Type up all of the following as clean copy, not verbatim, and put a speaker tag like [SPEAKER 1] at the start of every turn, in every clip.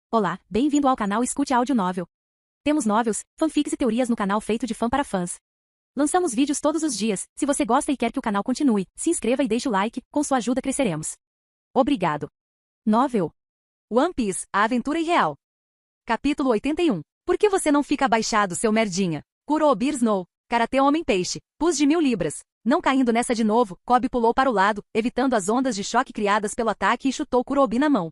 [SPEAKER 1] Olá, bem-vindo ao canal Escute Áudio Novel. Temos novels, fanfics e teorias no canal feito de fã para fãs. Lançamos vídeos todos os dias. Se você gosta e quer que o canal continue, se inscreva e deixe o like, com sua ajuda cresceremos. Obrigado. Novel. One Piece, a aventura irreal. Capítulo 81. Por que você não fica abaixado, seu merdinha? Kurobi Snow, Karatê Homem-Peixe, pus de 1000 libras. Não caindo nessa de novo, Kobe pulou para o lado, evitando as ondas de choque criadas pelo ataque e chutou Kurobi na mão.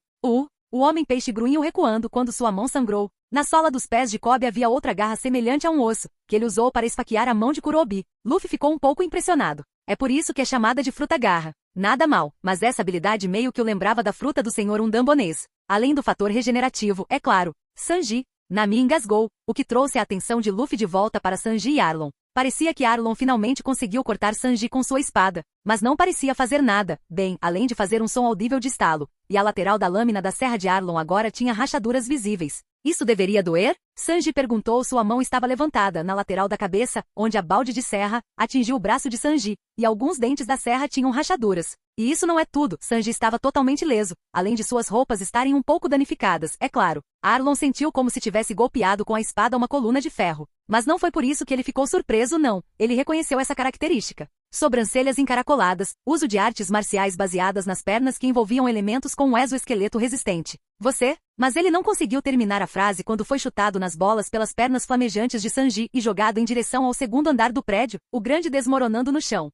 [SPEAKER 1] O Homem-Peixe grunhiu recuando quando sua mão sangrou. Na sola dos pés de Kobe havia outra garra semelhante a um osso, que ele usou para esfaquear a mão de Kurobi. Luffy ficou um pouco impressionado. É por isso que é chamada de fruta-garra. Nada mal, mas essa habilidade meio que o lembrava da fruta do senhor undambonês. Além do fator regenerativo, é claro. Sanji. Nami engasgou, o que trouxe a atenção de Luffy de volta para Sanji e Arlong. Parecia que Arlong finalmente conseguiu cortar Sanji com sua espada, mas não parecia fazer nada, bem, além de fazer um som audível de estalo, e a lateral da lâmina da serra de Arlong agora tinha rachaduras visíveis. Isso deveria doer? Sanji perguntou. Sua mão estava levantada na lateral da cabeça, onde a balde de serra atingiu o braço de Sanji, e alguns dentes da serra tinham rachaduras. E isso não é tudo, Sanji estava totalmente ileso, além de suas roupas estarem um pouco danificadas, é claro. Arlong sentiu como se tivesse golpeado com a espada uma coluna de ferro. Mas não foi por isso que ele ficou surpreso, não. Ele reconheceu essa característica. Sobrancelhas encaracoladas, uso de artes marciais baseadas nas pernas que envolviam elementos com um exoesqueleto resistente. Você? Mas ele não conseguiu terminar a frase quando foi chutado nas bolas pelas pernas flamejantes de Sanji e jogado em direção ao segundo andar do prédio, o grande desmoronando no chão.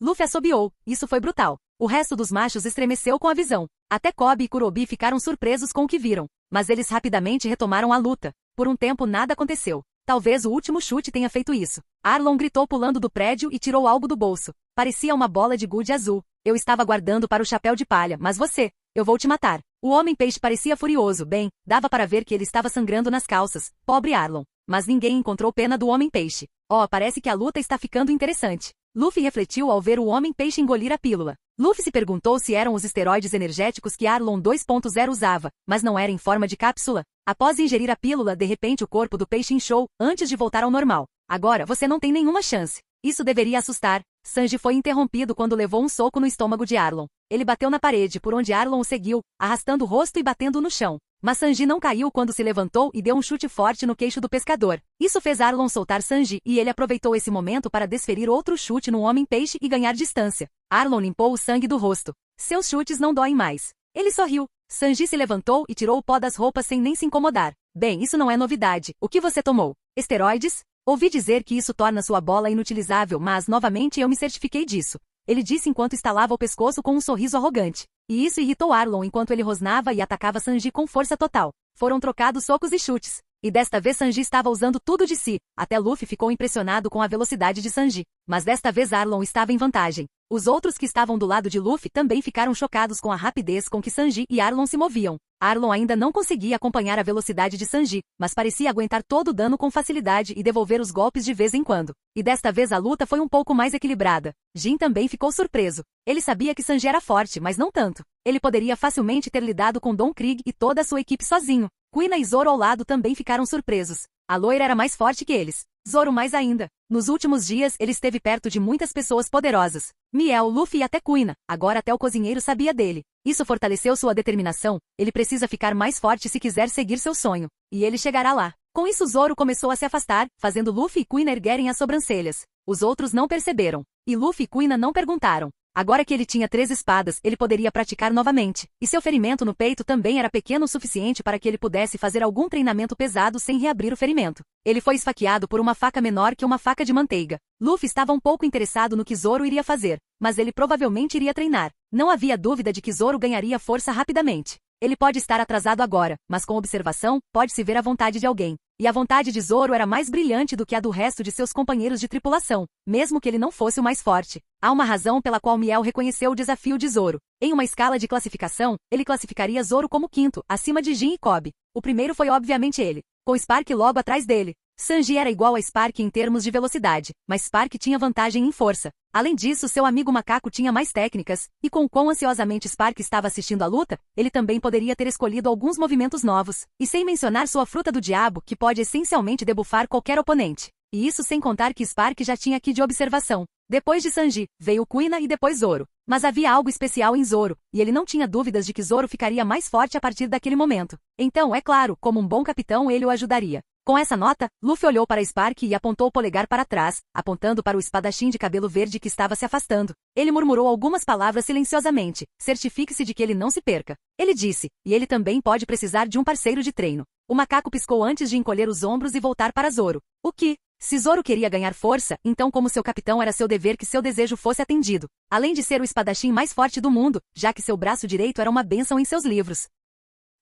[SPEAKER 1] Luffy assobiou. Isso foi brutal. O resto dos machos estremeceu com a visão. Até Kobe e Kurobi ficaram surpresos com o que viram. Mas eles rapidamente retomaram a luta. Por um tempo nada aconteceu. Talvez o último chute tenha feito isso. Arlong gritou pulando do prédio e tirou algo do bolso. Parecia uma bola de gude azul. Eu estava guardando para o chapéu de palha, mas você... Eu vou te matar. O Homem-Peixe parecia furioso. Bem, dava para ver que ele estava sangrando nas calças. Pobre Arlong. Mas ninguém encontrou pena do Homem-Peixe. Parece que a luta está ficando interessante. Luffy refletiu ao ver o Homem-Peixe engolir a pílula. Luffy se perguntou se eram os esteroides energéticos que Arlong 2.0 usava, mas não era em forma de cápsula. Após ingerir a pílula, de repente o corpo do peixe inchou, antes de voltar ao normal. Agora você não tem nenhuma chance. Isso deveria assustar. Sanji foi interrompido quando levou um soco no estômago de Arlong. Ele bateu na parede por onde Arlong o seguiu, arrastando o rosto e batendo no chão. Mas Sanji não caiu quando se levantou e deu um chute forte no queixo do pescador. Isso fez Arlong soltar Sanji e ele aproveitou esse momento para desferir outro chute no Homem-Peixe e ganhar distância. Arlong limpou o sangue do rosto. Seus chutes não doem mais. Ele sorriu. Sanji se levantou e tirou o pó das roupas sem nem se incomodar. Bem, isso não é novidade. O que você tomou? Esteroides? Ouvi dizer que isso torna sua bola inutilizável, mas novamente eu me certifiquei disso. Ele disse enquanto estalava o pescoço com um sorriso arrogante. E isso irritou Arlong enquanto ele rosnava e atacava Sanji com força total. Foram trocados socos e chutes. E desta vez Sanji estava usando tudo de si. Até Luffy ficou impressionado com a velocidade de Sanji. Mas desta vez Arlong estava em vantagem. Os outros que estavam do lado de Luffy também ficaram chocados com a rapidez com que Sanji e Arlong se moviam. Arlong ainda não conseguia acompanhar a velocidade de Sanji, mas parecia aguentar todo o dano com facilidade e devolver os golpes de vez em quando. E desta vez a luta foi um pouco mais equilibrada. Jin também ficou surpreso. Ele sabia que Sanji era forte, mas não tanto. Ele poderia facilmente ter lidado com Don Krieg e toda a sua equipe sozinho. Kuina e Zoro ao lado também ficaram surpresos. A loira era mais forte que eles. Zoro mais ainda. Nos últimos dias ele esteve perto de muitas pessoas poderosas. Miel, Luffy e até Kuina. Agora até o cozinheiro sabia dele. Isso fortaleceu sua determinação. Ele precisa ficar mais forte se quiser seguir seu sonho. E ele chegará lá. Com isso Zoro começou a se afastar, fazendo Luffy e Kuina erguerem as sobrancelhas. Os outros não perceberam. E Luffy e Kuina não perguntaram. Agora que ele tinha 3 espadas, ele poderia praticar novamente. E seu ferimento no peito também era pequeno o suficiente para que ele pudesse fazer algum treinamento pesado sem reabrir o ferimento. Ele foi esfaqueado por uma faca menor que uma faca de manteiga. Luffy estava um pouco interessado no que Zoro iria fazer, mas ele provavelmente iria treinar. Não havia dúvida de que Zoro ganharia força rapidamente. Ele pode estar atrasado agora, mas com observação, pode-se ver a vontade de alguém. E a vontade de Zoro era mais brilhante do que a do resto de seus companheiros de tripulação, mesmo que ele não fosse o mais forte. Há uma razão pela qual Miel reconheceu o desafio de Zoro. Em uma escala de classificação, ele classificaria Zoro como quinto, acima de Jin e Kobe. O primeiro foi obviamente ele, com Spark logo atrás dele. Sanji era igual a Spark em termos de velocidade, mas Spark tinha vantagem em força. Além disso, seu amigo macaco tinha mais técnicas, e com quão ansiosamente Spark estava assistindo a luta, ele também poderia ter escolhido alguns movimentos novos, e sem mencionar sua fruta do diabo, que pode essencialmente debufar qualquer oponente. E isso sem contar que Spark já tinha Ki de observação. Depois de Sanji, veio Kuina e depois Zoro. Mas havia algo especial em Zoro, e ele não tinha dúvidas de que Zoro ficaria mais forte a partir daquele momento. Então, é claro, como um bom capitão ele o ajudaria. Com essa nota, Luffy olhou para Spark e apontou o polegar para trás, apontando para o espadachim de cabelo verde que estava se afastando. Ele murmurou algumas palavras silenciosamente. Certifique-se de que ele não se perca. Ele disse, e ele também pode precisar de um parceiro de treino. O macaco piscou antes de encolher os ombros e voltar para Zoro. O que? Se Zoro queria ganhar força, então como seu capitão era seu dever que seu desejo fosse atendido. Além de ser o espadachim mais forte do mundo, já que seu braço direito era uma bênção em seus livros.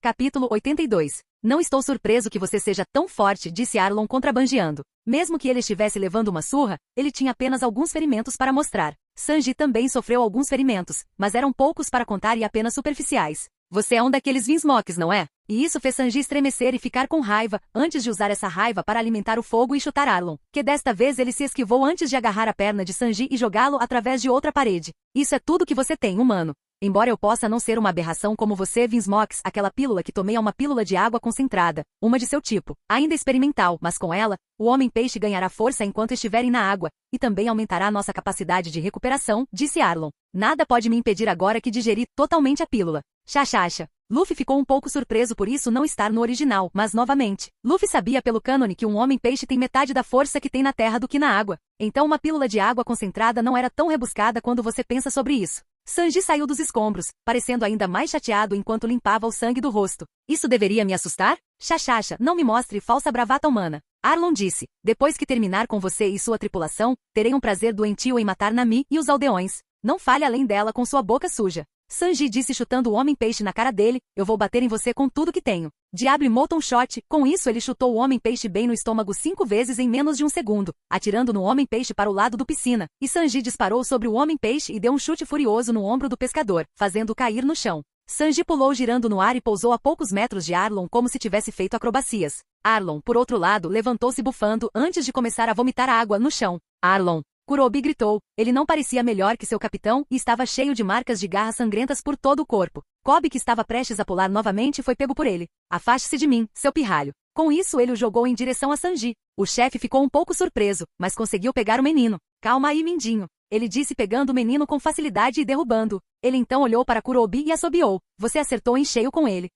[SPEAKER 1] Capítulo 82. Não estou surpreso que você seja tão forte, disse Arlong contrabandeando. Mesmo que ele estivesse levando uma surra, ele tinha apenas alguns ferimentos para mostrar. Sanji também sofreu alguns ferimentos, mas eram poucos para contar e apenas superficiais. Você é um daqueles Vinsmokes, não é? E isso fez Sanji estremecer e ficar com raiva, antes de usar essa raiva para alimentar o fogo e chutar Arlong, que desta vez ele se esquivou antes de agarrar a perna de Sanji e jogá-lo através de outra parede. Isso é tudo que você tem, humano. Embora eu possa não ser uma aberração como você, Vinsmox, aquela pílula que tomei é uma pílula de água concentrada, uma de seu tipo, ainda experimental, mas com ela, o homem-peixe ganhará força enquanto estiverem na água, e também aumentará nossa capacidade de recuperação, disse Arlong. Nada pode me impedir agora que digerir totalmente a pílula. Chachacha. Luffy ficou um pouco surpreso por isso não estar no original, mas novamente, Luffy sabia pelo cânone que um homem-peixe tem metade da força que tem na terra do que na água. Então uma pílula de água concentrada não era tão rebuscada quando você pensa sobre isso. Sanji saiu dos escombros, parecendo ainda mais chateado enquanto limpava o sangue do rosto. Isso deveria me assustar? Chachacha, não me mostre falsa bravata humana. Arlong disse, depois que terminar com você e sua tripulação, terei um prazer doentio em matar Nami e os aldeões. Não fale além dela com sua boca suja. Sanji disse chutando o homem-peixe na cara dele, eu vou bater em você com tudo que tenho. Diable Molton Shot, com isso ele chutou o homem-peixe bem no estômago 5 vezes em menos de um segundo, atirando no homem-peixe para o lado do piscina, e Sanji disparou sobre o homem-peixe e deu um chute furioso no ombro do pescador, fazendo-o cair no chão. Sanji pulou girando no ar e pousou a poucos metros de Arlong como se tivesse feito acrobacias. Arlong, por outro lado, levantou-se bufando antes de começar a vomitar água no chão. Arlong. Kurobi gritou. Ele não parecia melhor que seu capitão e estava cheio de marcas de garras sangrentas por todo o corpo. Kobe, que estava prestes a pular novamente, foi pego por ele. Afaste-se de mim, seu pirralho. Com isso ele o jogou em direção a Sanji. O chefe ficou um pouco surpreso, mas conseguiu pegar o menino. Calma aí, Mindinho. Ele disse pegando o menino com facilidade e derrubando. Ele então olhou para Kurobi e assobiou. Você acertou em cheio com ele.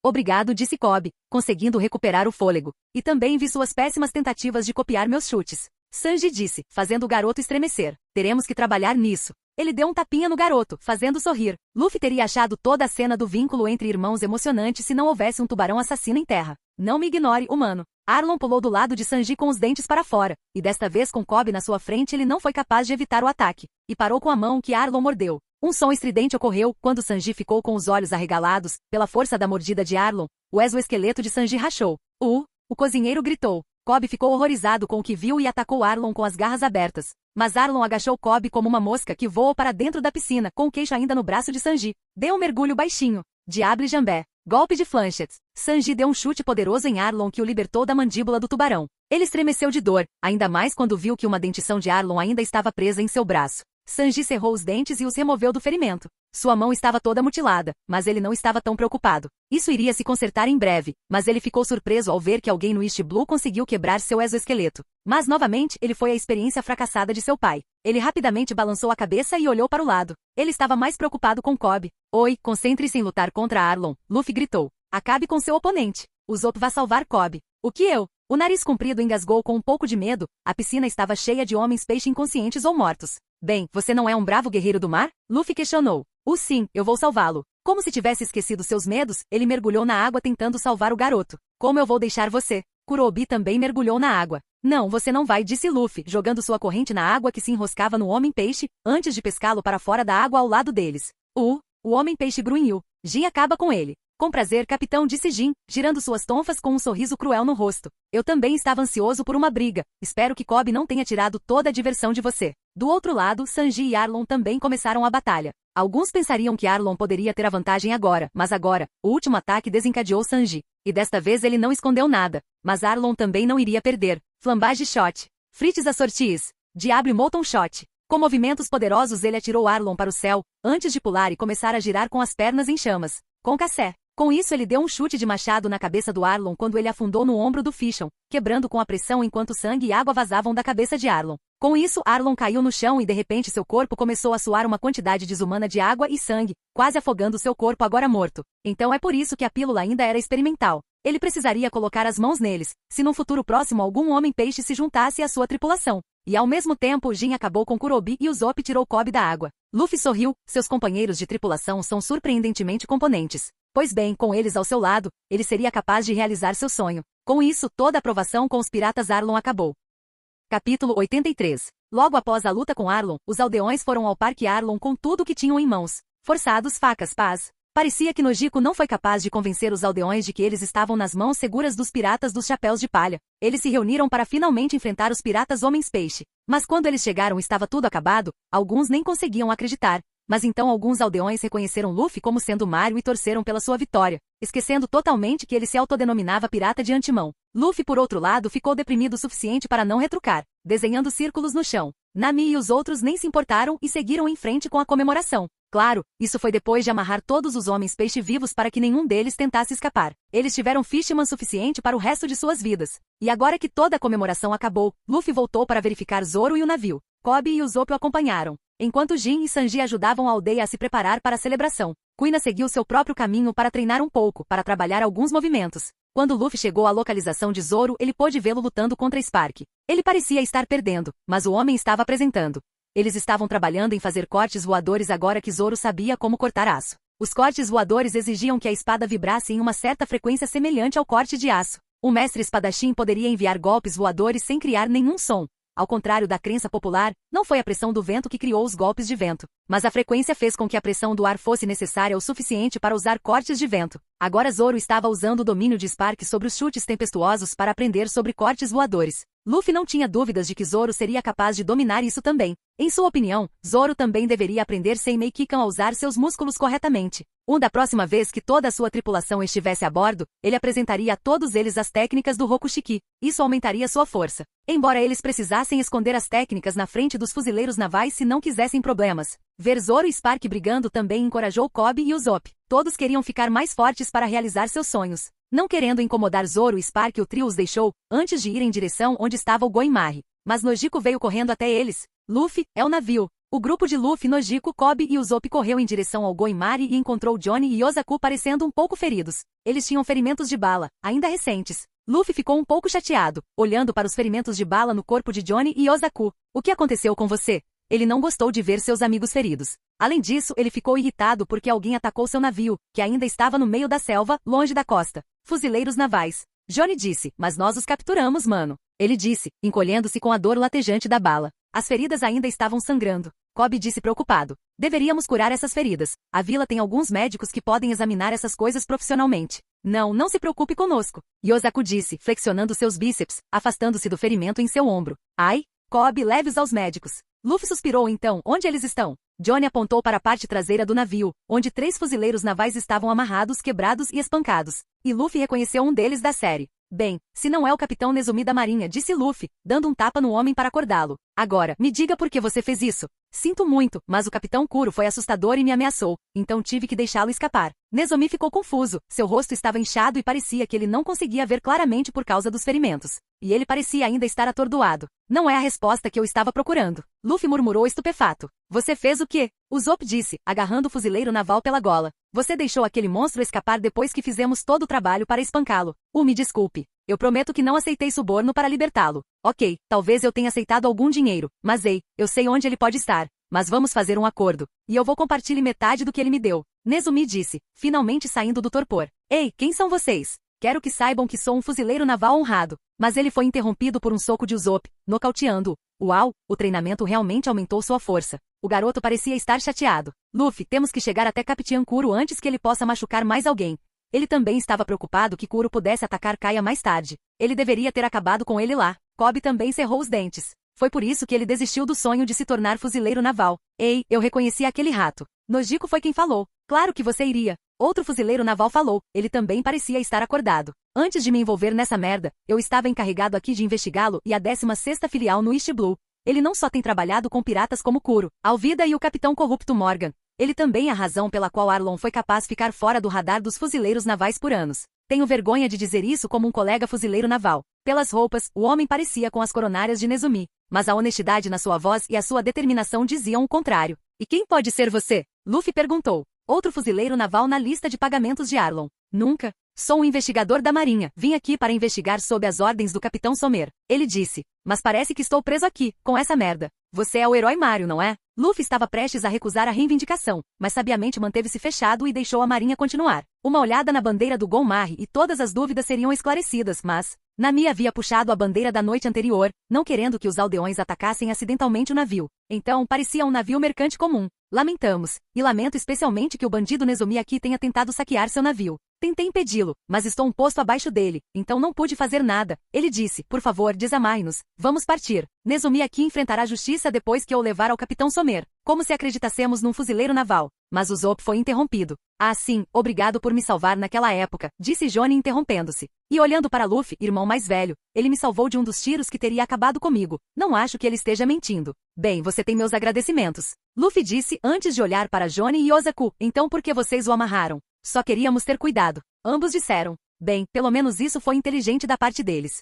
[SPEAKER 1] Obrigado, disse Kobe, conseguindo recuperar o fôlego. E também vi suas péssimas tentativas de copiar meus chutes. Sanji disse, fazendo o garoto estremecer. Teremos que trabalhar nisso. Ele deu um tapinha no garoto, fazendo sorrir. Luffy teria achado toda a cena do vínculo entre irmãos emocionante se não houvesse um tubarão assassino em terra. Não me ignore, humano. Arlong pulou do lado de Sanji com os dentes para fora, e desta vez com Kobe na sua frente ele não foi capaz de evitar o ataque, e parou com a mão que Arlong mordeu. Um som estridente ocorreu quando Sanji ficou com os olhos arregalados, pela força da mordida de Arlong. O exoesqueleto de Sanji rachou. O cozinheiro gritou. Kobe ficou horrorizado com o que viu e atacou Arlong com as garras abertas. Mas Arlong agachou Kobe como uma mosca que voou para dentro da piscina, com o queixo ainda no braço de Sanji. Deu um mergulho baixinho. Diable Jambé. Golpe de flanchets. Sanji deu um chute poderoso em Arlong que o libertou da mandíbula do tubarão. Ele estremeceu de dor, ainda mais quando viu que uma dentição de Arlong ainda estava presa em seu braço. Sanji cerrou os dentes e os removeu do ferimento. Sua mão estava toda mutilada, mas ele não estava tão preocupado. Isso iria se consertar em breve, mas ele ficou surpreso ao ver que alguém no East Blue conseguiu quebrar seu exoesqueleto. Mas novamente ele foi a experiência fracassada de seu pai. Ele rapidamente balançou a cabeça e olhou para o lado. Ele estava mais preocupado com Kobe. Oi, concentre-se em lutar contra Arlong, Luffy gritou. Acabe com seu oponente. O Zop vai salvar Kobe. O que eu? O nariz comprido engasgou com um pouco de medo. A piscina estava cheia de homens-peixe inconscientes ou mortos. Bem, você não é um bravo guerreiro do mar? Luffy questionou. Sim, eu vou salvá-lo. Como se tivesse esquecido seus medos, ele mergulhou na água tentando salvar o garoto. Como eu vou deixar você? Kurobi também mergulhou na água. Não, você não vai, disse Luffy, jogando sua corrente na água que se enroscava no homem-peixe, antes de pescá-lo para fora da água ao lado deles. O homem-peixe grunhiu. Jin acaba com ele. Com prazer, capitão, disse Jin, girando suas tonfas com um sorriso cruel no rosto. Eu também estava ansioso por uma briga. Espero que Kobe não tenha tirado toda a diversão de você. Do outro lado, Sanji e Arlong também começaram a batalha. Alguns pensariam que Arlong poderia ter a vantagem agora, mas agora, o último ataque desencadeou Sanji. E desta vez ele não escondeu nada. Mas Arlong também não iria perder. Flambage Shot. Frites Assorties. Diable Molton Shot. Com movimentos poderosos ele atirou Arlong para o céu, antes de pular e começar a girar com as pernas em chamas. Concassé. Com isso ele deu um chute de machado na cabeça do Arlon quando ele afundou no ombro do Fishon, quebrando com a pressão enquanto sangue e água vazavam da cabeça de Arlon. Com isso Arlon caiu no chão e de repente seu corpo começou a suar uma quantidade desumana de água e sangue, quase afogando seu corpo agora morto. Então é por isso que a pílula ainda era experimental. Ele precisaria colocar as mãos neles, se num futuro próximo algum homem-peixe se juntasse à sua tripulação. E ao mesmo tempo Jin acabou com Kurobi e Usopp tirou Kobe da água. Luffy sorriu, seus companheiros de tripulação são surpreendentemente componentes. Pois bem, com eles ao seu lado, ele seria capaz de realizar seu sonho. Com isso, toda a aprovação com os piratas Arlon acabou. Capítulo 83. Logo após a luta com Arlon, os aldeões foram ao Parque Arlon com tudo o que tinham em mãos. Forçados, facas, pás. Parecia que Nojiko não foi capaz de convencer os aldeões de que eles estavam nas mãos seguras dos piratas dos chapéus de palha. Eles se reuniram para finalmente enfrentar os piratas homens-peixe. Mas quando eles chegaram estava tudo acabado, alguns nem conseguiam acreditar. Mas então alguns aldeões reconheceram Luffy como sendo Mario e torceram pela sua vitória, esquecendo totalmente que ele se autodenominava pirata de antemão. Luffy, por outro lado, ficou deprimido o suficiente para não retrucar, desenhando círculos no chão. Nami e os outros nem se importaram e seguiram em frente com a comemoração. Claro, isso foi depois de amarrar todos os homens peixe vivos para que nenhum deles tentasse escapar. Eles tiveram fishman suficiente para o resto de suas vidas. E agora que toda a comemoração acabou, Luffy voltou para verificar Zoro e o navio. Kobe e Usopp o acompanharam, enquanto Jin e Sanji ajudavam a aldeia a se preparar para a celebração. Kuina seguiu seu próprio caminho para treinar um pouco, para trabalhar alguns movimentos. Quando Luffy chegou à localização de Zoro, ele pôde vê-lo lutando contra Spark. Ele parecia estar perdendo, mas o homem estava apresentando. Eles estavam trabalhando em fazer cortes voadores agora que Zoro sabia como cortar aço. Os cortes voadores exigiam que a espada vibrasse em uma certa frequência semelhante ao corte de aço. O mestre espadachim poderia enviar golpes voadores sem criar nenhum som. Ao contrário da crença popular, não foi a pressão do vento que criou os golpes de vento, mas a frequência fez com que a pressão do ar fosse necessária o suficiente para usar cortes de vento. Agora Zoro estava usando o domínio de Spark sobre os chutes tempestuosos para aprender sobre cortes voadores. Luffy não tinha dúvidas de que Zoro seria capaz de dominar isso também. Em sua opinião, Zoro também deveria aprender Senmei Kikan a usar seus músculos corretamente. Da próxima vez que toda a sua tripulação estivesse a bordo, ele apresentaria a todos eles as técnicas do Rokushiki. Isso aumentaria sua força. Embora eles precisassem esconder as técnicas na frente dos fuzileiros navais se não quisessem problemas. Ver Zoro e Spark brigando também encorajou Kobe e Usopp. Todos queriam ficar mais fortes para realizar seus sonhos. Não querendo incomodar Zoro e Spark, o trio os deixou, antes de ir em direção onde estava o Goimari. Mas Nojiko veio correndo até eles. Luffy, é o navio. O grupo de Luffy, Nojiko, Kobe e Usopp correu em direção ao Goimari e encontrou Johnny e Yosaku parecendo um pouco feridos. Eles tinham ferimentos de bala, ainda recentes. Luffy ficou um pouco chateado, olhando para os ferimentos de bala no corpo de Johnny e Yosaku. O que aconteceu com você? Ele não gostou de ver seus amigos feridos. Além disso, ele ficou irritado porque alguém atacou seu navio, que ainda estava no meio da selva, longe da costa. Fuzileiros navais. Johnny disse, mas nós os capturamos, mano. Ele disse, encolhendo-se com a dor latejante da bala. As feridas ainda estavam sangrando. Kobe disse preocupado. Deveríamos curar essas feridas. A vila tem alguns médicos que podem examinar essas coisas profissionalmente. Não se preocupe conosco. Yosaku disse, flexionando seus bíceps, afastando-se do ferimento em seu ombro. Ai, Kobe, leve-os aos médicos. Luffy suspirou então, onde eles estão? Johnny apontou para a parte traseira do navio, onde 3 fuzileiros navais estavam amarrados, quebrados e espancados. E Luffy reconheceu um deles da série. Bem, se não é o Capitão Nezumi da Marinha, disse Luffy, dando um tapa no homem para acordá-lo. Agora, me diga por que você fez isso. Sinto muito, mas o Capitão Kuro foi assustador e me ameaçou, então tive que deixá-lo escapar. Nezumi ficou confuso, seu rosto estava inchado e parecia que ele não conseguia ver claramente por causa dos ferimentos. E ele parecia ainda estar atordoado. Não é a resposta que eu estava procurando. Luffy murmurou estupefato. Você fez o quê? Usopp disse, agarrando o fuzileiro naval pela gola. Você deixou aquele monstro escapar depois que fizemos todo o trabalho para espancá-lo. Me desculpe. Eu prometo que não aceitei suborno para libertá-lo. Ok, talvez eu tenha aceitado algum dinheiro, mas ei, eu sei onde ele pode estar. Mas vamos fazer um acordo. E eu vou compartilhar metade do que ele me deu. Nezumi disse, finalmente saindo do torpor. Ei, quem são vocês? Quero que saibam que sou um fuzileiro naval honrado. Mas ele foi interrompido por um soco de Usopp, nocauteando-o. Uau, o treinamento realmente aumentou sua força. O garoto parecia estar chateado. Luffy, temos que chegar até Capitão Kuro antes que ele possa machucar mais alguém. Ele também estava preocupado que Kuro pudesse atacar Kaia mais tarde. Ele deveria ter acabado com ele lá. Kobe também cerrou os dentes. Foi por isso que ele desistiu do sonho de se tornar fuzileiro naval. Ei, eu reconheci aquele rato. Nojiko foi quem falou. Claro que você iria. Outro fuzileiro naval falou. Ele também parecia estar acordado. Antes de me envolver nessa merda, eu estava encarregado aqui de investigá-lo e a 16ª filial no East Blue. Ele não só tem trabalhado com piratas como Kuro, Alvida e o Capitão Corrupto Morgan. Ele também é a razão pela qual Arlon foi capaz de ficar fora do radar dos fuzileiros navais por anos. Tenho vergonha de dizer isso como um colega fuzileiro naval. Pelas roupas, o homem parecia com as coronárias de Nezumi, mas a honestidade na sua voz e a sua determinação diziam o contrário. E quem pode ser você? Luffy perguntou. Outro fuzileiro naval na lista de pagamentos de Arlon. Nunca. Sou um investigador da Marinha. Vim aqui para investigar sob as ordens do Capitão Somer. Ele disse. Mas parece que estou preso aqui, com essa merda. Você é o herói Mario, não é? Luffy estava prestes a recusar a reivindicação, mas sabiamente manteve-se fechado e deixou a Marinha continuar. Uma olhada na bandeira do Gon-Mahi e todas as dúvidas seriam esclarecidas, mas Nami havia puxado a bandeira da noite anterior, não querendo que os aldeões atacassem acidentalmente o navio. Então, parecia um navio mercante comum. Lamentamos, e lamento especialmente que o bandido Nezumi aqui tenha tentado saquear seu navio. Tentei impedi-lo, mas estou um posto abaixo dele, então não pude fazer nada. Ele disse, por favor, desamarre-nos. Vamos partir. Nezumi aqui enfrentará a justiça depois que eu o levar ao Capitão Somer. Como se acreditássemos num fuzileiro naval. Mas o Zop foi interrompido. Ah, sim, obrigado por me salvar naquela época, disse Johnny interrompendo-se. E olhando para Luffy, irmão mais velho, ele me salvou de um dos tiros que teria acabado comigo. Não acho que ele esteja mentindo. Bem, você tem meus agradecimentos. Luffy disse antes de olhar para Johnny e Ozaku. Então por que vocês o amarraram? Só queríamos ter cuidado. Ambos disseram. Bem, pelo menos isso foi inteligente da parte deles.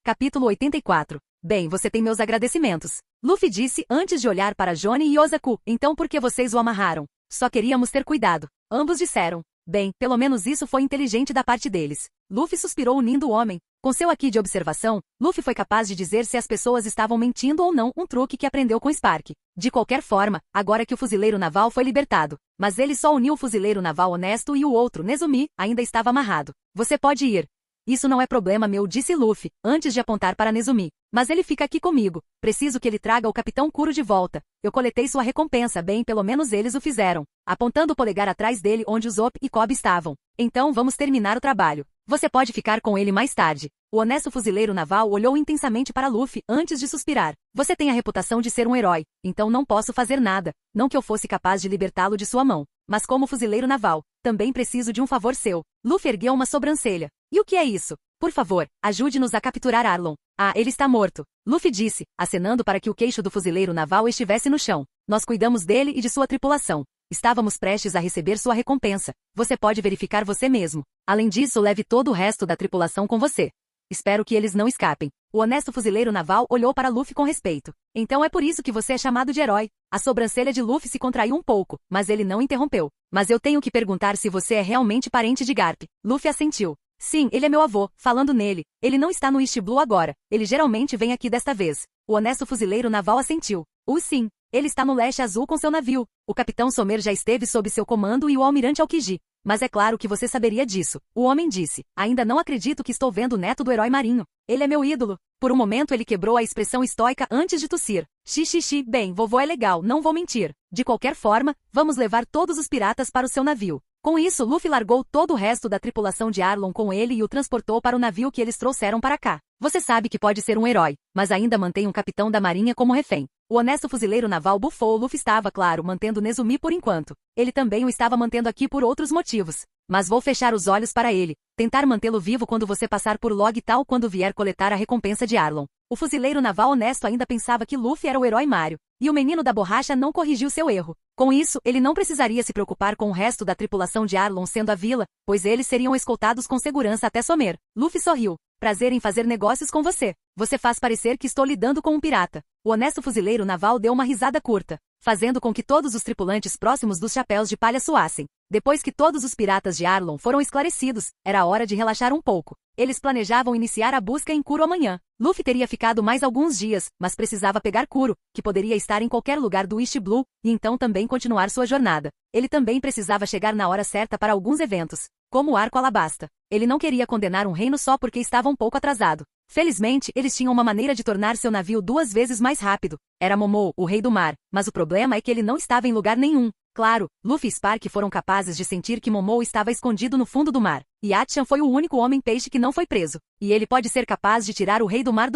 [SPEAKER 1] Capítulo 84. Bem, você tem meus agradecimentos. Luffy disse antes de olhar para Johnny e Ozaku. Então por que vocês o amarraram? Só queríamos ter cuidado. Ambos disseram. Bem, pelo menos isso foi inteligente da parte deles. Luffy suspirou unindo o homem. Com seu aqui de observação, Luffy foi capaz de dizer se as pessoas estavam mentindo ou não, um truque que aprendeu com Spark. De qualquer forma, agora que o fuzileiro naval foi libertado. Mas ele só uniu o fuzileiro naval honesto e o outro, Nezumi, ainda estava amarrado. Você pode ir. Isso não é problema meu, disse Luffy, antes de apontar para Nezumi. Mas ele fica aqui comigo. Preciso que ele traga o Capitão Kuro de volta. Eu coletei sua recompensa, bem, pelo menos eles o fizeram. Apontando o polegar atrás dele onde os Zop e Kobe estavam. Então vamos terminar o trabalho. Você pode ficar com ele mais tarde. O honesto fuzileiro naval olhou intensamente para Luffy antes de suspirar. Você tem a reputação de ser um herói, então não posso fazer nada. Não que eu fosse capaz de libertá-lo de sua mão. Mas como fuzileiro naval, também preciso de um favor seu. Luffy ergueu uma sobrancelha. E o que é isso? Por favor, ajude-nos a capturar Arlon. Ah, ele está morto. Luffy disse, acenando para que o queixo do fuzileiro naval estivesse no chão. Nós cuidamos dele e de sua tripulação. Estávamos prestes a receber sua recompensa. Você pode verificar você mesmo. Além disso, leve todo o resto da tripulação com você. Espero que eles não escapem. O honesto fuzileiro naval olhou para Luffy com respeito. Então é por isso que você é chamado de herói. A sobrancelha de Luffy se contraiu um pouco, mas ele não interrompeu. Mas eu tenho que perguntar se você é realmente parente de Garp. Luffy assentiu. Sim, ele é meu avô. Falando nele, ele não está no East Blue agora. Ele geralmente vem aqui desta vez. O honesto fuzileiro naval assentiu. Sim. Ele está no leste azul com seu navio. O Capitão Somer já esteve sob seu comando e o Almirante Aokiji. Mas é claro que você saberia disso. O homem disse. Ainda não acredito que estou vendo o neto do herói marinho. Ele é meu ídolo. Por um momento ele quebrou a expressão estoica antes de tossir. Xixi, bem, vovô é legal, não vou mentir. De qualquer forma, vamos levar todos os piratas para o seu navio. Com isso, Luffy largou todo o resto da tripulação de Arlon com ele e o transportou para o navio que eles trouxeram para cá. Você sabe que pode ser um herói, mas ainda mantém um capitão da marinha como refém. O honesto fuzileiro naval bufou. Luffy estava, claro, mantendo Nezumi por enquanto. Ele também o estava mantendo aqui por outros motivos. Mas vou fechar os olhos para ele. Tentar mantê-lo vivo quando você passar por Log Tal quando vier coletar a recompensa de Arlon. O fuzileiro naval honesto ainda pensava que Luffy era o herói Mario. E o menino da borracha não corrigiu seu erro. Com isso, ele não precisaria se preocupar com o resto da tripulação de Arlon sendo a vila, pois eles seriam escoltados com segurança até Somer. Luffy sorriu. Prazer em fazer negócios com você. Você faz parecer que estou lidando com um pirata. O honesto fuzileiro naval deu uma risada curta, fazendo com que todos os tripulantes próximos dos chapéus de palha suassem. Depois que todos os piratas de Arlon foram esclarecidos, era hora de relaxar um pouco. Eles planejavam iniciar a busca em Kuro amanhã. Luffy teria ficado mais alguns dias, mas precisava pegar Kuro, que poderia estar em qualquer lugar do East Blue, e então também continuar sua jornada. Ele também precisava chegar na hora certa para alguns eventos, como o Arco Alabasta. Ele não queria condenar um reino só porque estava um pouco atrasado. Felizmente, eles tinham uma maneira de tornar seu navio 2 vezes mais rápido. Era Momou, o rei do mar, mas o problema é que ele não estava em lugar nenhum. Claro, Luffy e Spark foram capazes de sentir que Momou estava escondido no fundo do mar. E Atchan foi o único homem-peixe que não foi preso. E ele pode ser capaz de tirar o rei do mar,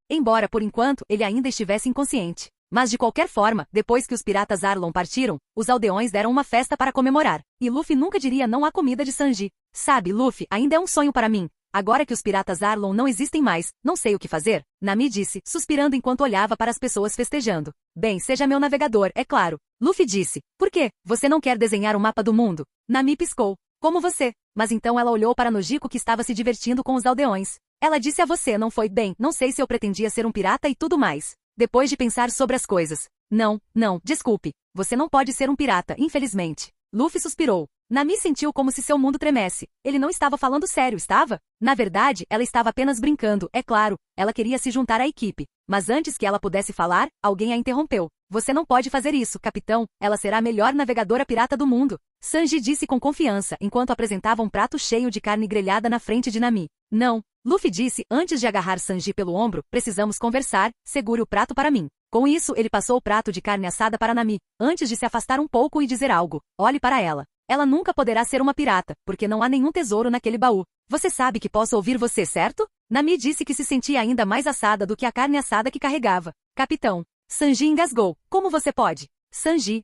[SPEAKER 1] embora por enquanto ele ainda estivesse inconsciente. Mas de qualquer forma, depois que os piratas Arlon partiram, os aldeões deram uma festa para comemorar. E Luffy nunca diria não à comida de Sanji. Sabe, Luffy, ainda é um sonho para mim. Agora que os piratas Arlon não existem mais, não sei o que fazer, Nami disse, suspirando enquanto olhava para as pessoas festejando. Bem, seja meu navegador, é claro. Luffy disse. Por quê? Você não quer desenhar o mapa do mundo? Nami piscou. Como você? Mas então ela olhou para Nojiko que estava se divertindo com os aldeões. Ela disse a você, não foi? Bem, não sei se eu pretendia ser um pirata e tudo mais. Depois de pensar sobre as coisas. Não, desculpe. Você não pode ser um pirata, infelizmente. Luffy suspirou. Nami sentiu como se seu mundo tremesse. Ele não estava falando sério, estava? Na verdade, ela estava apenas brincando, é claro. Ela queria se juntar à equipe. Mas antes que ela pudesse falar, alguém a interrompeu. Você não pode fazer isso, capitão. Ela será a melhor navegadora pirata do mundo. Sanji disse com confiança, enquanto apresentava um prato cheio de carne grelhada na frente de Nami. Não. Luffy disse, antes de agarrar Sanji pelo ombro, precisamos conversar, segure o prato para mim. Com isso, ele passou o prato de carne assada para Nami, antes de se afastar um pouco e dizer algo. Olhe para ela. Ela nunca poderá ser uma pirata, porque não há nenhum tesouro naquele baú. Você sabe que posso ouvir você, certo? Nami disse que se sentia ainda mais assada do que a carne assada que carregava. Capitão. Sanji engasgou. Como você pode? Sanji,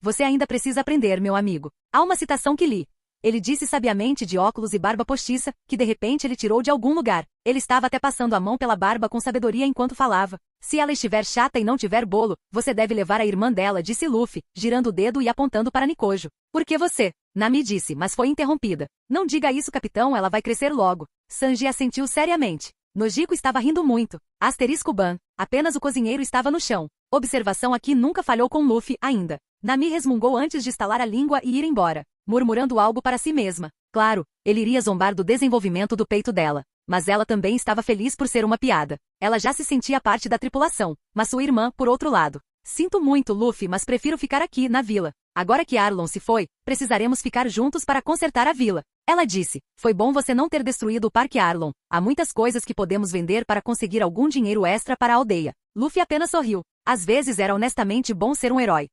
[SPEAKER 1] você ainda precisa aprender, meu amigo. Há uma citação que li. Ele disse sabiamente de óculos e barba postiça, que de repente ele tirou de algum lugar. Ele estava até passando a mão pela barba com sabedoria enquanto falava. Se ela estiver chata e não tiver bolo, você deve levar a irmã dela, disse Luffy, girando o dedo e apontando para Nikojo. Por que você? Nami disse, mas foi interrompida. Não diga isso, capitão, ela vai crescer logo. Sanji assentiu seriamente. Nojiko estava rindo muito. Asterisco ban. Apenas o cozinheiro estava no chão. Observação aqui nunca falhou com Luffy, ainda. Nami resmungou antes de estalar a língua e ir embora, murmurando algo para si mesma. Claro, ele iria zombar do desenvolvimento do peito dela. Mas ela também estava feliz por ser uma piada. Ela já se sentia parte da tripulação, mas sua irmã, por outro lado. Sinto muito, Luffy, mas prefiro ficar aqui, na vila. Agora que Arlon se foi, precisaremos ficar juntos para consertar a vila. Ela disse, foi bom você não ter destruído o Parque Arlon. Há muitas coisas que podemos vender para conseguir algum dinheiro extra para a aldeia. Luffy apenas sorriu. Às vezes era honestamente bom ser um herói.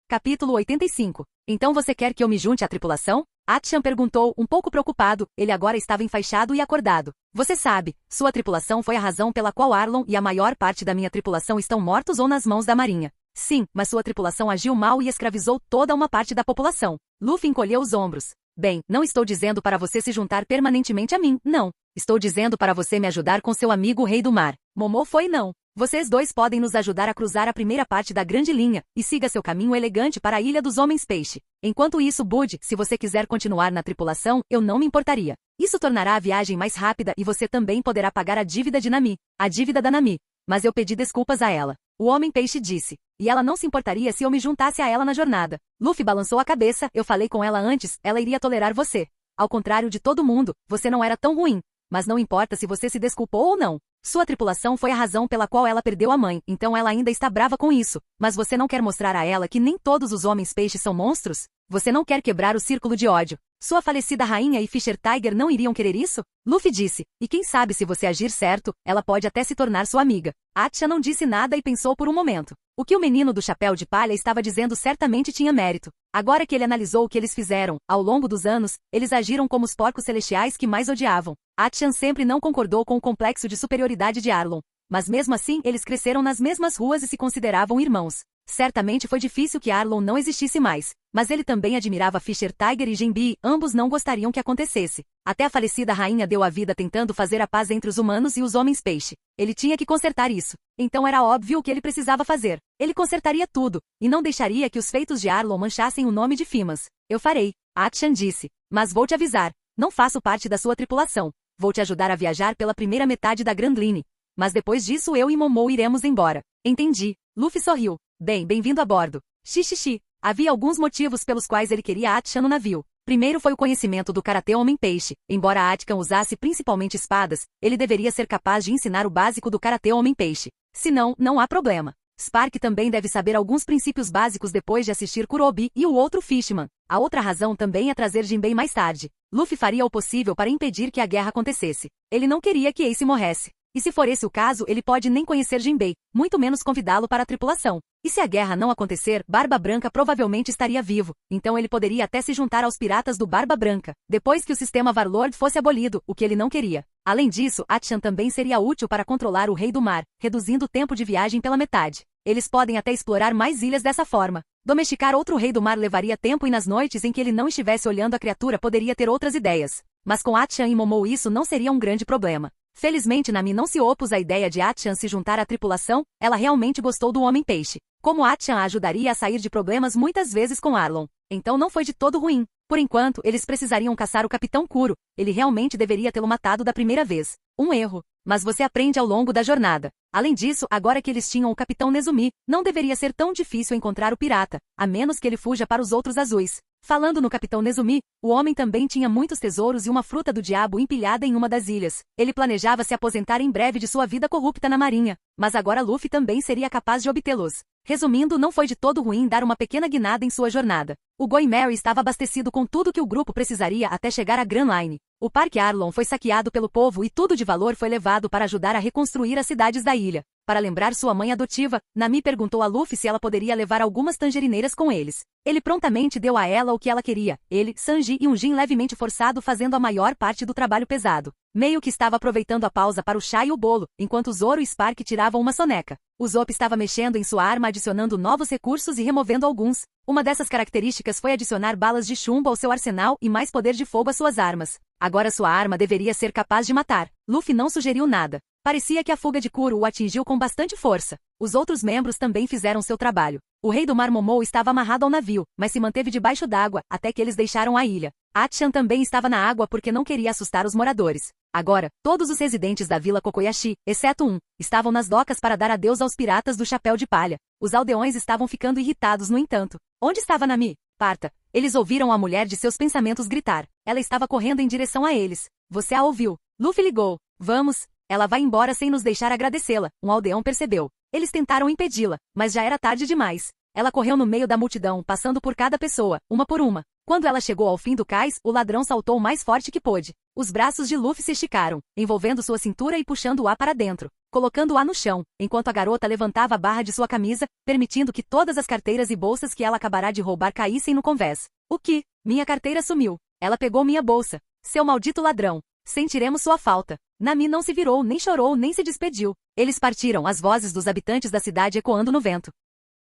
[SPEAKER 1] Capítulo 85. Então você quer que eu me junte à tripulação? Atchan perguntou, um pouco preocupado, ele agora estava enfaixado e acordado. Você sabe, sua tripulação foi a razão pela qual Arlon e a maior parte da minha tripulação estão mortos ou nas mãos da marinha. Sim, mas sua tripulação agiu mal e escravizou toda uma parte da população. Luffy encolheu os ombros. Bem, não estou dizendo para você se juntar permanentemente a mim, não. Estou dizendo para você me ajudar com seu amigo o Rei do Mar. Momo foi não. Vocês dois podem nos ajudar a cruzar a primeira parte da Grande Linha, e siga seu caminho elegante para a Ilha dos Homens-Peixe. Enquanto isso, Bud, se você quiser continuar na tripulação, eu não me importaria. Isso tornará a viagem mais rápida e você também poderá pagar a dívida de Nami. A dívida da Nami. Mas eu pedi desculpas a ela. O Homem-Peixe disse. E ela não se importaria se eu me juntasse a ela na jornada. Luffy balançou a cabeça, eu falei com ela antes, ela iria tolerar você. Ao contrário de todo mundo, você não era tão ruim. Mas não importa se você se desculpou ou não. Sua tripulação foi a razão pela qual ela perdeu a mãe, então ela ainda está brava com isso. Mas você não quer mostrar a ela que nem todos os homens-peixes são monstros? Você não quer quebrar o círculo de ódio. Sua falecida rainha e Fisher Tiger não iriam querer isso? Luffy disse, e quem sabe se você agir certo, ela pode até se tornar sua amiga. Atcha não disse nada e pensou por um momento. O que o menino do chapéu de palha estava dizendo certamente tinha mérito. Agora que ele analisou o que eles fizeram, ao longo dos anos, eles agiram como os porcos celestiais que mais odiavam. Atchan sempre não concordou com o complexo de superioridade de Arlon. Mas mesmo assim, eles cresceram nas mesmas ruas e se consideravam irmãos. Certamente foi difícil que Arlon não existisse mais, mas ele também admirava Fisher Tiger e Jinbe, ambos não gostariam que acontecesse. Até a falecida rainha deu a vida tentando fazer a paz entre os humanos e os homens-peixe. Ele tinha que consertar isso. Então era óbvio o que ele precisava fazer. Ele consertaria tudo, e não deixaria que os feitos de Arlon manchassem o nome de Fimas. Eu farei, Atchan disse. Mas vou te avisar, não faço parte da sua tripulação. Vou te ajudar a viajar pela primeira metade da Grand Line. Mas depois disso eu e Momo iremos embora. Entendi. Luffy sorriu. Bem-vindo a bordo. Xixixi. Havia alguns motivos pelos quais ele queria Atchan no navio. Primeiro foi o conhecimento do karatê homem-peixe. Embora Atchan usasse principalmente espadas, ele deveria ser capaz de ensinar o básico do karatê homem-peixe. Se não, não há problema. Spark também deve saber alguns princípios básicos depois de assistir Kurobi e o outro Fishman. A outra razão também é trazer Jinbei mais tarde. Luffy faria o possível para impedir que a guerra acontecesse. Ele não queria que Ace morresse. E se for esse o caso, ele pode nem conhecer Jinbei, muito menos convidá-lo para a tripulação. E se a guerra não acontecer, Barba Branca provavelmente estaria vivo, então ele poderia até se juntar aos piratas do Barba Branca, depois que o sistema Warlord fosse abolido, o que ele não queria. Além disso, Atchan também seria útil para controlar o Rei do Mar, reduzindo o tempo de viagem pela metade. Eles podem até explorar mais ilhas dessa forma. Domesticar outro Rei do Mar levaria tempo e nas noites em que ele não estivesse olhando a criatura poderia ter outras ideias. Mas com A-chan e Momou isso não seria um grande problema. Felizmente Nami não se opôs à ideia de A-chan se juntar à tripulação, ela realmente gostou do Homem-Peixe. Como A-chan a ajudaria a sair de problemas muitas vezes com Arlong. Então não foi de todo ruim. Por enquanto, eles precisariam caçar o Capitão Kuro. Ele realmente deveria tê-lo matado da primeira vez. Um erro. Mas você aprende ao longo da jornada. Além disso, agora que eles tinham o Capitão Nezumi, não deveria ser tão difícil encontrar o pirata, a menos que ele fuja para os outros azuis. Falando no Capitão Nezumi, o homem também tinha muitos tesouros e uma fruta do diabo empilhada em uma das ilhas. Ele planejava se aposentar em breve de sua vida corrupta na marinha, mas agora Luffy também seria capaz de obtê-los. Resumindo, não foi de todo ruim dar uma pequena guinada em sua jornada. O Going Merry estava abastecido com tudo que o grupo precisaria até chegar à Grand Line. O Parque Arlong foi saqueado pelo povo e tudo de valor foi levado para ajudar a reconstruir as cidades da ilha. Para lembrar sua mãe adotiva, Nami perguntou a Luffy se ela poderia levar algumas tangerineiras com eles. Ele prontamente deu a ela o que ela queria, ele, Sanji e um Jin levemente forçado fazendo a maior parte do trabalho pesado. Meio que estava aproveitando a pausa para o chá e o bolo, enquanto Zoro e Spark tiravam uma soneca. O Zop estava mexendo em sua arma adicionando novos recursos e removendo alguns. Uma dessas características foi adicionar balas de chumbo ao seu arsenal e mais poder de fogo às suas armas. Agora sua arma deveria ser capaz de matar. Luffy não sugeriu nada. Parecia que a fuga de Kuro o atingiu com bastante força. Os outros membros também fizeram seu trabalho. O rei do mar Momou estava amarrado ao navio, mas se manteve debaixo d'água, até que eles deixaram a ilha. A-chan também estava na água porque não queria assustar os moradores. Agora, todos os residentes da vila Kokoyashi, exceto um, estavam nas docas para dar adeus aos piratas do chapéu de palha. Os aldeões estavam ficando irritados no entanto. Onde estava Nami? Parta. Eles ouviram a mulher de seus pensamentos gritar. Ela estava correndo em direção a eles. Você a ouviu. Luffy ligou. Vamos. Ela vai embora sem nos deixar agradecê-la, um aldeão percebeu. Eles tentaram impedi-la, mas já era tarde demais. Ela correu no meio da multidão, passando por cada pessoa, uma por uma. Quando ela chegou ao fim do cais, o ladrão saltou o mais forte que pôde. Os braços de Luffy se esticaram, envolvendo sua cintura e puxando-a para dentro, colocando-a no chão, enquanto a garota levantava a barra de sua camisa, permitindo que todas as carteiras e bolsas que ela acabará de roubar caíssem no convés. O que? Minha carteira sumiu. Ela pegou minha bolsa. Seu maldito ladrão. Sentiremos sua falta. Nami não se virou, nem chorou, nem se despediu. Eles partiram, as vozes dos habitantes da cidade ecoando no vento.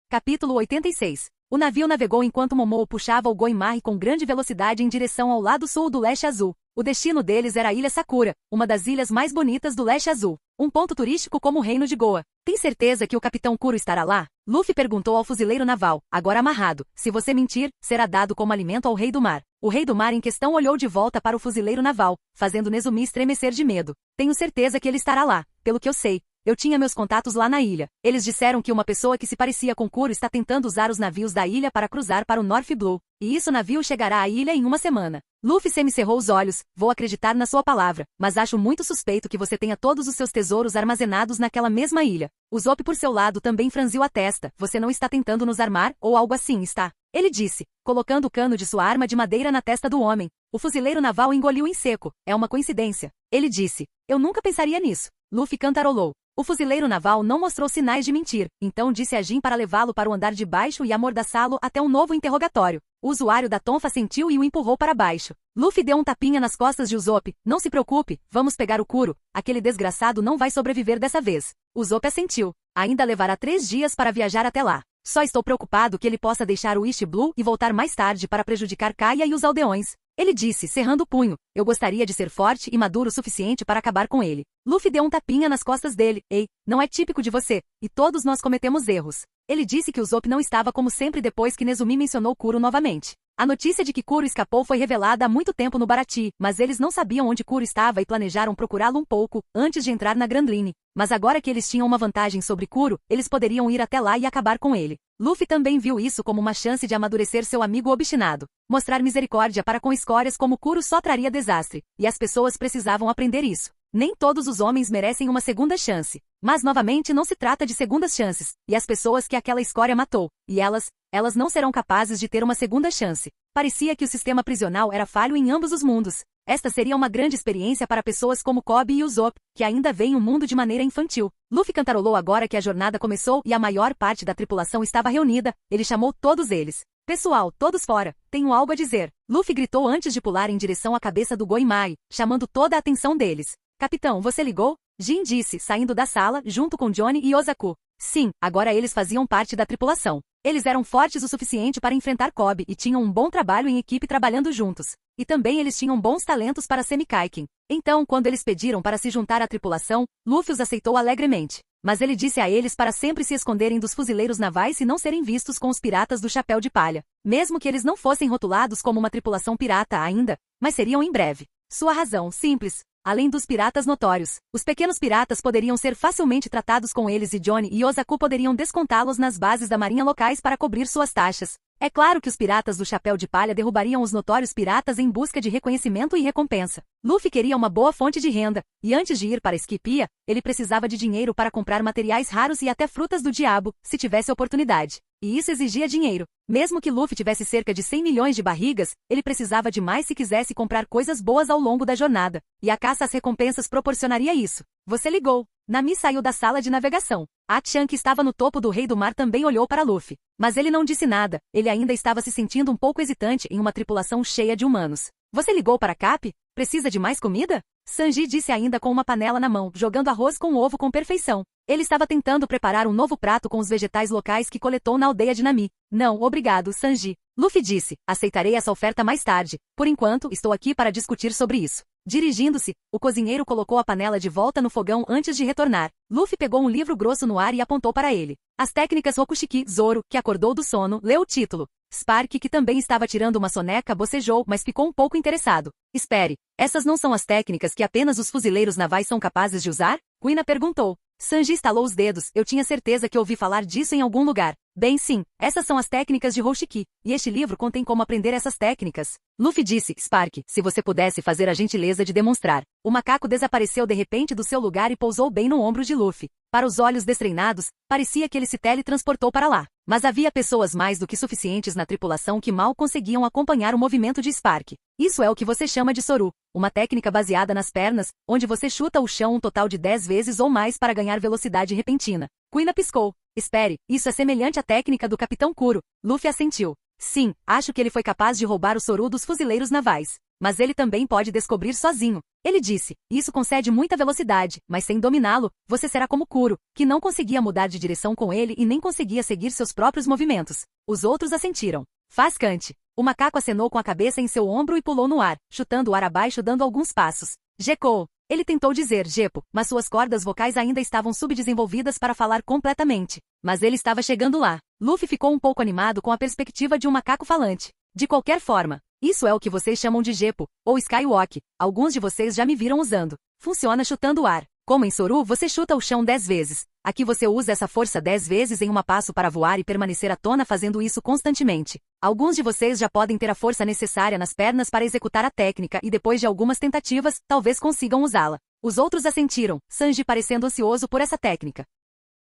[SPEAKER 1] Capítulo 86. O navio navegou enquanto Momou puxava o Going Merry com grande velocidade em direção ao lado sul do Leste Azul. O destino deles era a Ilha Sakura, uma das ilhas mais bonitas do Leste Azul. Um ponto turístico como o Reino de Goa. Tem certeza que o Capitão Kuro estará lá? Luffy perguntou ao fuzileiro naval, agora amarrado. Se você mentir, será dado como alimento ao Rei do Mar. O Rei do Mar em questão olhou de volta para o fuzileiro naval, fazendo Nezumi estremecer de medo. Tenho certeza que ele estará lá, pelo que eu sei. Eu tinha meus contatos lá na ilha. Eles disseram que uma pessoa que se parecia com Kuro está tentando usar os navios da ilha para cruzar para o North Blue. E isso navio chegará à ilha em uma semana. Luffy semicerrou os olhos. Vou acreditar na sua palavra, mas acho muito suspeito que você tenha todos os seus tesouros armazenados naquela mesma ilha. O Zop por seu lado também franziu a testa. Você não está tentando nos armar, ou algo assim, está? Ele disse, colocando o cano de sua arma de madeira na testa do homem. O fuzileiro naval engoliu em seco. É uma coincidência. Ele disse. Eu nunca pensaria nisso. Luffy cantarolou. O fuzileiro naval não mostrou sinais de mentir, então disse a Jin para levá-lo para o andar de baixo e amordaçá-lo até um novo interrogatório. O usuário da Tonfa sentiu e o empurrou para baixo. Luffy deu um tapinha nas costas de Usopp. Não se preocupe, vamos pegar o Kuro. Aquele desgraçado não vai sobreviver dessa vez. Usopp assentiu. Ainda levará 3 dias para viajar até lá. Só estou preocupado que ele possa deixar o East Blue e voltar mais tarde para prejudicar Kaia e os aldeões. Ele disse, cerrando o punho. Eu gostaria de ser forte e maduro o suficiente para acabar com ele. Luffy deu um tapinha nas costas dele. Ei, não é típico de você. E todos nós cometemos erros. Ele disse que Usopp não estava como sempre depois que Nezumi mencionou Kuro novamente. A notícia de que Kuro escapou foi revelada há muito tempo no Baratie, mas eles não sabiam onde Kuro estava e planejaram procurá-lo um pouco, antes de entrar na Grand Line. Mas agora que eles tinham uma vantagem sobre Kuro, eles poderiam ir até lá e acabar com ele. Luffy também viu isso como uma chance de amadurecer seu amigo obstinado. Mostrar misericórdia para com escórias como Kuro só traria desastre, e as pessoas precisavam aprender isso. Nem todos os homens merecem uma segunda chance. Mas novamente não se trata de segundas chances, e as pessoas que aquela escória matou, e elas não serão capazes de ter uma segunda chance. Parecia que o sistema prisional era falho em ambos os mundos. Esta seria uma grande experiência para pessoas como Kobe e Usopp, que ainda veem o mundo de maneira infantil. Luffy cantarolou agora que a jornada começou e a maior parte da tripulação estava reunida. Ele chamou todos eles. Pessoal, todos fora. Tenho algo a dizer. Luffy gritou antes de pular em direção à cabeça do Going Merry, chamando toda a atenção deles. Capitão, você ligou? Jin disse, saindo da sala, junto com Johnny e Ozaku. Sim, agora eles faziam parte da tripulação. Eles eram fortes o suficiente para enfrentar Kobe e tinham um bom trabalho em equipe trabalhando juntos. E também eles tinham bons talentos para semi-kaiken. Então, quando eles pediram para se juntar à tripulação, Luffy os aceitou alegremente. Mas ele disse a eles para sempre se esconderem dos fuzileiros navais e não serem vistos com os piratas do chapéu de palha. Mesmo que eles não fossem rotulados como uma tripulação pirata ainda, mas seriam em breve. Sua razão, simples. Além dos piratas notórios, os pequenos piratas poderiam ser facilmente tratados com eles e Johnny e Ozaku poderiam descontá-los nas bases da marinha locais para cobrir suas taxas. É claro que os piratas do chapéu de palha derrubariam os notórios piratas em busca de reconhecimento e recompensa. Luffy queria uma boa fonte de renda, e antes de ir para Esquipia, ele precisava de dinheiro para comprar materiais raros e até frutas do diabo, se tivesse oportunidade. E isso exigia dinheiro. Mesmo que Luffy tivesse cerca de 100 milhões de barrigas, ele precisava de mais se quisesse comprar coisas boas ao longo da jornada. E a caça às recompensas proporcionaria isso. Você ligou. Nami saiu da sala de navegação. A-chan, que estava no topo do Rei do Mar, também olhou para Luffy. Mas ele não disse nada. Ele ainda estava se sentindo um pouco hesitante em uma tripulação cheia de humanos. Você ligou para Cap? Precisa de mais comida? Sanji disse ainda com uma panela na mão, jogando arroz com ovo com perfeição. Ele estava tentando preparar um novo prato com os vegetais locais que coletou na aldeia de Nami. Não, obrigado, Sanji. Luffy disse, aceitarei essa oferta mais tarde. Por enquanto, estou aqui para discutir sobre isso. Dirigindo-se, o cozinheiro colocou a panela de volta no fogão antes de retornar. Luffy pegou um livro grosso no ar e apontou para ele. As técnicas Rokushiki. Zoro, que acordou do sono, leu o título. Spark, que também estava tirando uma soneca, bocejou, mas ficou um pouco interessado. Espere, essas não são as técnicas que apenas os fuzileiros navais são capazes de usar? Kuina perguntou. Sanji estalou os dedos, eu tinha certeza que ouvi falar disso em algum lugar. Bem sim, essas são as técnicas de Roshiki, e este livro contém como aprender essas técnicas. Luffy disse, Spark, se você pudesse fazer a gentileza de demonstrar. O macaco desapareceu de repente do seu lugar e pousou bem no ombro de Luffy. Para os olhos destreinados, parecia que ele se teletransportou para lá. Mas havia pessoas mais do que suficientes na tripulação que mal conseguiam acompanhar o movimento de Spark. Isso é o que você chama de Soru, uma técnica baseada nas pernas, onde você chuta o chão um total de 10 vezes ou mais para ganhar velocidade repentina. Kuina piscou. Espere, isso é semelhante à técnica do Capitão Kuro. Luffy assentiu. Sim, acho que ele foi capaz de roubar o Soru dos fuzileiros navais. Mas ele também pode descobrir sozinho. Ele disse, isso concede muita velocidade, mas sem dominá-lo, você será como Kuro, que não conseguia mudar de direção com ele e nem conseguia seguir seus próprios movimentos. Os outros assentiram. Faz Kante. O macaco acenou com a cabeça em seu ombro e pulou no ar, chutando o ar abaixo dando alguns passos. Gekkou. Ele tentou dizer Gepo, mas suas cordas vocais ainda estavam subdesenvolvidas para falar completamente. Mas ele estava chegando lá. Luffy ficou um pouco animado com a perspectiva de um macaco falante. De qualquer forma, isso é o que vocês chamam de Gepo, ou Skywalk. Alguns de vocês já me viram usando. Funciona chutando o ar. Como em Soru, você chuta o chão 10 vezes. Aqui você usa essa força 10 vezes em uma passo para voar e permanecer à tona fazendo isso constantemente. Alguns de vocês já podem ter a força necessária nas pernas para executar a técnica e depois de algumas tentativas, talvez consigam usá-la. Os outros assentiram, Sanji parecendo ansioso por essa técnica.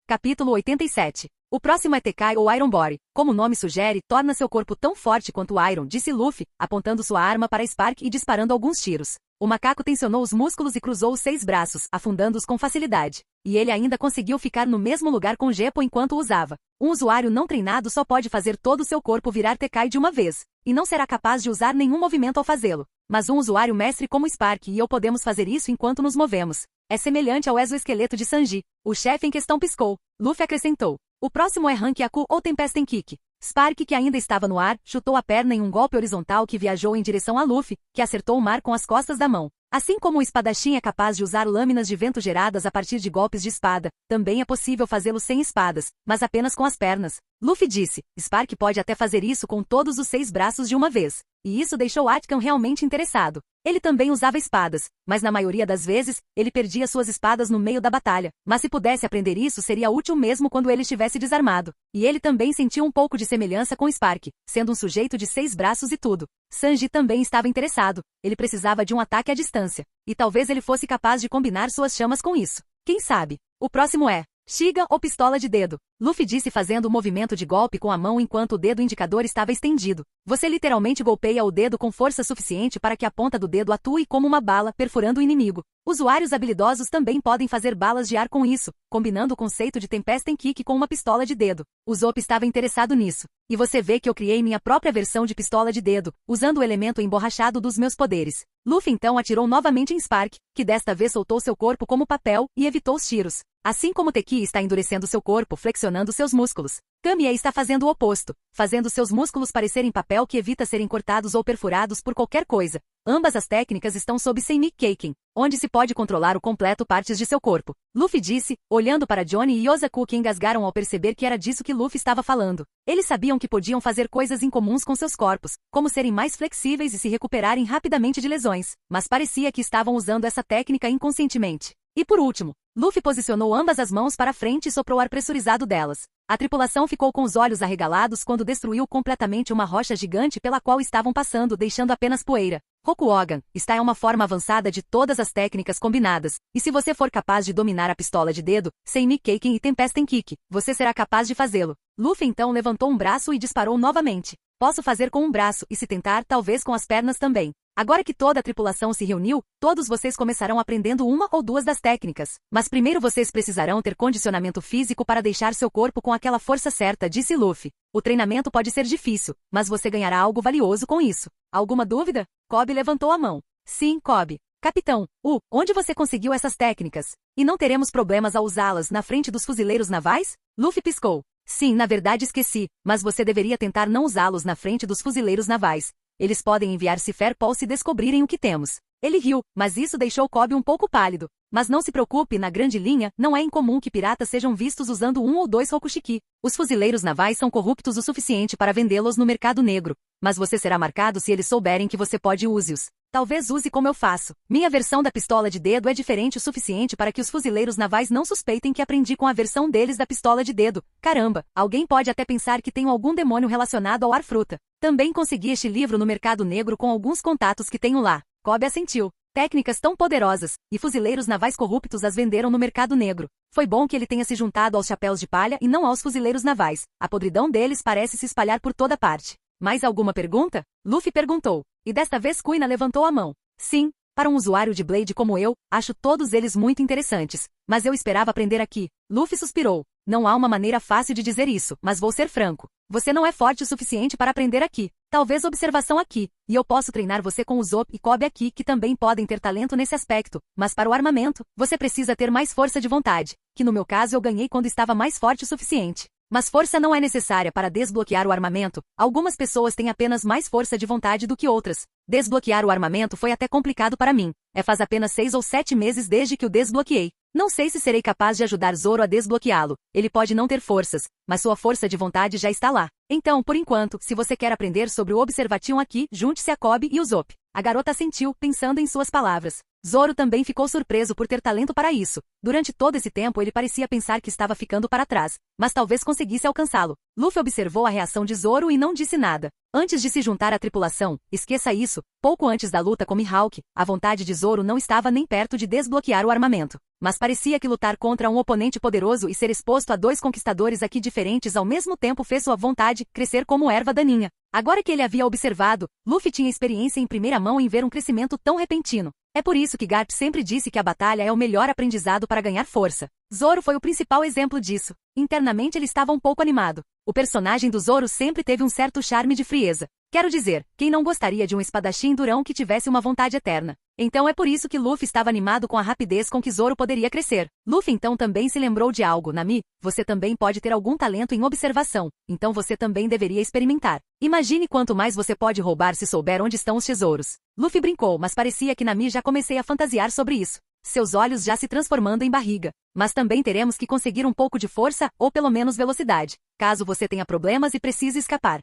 [SPEAKER 1] Capítulo 87. O próximo é Tekai ou Iron Body. Como o nome sugere, torna seu corpo tão forte quanto o Iron, disse Luffy, apontando sua arma para Spark e disparando alguns tiros. O macaco tensionou os músculos e cruzou os 6 braços, afundando-os com facilidade. E ele ainda conseguiu ficar no mesmo lugar com Gepo enquanto o usava. Um usuário não treinado só pode fazer todo o seu corpo virar Tekai de uma vez, e não será capaz de usar nenhum movimento ao fazê-lo. Mas um usuário mestre como Spark e eu podemos fazer isso enquanto nos movemos. É semelhante ao exoesqueleto de Sanji. O chefe em questão piscou. Luffy acrescentou. O próximo é Rankiaku ou Tempest Kick. Spark, que ainda estava no ar, chutou a perna em um golpe horizontal que viajou em direção a Luffy, que acertou o mar com as costas da mão. Assim como o espadachim é capaz de usar lâminas de vento geradas a partir de golpes de espada, também é possível fazê-lo sem espadas, mas apenas com as pernas. Luffy disse, Spark pode até fazer isso com todos os 6 braços de uma vez. E isso deixou Atkan realmente interessado. Ele também usava espadas, mas na maioria das vezes, ele perdia suas espadas no meio da batalha. Mas se pudesse aprender isso seria útil mesmo quando ele estivesse desarmado. E ele também sentiu um pouco de semelhança com Spark, sendo um sujeito de 6 braços e tudo. Sanji também estava interessado. Ele precisava de um ataque à distância. E talvez ele fosse capaz de combinar suas chamas com isso. Quem sabe? O próximo é Shiga ou pistola de dedo. Luffy disse fazendo o movimento de golpe com a mão enquanto o dedo indicador estava estendido. Você literalmente golpeia o dedo com força suficiente para que a ponta do dedo atue como uma bala, perfurando o inimigo. Usuários habilidosos também podem fazer balas de ar com isso, combinando o conceito de Tempest Kick com uma pistola de dedo. O Zop estava interessado nisso. E você vê que eu criei minha própria versão de pistola de dedo, usando o elemento emborrachado dos meus poderes. Luffy então atirou novamente em Spark, que desta vez soltou seu corpo como papel e evitou os tiros. Assim como Teki está endurecendo seu corpo, flexionando seus músculos, Kamiya está fazendo o oposto, fazendo seus músculos parecerem papel que evita serem cortados ou perfurados por qualquer coisa. Ambas as técnicas estão sob Seimik Keiken, onde se pode controlar o completo partes de seu corpo. Luffy disse, olhando para Johnny e Yosaku, que engasgaram ao perceber que era disso que Luffy estava falando. Eles sabiam que podiam fazer coisas incomuns com seus corpos, como serem mais flexíveis e se recuperarem rapidamente de lesões, mas parecia que estavam usando essa técnica inconscientemente. E por último, Luffy posicionou ambas as mãos para frente e soprou o ar pressurizado delas. A tripulação ficou com os olhos arregalados quando destruiu completamente uma rocha gigante pela qual estavam passando, deixando apenas poeira. Rokuogan, está é uma forma avançada de todas as técnicas combinadas, e se você for capaz de dominar a pistola de dedo, Seimik Keiken e Tempesten Kick, você será capaz de fazê-lo. Luffy então levantou um braço e disparou novamente. Posso fazer com um braço e se tentar, talvez com as pernas também. Agora que toda a tripulação se reuniu, todos vocês começarão aprendendo uma ou duas das técnicas. Mas primeiro vocês precisarão ter condicionamento físico para deixar seu corpo com aquela força certa, disse Luffy. O treinamento pode ser difícil, mas você ganhará algo valioso com isso. Alguma dúvida? Kobe levantou a mão. Sim, Kobe. Capitão, onde você conseguiu essas técnicas? E não teremos problemas ao usá-las na frente dos fuzileiros navais? Luffy piscou. Sim, na verdade esqueci, mas você deveria tentar não usá-los na frente dos fuzileiros navais. Eles podem enviar Ciferpol se descobrirem o que temos. Ele riu, mas isso deixou Kobe um pouco pálido. Mas não se preocupe, na grande linha, não é incomum que piratas sejam vistos usando um ou dois Rokushiki. Os fuzileiros navais são corruptos o suficiente para vendê-los no mercado negro. Mas você será marcado se eles souberem que você pode use-os. Talvez use como eu faço. Minha versão da pistola de dedo é diferente o suficiente para que os fuzileiros navais não suspeitem que aprendi com a versão deles da pistola de dedo. Caramba, alguém pode até pensar que tenho algum demônio relacionado ao ar-fruta. Também consegui este livro no mercado negro com alguns contatos que tenho lá. Kobe assentiu. Técnicas tão poderosas, e fuzileiros navais corruptos as venderam no mercado negro. Foi bom que ele tenha se juntado aos chapéus de palha e não aos fuzileiros navais. A podridão deles parece se espalhar por toda parte. Mais alguma pergunta? Luffy perguntou. E desta vez Kuina levantou a mão. Sim, para um usuário de Blade como eu, acho todos eles muito interessantes. Mas eu esperava aprender aqui. Luffy suspirou. Não há uma maneira fácil de dizer isso, mas vou ser franco. Você não é forte o suficiente para aprender aqui. Talvez observação aqui. E eu posso treinar você com o Zop e Kobe aqui, que também podem ter talento nesse aspecto. Mas para o armamento, você precisa ter mais força de vontade. Que no meu caso eu ganhei quando estava mais forte o suficiente. Mas força não é necessária para desbloquear o armamento. Algumas pessoas têm apenas mais força de vontade do que outras. Desbloquear o armamento foi até complicado para mim. Faz apenas 6 ou 7 meses desde que o desbloqueei. Não sei se serei capaz de ajudar Zoro a desbloqueá-lo. Ele pode não ter forças, mas sua força de vontade já está lá. Então, por enquanto, se você quer aprender sobre o Observation aqui, junte-se a Kobe e o Zop. A garota assentiu, pensando em suas palavras. Zoro também ficou surpreso por ter talento para isso. Durante todo esse tempo ele parecia pensar que estava ficando para trás, mas talvez conseguisse alcançá-lo. Luffy observou a reação de Zoro e não disse nada. Antes de se juntar à tripulação, esqueça isso, pouco antes da luta com Mihawk, a vontade de Zoro não estava nem perto de desbloquear o armamento. Mas parecia que lutar contra um oponente poderoso e ser exposto a dois conquistadores aqui diferentes ao mesmo tempo fez sua vontade crescer como erva daninha. Agora que ele havia observado, Luffy tinha experiência em primeira mão em ver um crescimento tão repentino. É por isso que Garp sempre disse que a batalha é o melhor aprendizado para ganhar força. Zoro foi o principal exemplo disso. Internamente ele estava um pouco animado. O personagem do Zoro sempre teve um certo charme de frieza. Quero dizer, quem não gostaria de um espadachim durão que tivesse uma vontade eterna? Então é por isso que Luffy estava animado com a rapidez com que Zoro poderia crescer. Luffy então também se lembrou de algo. Nami, você também pode ter algum talento em observação, então você também deveria experimentar. Imagine quanto mais você pode roubar se souber onde estão os tesouros. Luffy brincou, mas parecia que Nami já comecei a fantasiar sobre isso. Seus olhos já se transformando em barriga. Mas também teremos que conseguir um pouco de força, ou pelo menos velocidade, caso você tenha problemas e precise escapar.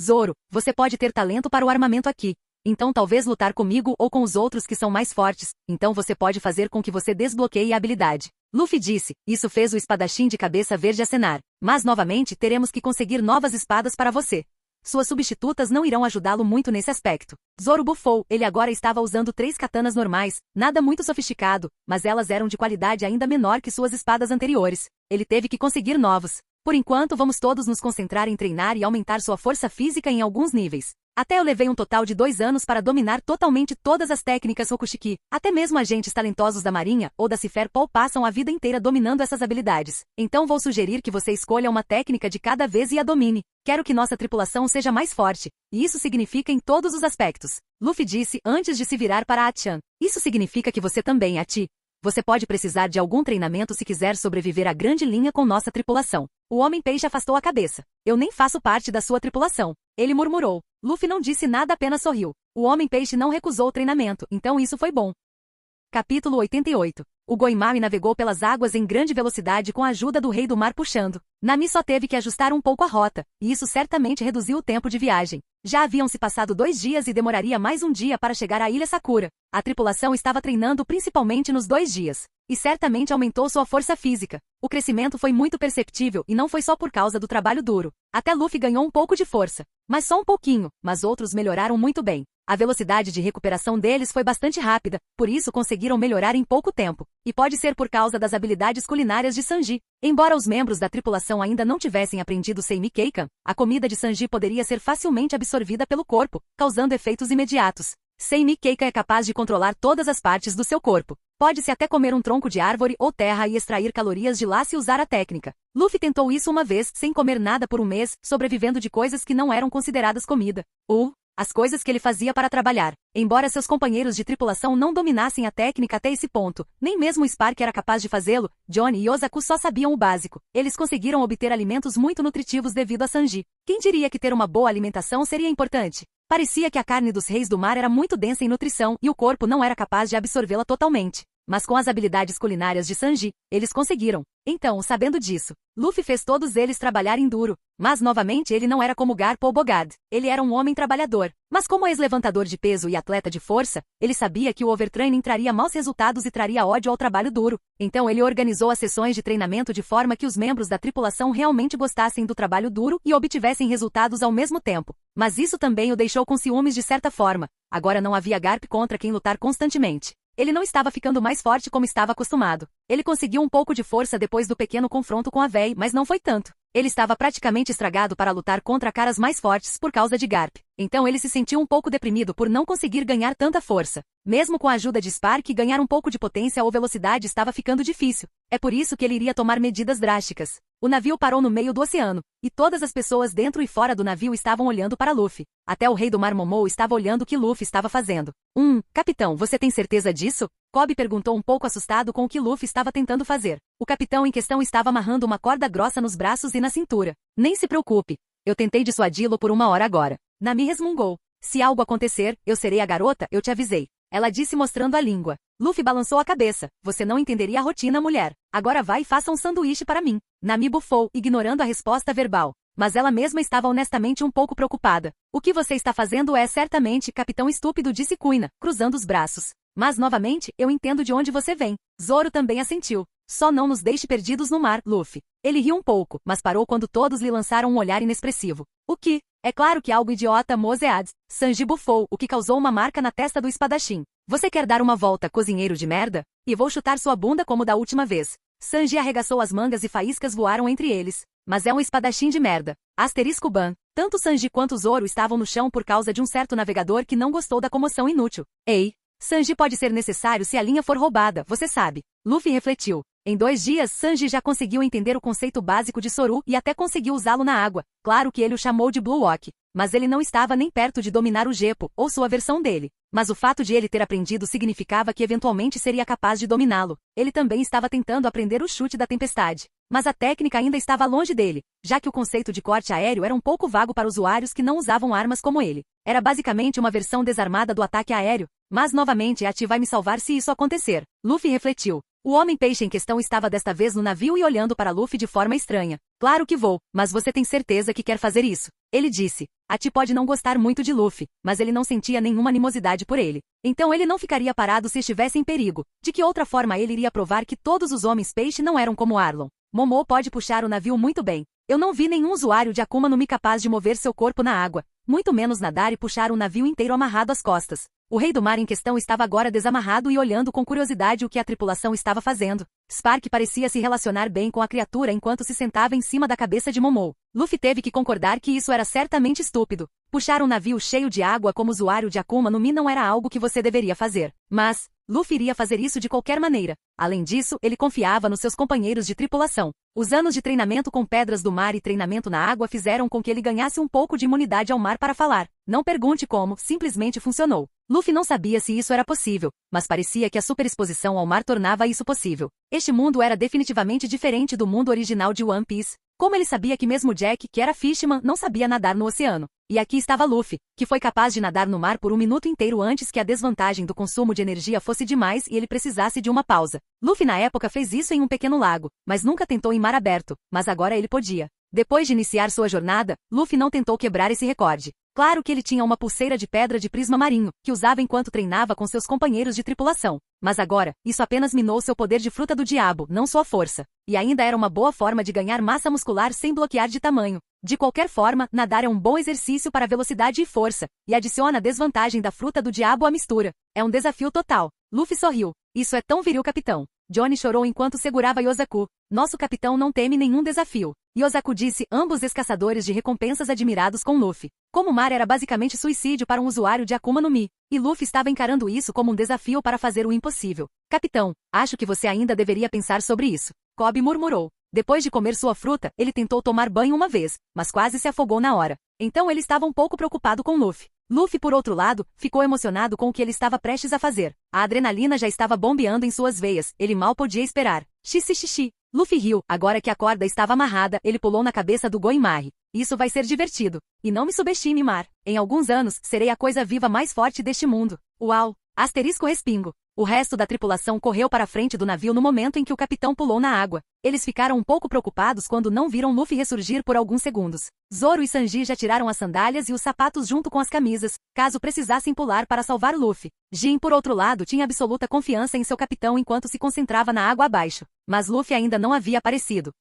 [SPEAKER 1] Zoro, você pode ter talento para o armamento aqui. Então talvez lutar comigo ou com os outros que são mais fortes, então você pode fazer com que você desbloqueie a habilidade. Luffy disse, isso fez o espadachim de cabeça verde acenar. Mas novamente teremos que conseguir novas espadas para você. Suas substitutas não irão ajudá-lo muito nesse aspecto. Zoro bufou, ele agora estava usando 3 katanas normais, nada muito sofisticado, mas elas eram de qualidade ainda menor que suas espadas anteriores. Ele teve que conseguir novos. Por enquanto vamos todos nos concentrar em treinar e aumentar sua força física em alguns níveis. Até eu levei um total de 2 anos para dominar totalmente todas as técnicas Rokushiki. Até mesmo agentes talentosos da Marinha ou da Ciferpol passam a vida inteira dominando essas habilidades. Então vou sugerir que você escolha uma técnica de cada vez e a domine. Quero que nossa tripulação seja mais forte. E isso significa em todos os aspectos. Luffy disse antes de se virar para Achan. Isso significa que você também, Ati. Você pode precisar de algum treinamento se quiser sobreviver à grande linha com nossa tripulação. O Homem-Peixe afastou a cabeça. Eu nem faço parte da sua tripulação. Ele murmurou. Luffy não disse nada, apenas sorriu. O Homem-Peixe não recusou o treinamento, então isso foi bom. Capítulo 88. O Goimari navegou pelas águas em grande velocidade com a ajuda do Rei do Mar puxando. Nami só teve que ajustar um pouco a rota, e isso certamente reduziu o tempo de viagem. Já haviam se passado 2 dias e demoraria mais um dia para chegar à Ilha Sakura. A tripulação estava treinando principalmente nos 2 dias. E certamente aumentou sua força física. O crescimento foi muito perceptível e não foi só por causa do trabalho duro. Até Luffy ganhou um pouco de força. Mas só um pouquinho, mas outros melhoraram muito bem. A velocidade de recuperação deles foi bastante rápida, por isso conseguiram melhorar em pouco tempo. E pode ser por causa das habilidades culinárias de Sanji. Embora os membros da tripulação ainda não tivessem aprendido Seimi Keikan, a comida de Sanji poderia ser facilmente absorvida pelo corpo, causando efeitos imediatos. Seimi Keikan é capaz de controlar todas as partes do seu corpo. Pode-se até comer um tronco de árvore ou terra e extrair calorias de lá se usar a técnica. Luffy tentou isso uma vez, sem comer nada por um mês, sobrevivendo de coisas que não eram consideradas comida. As coisas que ele fazia para trabalhar. Embora seus companheiros de tripulação não dominassem a técnica até esse ponto, nem mesmo Spark era capaz de fazê-lo, Johnny e Ozaku só sabiam o básico. Eles conseguiram obter alimentos muito nutritivos devido a Sanji. Quem diria que ter uma boa alimentação seria importante? Parecia que a carne dos reis do mar era muito densa em nutrição e o corpo não era capaz de absorvê-la totalmente. Mas com as habilidades culinárias de Sanji, eles conseguiram. Então, sabendo disso, Luffy fez todos eles trabalharem duro. Mas novamente ele não era como Garp ou Bogard. Ele era um homem trabalhador. Mas como ex-levantador de peso e atleta de força, ele sabia que o overtraining traria maus resultados e traria ódio ao trabalho duro. Então ele organizou as sessões de treinamento de forma que os membros da tripulação realmente gostassem do trabalho duro e obtivessem resultados ao mesmo tempo. Mas isso também o deixou com ciúmes de certa forma. Agora não havia Garp contra quem lutar constantemente. Ele não estava ficando mais forte como estava acostumado. Ele conseguiu um pouco de força depois do pequeno confronto com a véi, mas não foi tanto. Ele estava praticamente estragado para lutar contra caras mais fortes por causa de Garp. Então ele se sentiu um pouco deprimido por não conseguir ganhar tanta força. Mesmo com a ajuda de Spark, ganhar um pouco de potência ou velocidade estava ficando difícil. É por isso que ele iria tomar medidas drásticas. O navio parou no meio do oceano, e todas as pessoas dentro e fora do navio estavam olhando para Luffy. Até o Rei do Mar Momou estava olhando o que Luffy estava fazendo. Capitão, você tem certeza disso? Kobe perguntou um pouco assustado com o que Luffy estava tentando fazer. O capitão em questão estava amarrando uma corda grossa nos braços e na cintura. Nem se preocupe. Eu tentei dissuadi-lo por 1 hora agora. Nami resmungou. Se algo acontecer, eu serei a garota, eu te avisei. Ela disse mostrando a língua. Luffy balançou a cabeça. Você não entenderia a rotina, mulher. Agora vai e faça um sanduíche para mim. Nami bufou, ignorando a resposta verbal. Mas ela mesma estava honestamente um pouco preocupada. O que você está fazendo é certamente, capitão estúpido, disse Kuina, cruzando os braços. Mas novamente, eu entendo de onde você vem. Zoro também assentiu. Só não nos deixe perdidos no mar, Luffy. Ele riu um pouco, mas parou quando todos lhe lançaram um olhar inexpressivo. O que? É claro que algo idiota, Moseads. Sanji bufou, o que causou uma marca na testa do espadachim. Você quer dar uma volta, cozinheiro de merda? E vou chutar sua bunda como da última vez. Sanji arregaçou as mangas e faíscas voaram entre eles. Mas é um espadachim de merda. Asterisco ban. Tanto Sanji quanto Zoro estavam no chão por causa de um certo navegador que não gostou da comoção inútil. Ei! Sanji pode ser necessário se a linha for roubada, você sabe. Luffy refletiu. Em 2 dias, Sanji já conseguiu entender o conceito básico de Soru e até conseguiu usá-lo na água. Claro que ele o chamou de Blue Walk. Mas ele não estava nem perto de dominar o Geppo, ou sua versão dele. Mas o fato de ele ter aprendido significava que eventualmente seria capaz de dominá-lo. Ele também estava tentando aprender o chute da tempestade. Mas a técnica ainda estava longe dele, já que o conceito de corte aéreo era um pouco vago para usuários que não usavam armas como ele. Era basicamente uma versão desarmada do ataque aéreo. Mas novamente a Ti vai me salvar se isso acontecer. Luffy refletiu. O Homem-Peixe em questão estava desta vez no navio e olhando para Luffy de forma estranha. Claro que vou, mas você tem certeza que quer fazer isso? Ele disse. A Ti pode não gostar muito de Luffy, mas ele não sentia nenhuma animosidade por ele. Então ele não ficaria parado se estivesse em perigo. De que outra forma ele iria provar que todos os homens-peixe não eram como Arlong? Momou pode puxar o navio muito bem. Eu não vi nenhum usuário de Akuma no Mi capaz de mover seu corpo na água, muito menos nadar e puxar um navio inteiro amarrado às costas. O Rei do Mar em questão estava agora desamarrado e olhando com curiosidade o que a tripulação estava fazendo. Spark parecia se relacionar bem com a criatura enquanto se sentava em cima da cabeça de Momou. Luffy teve que concordar que isso era certamente estúpido. Puxar um navio cheio de água como usuário de Akuma no Mi não era algo que você deveria fazer. Mas, Luffy iria fazer isso de qualquer maneira. Além disso, ele confiava nos seus companheiros de tripulação. Os anos de treinamento com pedras do mar e treinamento na água fizeram com que ele ganhasse um pouco de imunidade ao mar para falar. Não pergunte como, simplesmente funcionou. Luffy não sabia se isso era possível, mas parecia que a superexposição ao mar tornava isso possível. Este mundo era definitivamente diferente do mundo original de One Piece. Como ele sabia que mesmo Jack, que era Fishman, não sabia nadar no oceano? E aqui estava Luffy, que foi capaz de nadar no mar por um minuto inteiro antes que a desvantagem do consumo de energia fosse demais e ele precisasse de uma pausa. Luffy na época fez isso em um pequeno lago, mas nunca tentou em mar aberto, mas agora ele podia. Depois de iniciar sua jornada, Luffy não tentou quebrar esse recorde. Claro que ele tinha uma pulseira de pedra de prisma marinho, que usava enquanto treinava com seus companheiros de tripulação. Mas agora, isso apenas minou seu poder de fruta do diabo, não sua força. E ainda era uma boa forma de ganhar massa muscular sem bloquear de tamanho. De qualquer forma, nadar é um bom exercício para velocidade e força, e adiciona a desvantagem da fruta do diabo à mistura. É um desafio total. Luffy sorriu. Isso é tão viril, capitão. Johnny chorou enquanto segurava Yosaku. Nosso capitão não teme nenhum desafio. Yosaku disse, ambos ex-caçadores de recompensas admirados com Luffy. Como o mar era basicamente suicídio para um usuário de Akuma no Mi, e Luffy estava encarando isso como um desafio para fazer o impossível. Capitão, acho que você ainda deveria pensar sobre isso. Kobe murmurou. Depois de comer sua fruta, ele tentou tomar banho uma vez, mas quase se afogou na hora. Então ele estava um pouco preocupado com Luffy. Luffy, por outro lado, ficou emocionado com o que ele estava prestes a fazer. A adrenalina já estava bombeando em suas veias, ele mal podia esperar. Xixi. Luffy riu, agora que a corda estava amarrada, ele pulou na cabeça do Goimari. Isso vai ser divertido. E não me subestime, mar. Em alguns anos, serei a coisa viva mais forte deste mundo. Uau! Asterisco respingo. O resto da tripulação correu para a frente do navio no momento em que o capitão pulou na água. Eles ficaram um pouco preocupados quando não viram Luffy ressurgir por alguns segundos. Zoro e Sanji já tiraram as sandálias e os sapatos junto com as camisas, caso precisassem pular para salvar Luffy. Jin, por outro lado, tinha absoluta confiança em seu capitão enquanto se concentrava na água abaixo. Mas Luffy ainda não havia aparecido.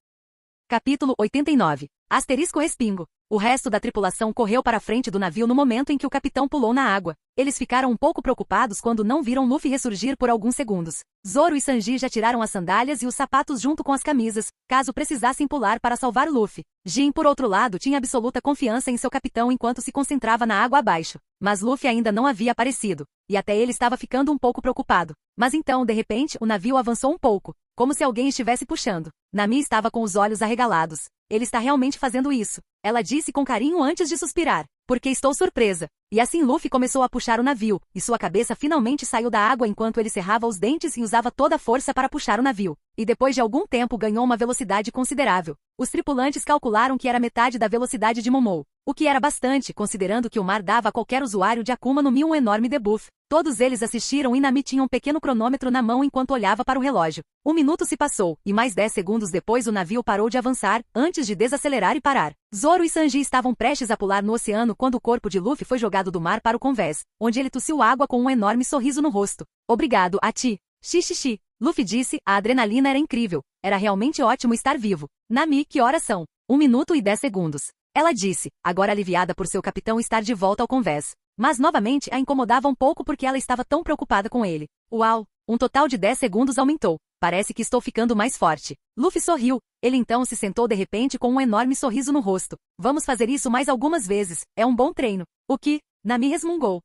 [SPEAKER 1] Capítulo 89. Asterisco respingo. O resto da tripulação correu para a frente do navio no momento em que o capitão pulou na água. Eles ficaram um pouco preocupados quando não viram Luffy ressurgir por alguns segundos. Zoro e Sanji já tiraram as sandálias e os sapatos junto com as camisas, caso precisassem pular para salvar Luffy. Jin, por outro lado, tinha absoluta confiança em seu capitão enquanto se concentrava na água abaixo. Mas Luffy ainda não havia aparecido, e até ele estava ficando um pouco preocupado. Mas então, de repente, o navio avançou um pouco, como se alguém estivesse puxando. Nami estava com os olhos arregalados. Ele está realmente fazendo isso. Ela disse com carinho antes de suspirar. Porque estou surpresa. E assim Luffy começou a puxar o navio, e sua cabeça finalmente saiu da água enquanto ele cerrava os dentes e usava toda a força para puxar o navio. E depois de algum tempo ganhou uma velocidade considerável. Os tripulantes calcularam que era metade da velocidade de Momou. O que era bastante, considerando que o mar dava a qualquer usuário de Akuma no Mi um enorme debuff. Todos eles assistiram e Nami tinha um pequeno cronômetro na mão enquanto olhava para o relógio. 1 minuto se passou, e mais 10 segundos depois o navio parou de avançar, antes de desacelerar e parar. Zoro e Sanji estavam prestes a pular no oceano quando o corpo de Luffy foi jogado do mar para o convés, onde ele tossiu água com um enorme sorriso no rosto. Obrigado, a ti. Xixi. Luffy disse, a adrenalina era incrível. Era realmente ótimo estar vivo. Nami, que horas são? 1 minuto e 10 segundos. Ela disse, agora aliviada por seu capitão estar de volta ao convés. Mas novamente a incomodava um pouco porque ela estava tão preocupada com ele. Uau! Um total de 10 segundos aumentou. Parece que estou ficando mais forte. Luffy sorriu. Ele então se sentou de repente com um enorme sorriso no rosto. Vamos fazer isso mais algumas vezes. É um bom treino. O que? Nami resmungou.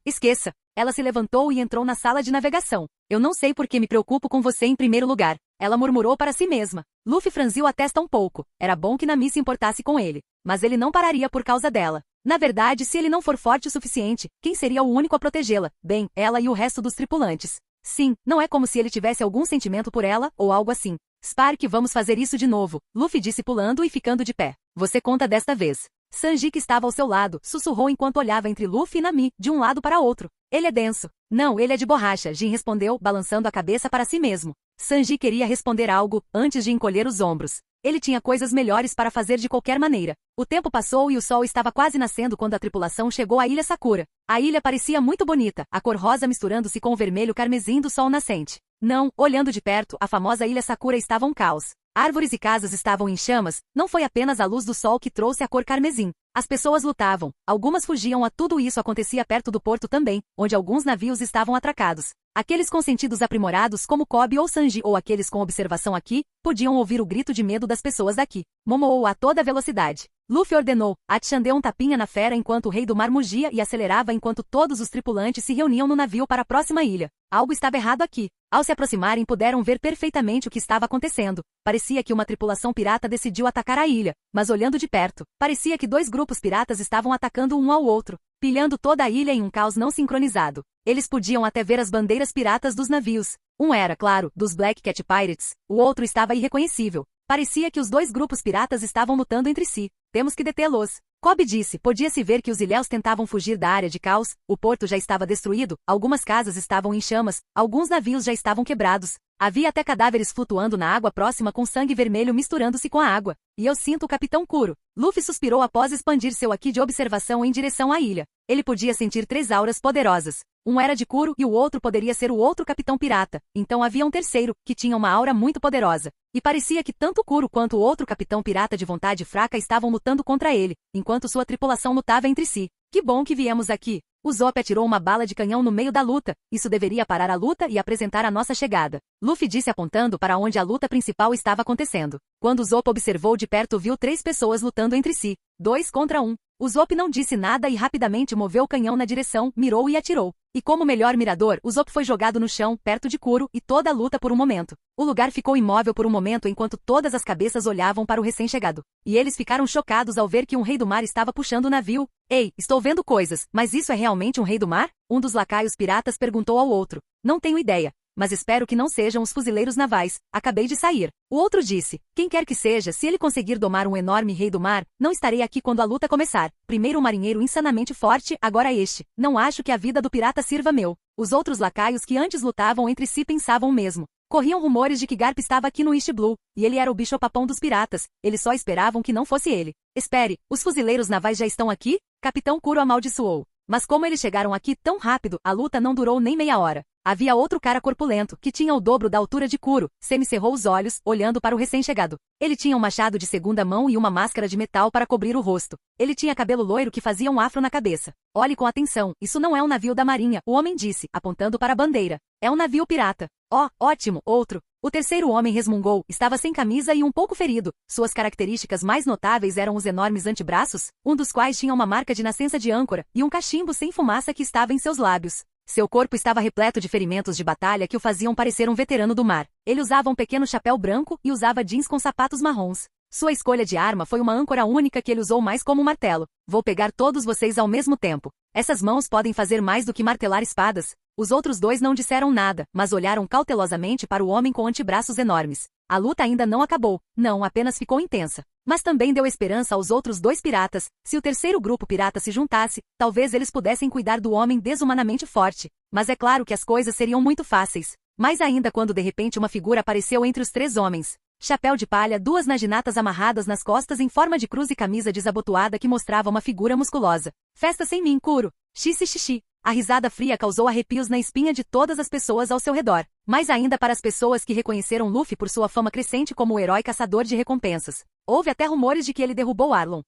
[SPEAKER 1] Esqueça. Ela se levantou e entrou na sala de navegação. Eu não sei por que me preocupo com você em primeiro lugar. Ela murmurou para si mesma. Luffy franziu a testa um pouco. Era bom que Nami se importasse com ele. Mas ele não pararia por causa dela. Na verdade, se ele não for forte o suficiente, quem seria o único a protegê-la? Bem, ela e o resto dos tripulantes. Sim, não é como se ele tivesse algum sentimento por ela, ou algo assim. Spark, vamos fazer isso de novo, Luffy disse pulando e ficando de pé. Você conta desta vez. Sanji, que estava ao seu lado, sussurrou enquanto olhava entre Luffy e Nami, de um lado para outro. Ele é denso. Não, ele é de borracha, Jin respondeu, balançando a cabeça para si mesmo. Sanji queria responder algo, antes de encolher os ombros. Ele tinha coisas melhores para fazer de qualquer maneira. O tempo passou e o sol estava quase nascendo quando a tripulação chegou à Ilha Sakura. A ilha parecia muito bonita, a cor rosa misturando-se com o vermelho carmesim do sol nascente. Não, olhando de perto, a famosa Ilha Sakura estava um caos. Árvores e casas estavam em chamas, não foi apenas a luz do sol que trouxe a cor carmesim. As pessoas lutavam, algumas fugiam tudo isso acontecia perto do porto também, onde alguns navios estavam atracados. Aqueles com sentidos aprimorados como Kobe ou Sanji ou aqueles com observação aqui, podiam ouvir o grito de medo das pessoas daqui. Momou a toda velocidade. Luffy ordenou. Atchan deu um tapinha na fera enquanto o Rei do Mar mugia e acelerava enquanto todos os tripulantes se reuniam no navio para a próxima ilha. Algo estava errado aqui. Ao se aproximarem puderam ver perfeitamente o que estava acontecendo. Parecia que uma tripulação pirata decidiu atacar a ilha, mas olhando de perto, parecia que dois grupos piratas estavam atacando um ao outro, pilhando toda a ilha em um caos não sincronizado. Eles podiam até ver as bandeiras piratas dos navios. Um era, claro, dos Black Cat Pirates, o outro estava irreconhecível. Parecia que os dois grupos piratas estavam lutando entre si. Temos que detê-los. Cobb disse. Podia-se ver que os ilhéus tentavam fugir da área de caos, o porto já estava destruído, algumas casas estavam em chamas, alguns navios já estavam quebrados. Havia até cadáveres flutuando na água próxima com sangue vermelho misturando-se com a água. E eu sinto o Capitão Kuro. Luffy suspirou após expandir seu haki de observação em direção à ilha. Ele podia sentir 3 auras poderosas. Um era de Kuro e o outro poderia ser o outro capitão pirata. Então havia um terceiro, que tinha uma aura muito poderosa. E parecia que tanto Kuro quanto o outro capitão pirata de vontade fraca estavam lutando contra ele, enquanto sua tripulação lutava entre si. Que bom que viemos aqui. O Zop atirou uma bala de canhão no meio da luta. Isso deveria parar a luta e apresentar a nossa chegada. Luffy disse apontando para onde a luta principal estava acontecendo. Quando o Zop observou de perto viu 3 pessoas lutando entre si. 2 contra 1. O Zop não disse nada e rapidamente moveu o canhão na direção, mirou e atirou. E como melhor mirador, o Zop foi jogado no chão, perto de Kuro, e toda a luta por um momento. O lugar ficou imóvel por um momento enquanto todas as cabeças olhavam para o recém-chegado. E eles ficaram chocados ao ver que um rei do mar estava puxando o navio. Ei, estou vendo coisas, mas isso é realmente um rei do mar? Um dos lacaios piratas perguntou ao outro. Não tenho ideia. Mas espero que não sejam os fuzileiros navais. Acabei de sair. O outro disse, quem quer que seja, se ele conseguir domar um enorme rei do mar, não estarei aqui quando a luta começar. Primeiro um marinheiro insanamente forte, agora este. Não acho que a vida do pirata sirva meu. Os outros lacaios que antes lutavam entre si pensavam o mesmo. Corriam rumores de que Garp estava aqui no East Blue, e ele era o bicho-papão dos piratas. Eles só esperavam que não fosse ele. Espere, os fuzileiros navais já estão aqui? Capitão Kuro amaldiçoou. Mas como eles chegaram aqui tão rápido, a luta não durou nem meia hora. Havia outro cara corpulento, que tinha o dobro da altura de Kuro. Semicerrou os olhos, olhando para o recém-chegado. Ele tinha um machado de segunda mão e uma máscara de metal para cobrir o rosto. Ele tinha cabelo loiro que fazia um afro na cabeça. Olhe com atenção, isso não é um navio da marinha, o homem disse, apontando para a bandeira. É um navio pirata. Oh, ótimo, outro. O terceiro homem resmungou, estava sem camisa e um pouco ferido. Suas características mais notáveis eram os enormes antebraços, um dos quais tinha uma marca de nascença de âncora, e um cachimbo sem fumaça que estava em seus lábios. Seu corpo estava repleto de ferimentos de batalha que o faziam parecer um veterano do mar. Ele usava um pequeno chapéu branco e usava jeans com sapatos marrons. Sua escolha de arma foi uma âncora única que ele usou mais como um martelo. Vou pegar todos vocês ao mesmo tempo. Essas mãos podem fazer mais do que martelar espadas. Os outros 2 não disseram nada, mas olharam cautelosamente para o homem com antebraços enormes. A luta ainda não acabou. Não, apenas ficou intensa. Mas também deu esperança aos outros 2 piratas. Se o terceiro grupo pirata se juntasse, talvez eles pudessem cuidar do homem desumanamente forte. Mas é claro que as coisas seriam muito fáceis. Mais ainda quando de repente uma figura apareceu entre os 3 homens. Chapéu de palha, 2 naginatas amarradas nas costas em forma de cruz e camisa desabotoada que mostrava uma figura musculosa. Festa sem mim, Kuro. Xixi xixi. A risada fria causou arrepios na espinha de todas as pessoas ao seu redor. Mais ainda para as pessoas que reconheceram Luffy por sua fama crescente como o herói caçador de recompensas. Houve até rumores de que ele derrubou Arlong.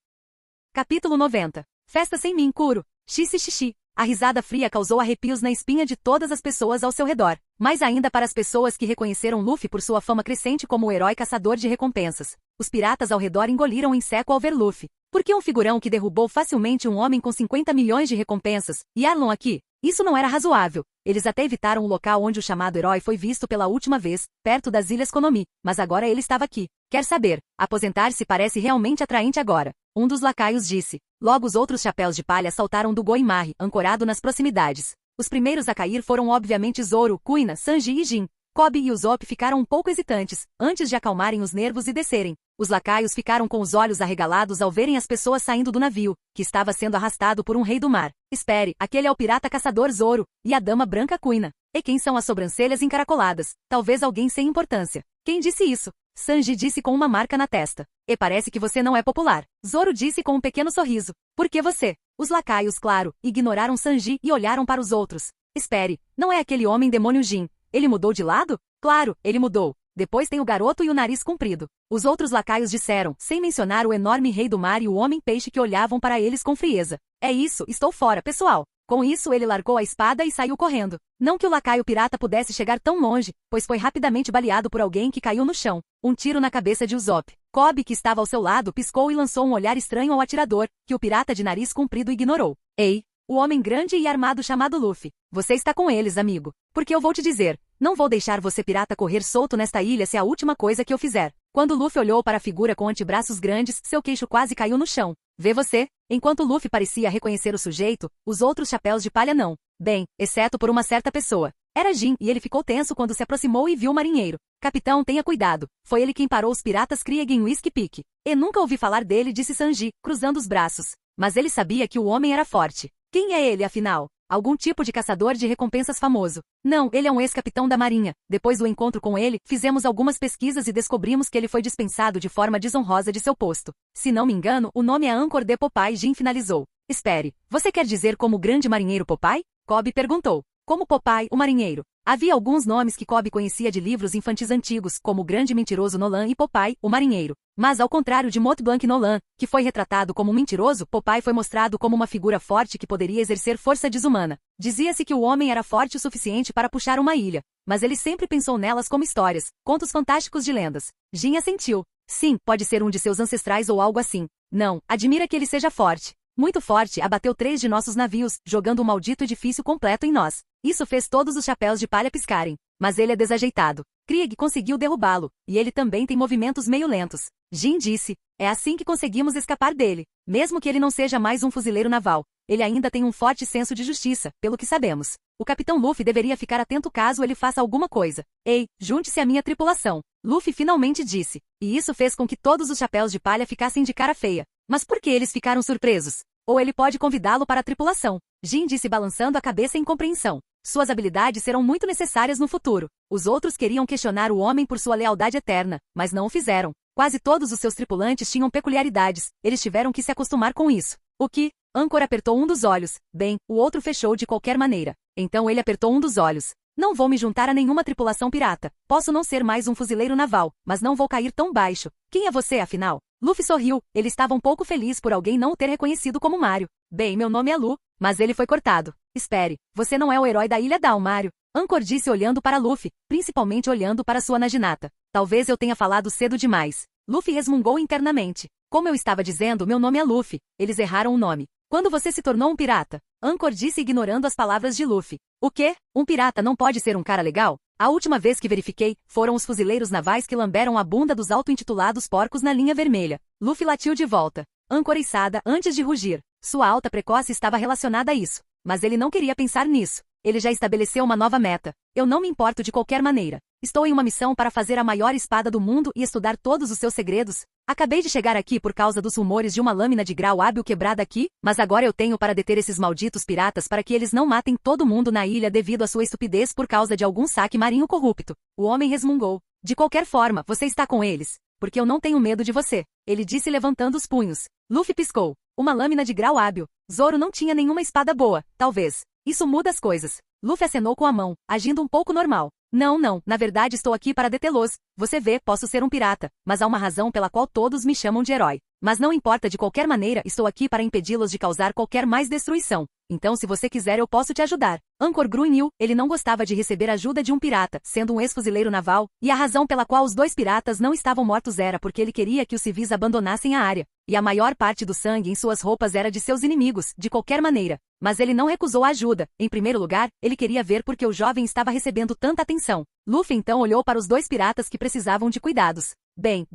[SPEAKER 1] Capítulo 90. Festa sem mim, Kuro. Xixi xixi. A risada fria causou arrepios na espinha de todas as pessoas ao seu redor. Mais ainda para as pessoas que reconheceram Luffy por sua fama crescente como o herói caçador de recompensas. Os piratas ao redor engoliram em seco ao ver Luffy. Por que um figurão que derrubou facilmente um homem com 50 milhões de recompensas, e Arlong aqui? Isso não era razoável. Eles até evitaram o local onde o chamado herói foi visto pela última vez, perto das Ilhas Konomi, mas agora ele estava aqui. Quer saber, aposentar-se parece realmente atraente agora. Um dos lacaios disse. Logo os outros chapéus de palha saltaram do Goimari, ancorado nas proximidades. Os primeiros a cair foram obviamente Zoro, Kuina, Sanji e Jin. Kobe e Usopp ficaram um pouco hesitantes, antes de acalmarem os nervos e descerem. Os lacaios ficaram com os olhos arregalados ao verem as pessoas saindo do navio, que estava sendo arrastado por um rei do mar. Espere, aquele é o pirata caçador Zoro, e a dama branca Kuina. E quem são as sobrancelhas encaracoladas? Talvez alguém sem importância. Quem disse isso? Sanji disse com uma marca na testa. E parece que você não é popular. Zoro disse com um pequeno sorriso. Por que você? Os lacaios, claro, ignoraram Sanji e olharam para os outros. Espere, não é aquele homem demônio Jin. Ele mudou de lado? Claro, ele mudou. Depois tem o garoto e o nariz comprido. Os outros lacaios disseram, sem mencionar o enorme rei do mar e o homem-peixe que olhavam para eles com frieza. É isso, estou fora, pessoal. Com isso ele largou a espada e saiu correndo. Não que o lacaio pirata pudesse chegar tão longe, pois foi rapidamente baleado por alguém que caiu no chão. Um tiro na cabeça de Usopp. Cobb, que estava ao seu lado, piscou e lançou um olhar estranho ao atirador, que o pirata de nariz comprido ignorou. Ei, o homem grande e armado chamado Luffy. Você está com eles, amigo. Porque eu vou te dizer, não vou deixar você pirata correr solto nesta ilha se é a última coisa que eu fizer. Quando Luffy olhou para a figura com antebraços grandes, seu queixo quase caiu no chão. Vê você? Enquanto Luffy parecia reconhecer o sujeito, os outros chapéus de palha não. Bem, exceto por uma certa pessoa. Era Jin, e ele ficou tenso quando se aproximou e viu o marinheiro. Capitão, tenha cuidado. Foi ele quem parou os piratas Krieg em Whiskey Peak. E nunca ouvi falar dele, disse Sanji, cruzando os braços. Mas ele sabia que o homem era forte. Quem é ele, afinal? Algum tipo de caçador de recompensas famoso. Não, ele é um ex-capitão da marinha. Depois do encontro com ele, fizemos algumas pesquisas e descobrimos que ele foi dispensado de forma desonrosa de seu posto. Se não me engano, o nome é Anchor de Popeye. Jin finalizou. Espere, você quer dizer como o grande marinheiro Popeye? Cobb perguntou. Como Popeye, o marinheiro. Havia alguns nomes que Cobb conhecia de livros infantis antigos, como o grande mentiroso Nolan e Popeye, o marinheiro. Mas ao contrário de Mont Blanc Nolan, que foi retratado como um mentiroso, Popeye foi mostrado como uma figura forte que poderia exercer força desumana. Dizia-se que o homem era forte o suficiente para puxar uma ilha, mas ele sempre pensou nelas como histórias, contos fantásticos de lendas. Jin assentiu. Sim, pode ser um de seus ancestrais ou algo assim. Não, admira que ele seja forte. Muito forte, abateu 3 de nossos navios, jogando o maldito edifício completo em nós. Isso fez todos os chapéus de palha piscarem. Mas ele é desajeitado. Krieg conseguiu derrubá-lo, e ele também tem movimentos meio lentos. Jin disse, é assim que conseguimos escapar dele. Mesmo que ele não seja mais um fuzileiro naval, ele ainda tem um forte senso de justiça, pelo que sabemos. O capitão Luffy deveria ficar atento caso ele faça alguma coisa. Ei, junte-se à minha tripulação. Luffy finalmente disse, e isso fez com que todos os chapéus de palha ficassem de cara feia. Mas por que eles ficaram surpresos? Ou ele pode convidá-lo para a tripulação. Jin disse balançando a cabeça em compreensão. Suas habilidades serão muito necessárias no futuro. Os outros queriam questionar o homem por sua lealdade eterna, mas não o fizeram. Quase todos os seus tripulantes tinham peculiaridades, eles tiveram que se acostumar com isso. O que? Anchor apertou um dos olhos. Bem, o outro fechou de qualquer maneira. Então ele apertou um dos olhos. Não vou me juntar a nenhuma tripulação pirata. Posso não ser mais um fuzileiro naval, mas não vou cair tão baixo. Quem é você, afinal? Luffy sorriu. Ele estava um pouco feliz por alguém não o ter reconhecido como Mario. Bem, meu nome é Lu, mas ele foi cortado. Espere, você não é o herói da Ilha Down, Mario. Anchor disse olhando para Luffy, principalmente olhando para sua Naginata. Talvez eu tenha falado cedo demais. Luffy resmungou internamente. Como eu estava dizendo, meu nome é Luffy. Eles erraram o nome. Quando você se tornou um pirata? Anchor disse ignorando as palavras de Luffy. O quê? Um pirata não pode ser um cara legal? A última vez que verifiquei, foram os fuzileiros navais que lamberam a bunda dos auto-intitulados porcos na linha vermelha. Luffy latiu de volta. Anchor içada antes de rugir. Sua alta precoce estava relacionada a isso. Mas ele não queria pensar nisso. Ele já estabeleceu uma nova meta. Eu não me importo de qualquer maneira. Estou em uma missão para fazer a maior espada do mundo e estudar todos os seus segredos. Acabei de chegar aqui por causa dos rumores de uma lâmina de grau hábil quebrada aqui, mas agora eu tenho para deter esses malditos piratas para que eles não matem todo mundo na ilha devido à sua estupidez por causa de algum saque marinho corrupto. O homem resmungou. De qualquer forma, você está com eles. Porque eu não tenho medo de você. Ele disse levantando os punhos. Luffy piscou. Uma lâmina de grau hábil. Zoro não tinha nenhuma espada boa, talvez. Isso muda as coisas. Luffy acenou com a mão, agindo um pouco normal. Não, na verdade estou aqui para detê-los. Você vê, posso ser um pirata, mas há uma razão pela qual todos me chamam de herói. Mas não importa de qualquer maneira, estou aqui para impedi-los de causar qualquer mais destruição. Então se você quiser eu posso te ajudar. Anchor grunhiu, ele não gostava de receber ajuda de um pirata, sendo um ex-fuzileiro naval, e a razão pela qual os 2 piratas não estavam mortos era porque ele queria que os civis abandonassem a área. E a maior parte do sangue em suas roupas era de seus inimigos, de qualquer maneira. Mas ele não recusou a ajuda. Em primeiro lugar, ele queria ver por que o jovem estava recebendo tanta atenção. Luffy então olhou para os 2 piratas que precisavam de cuidados. Bem,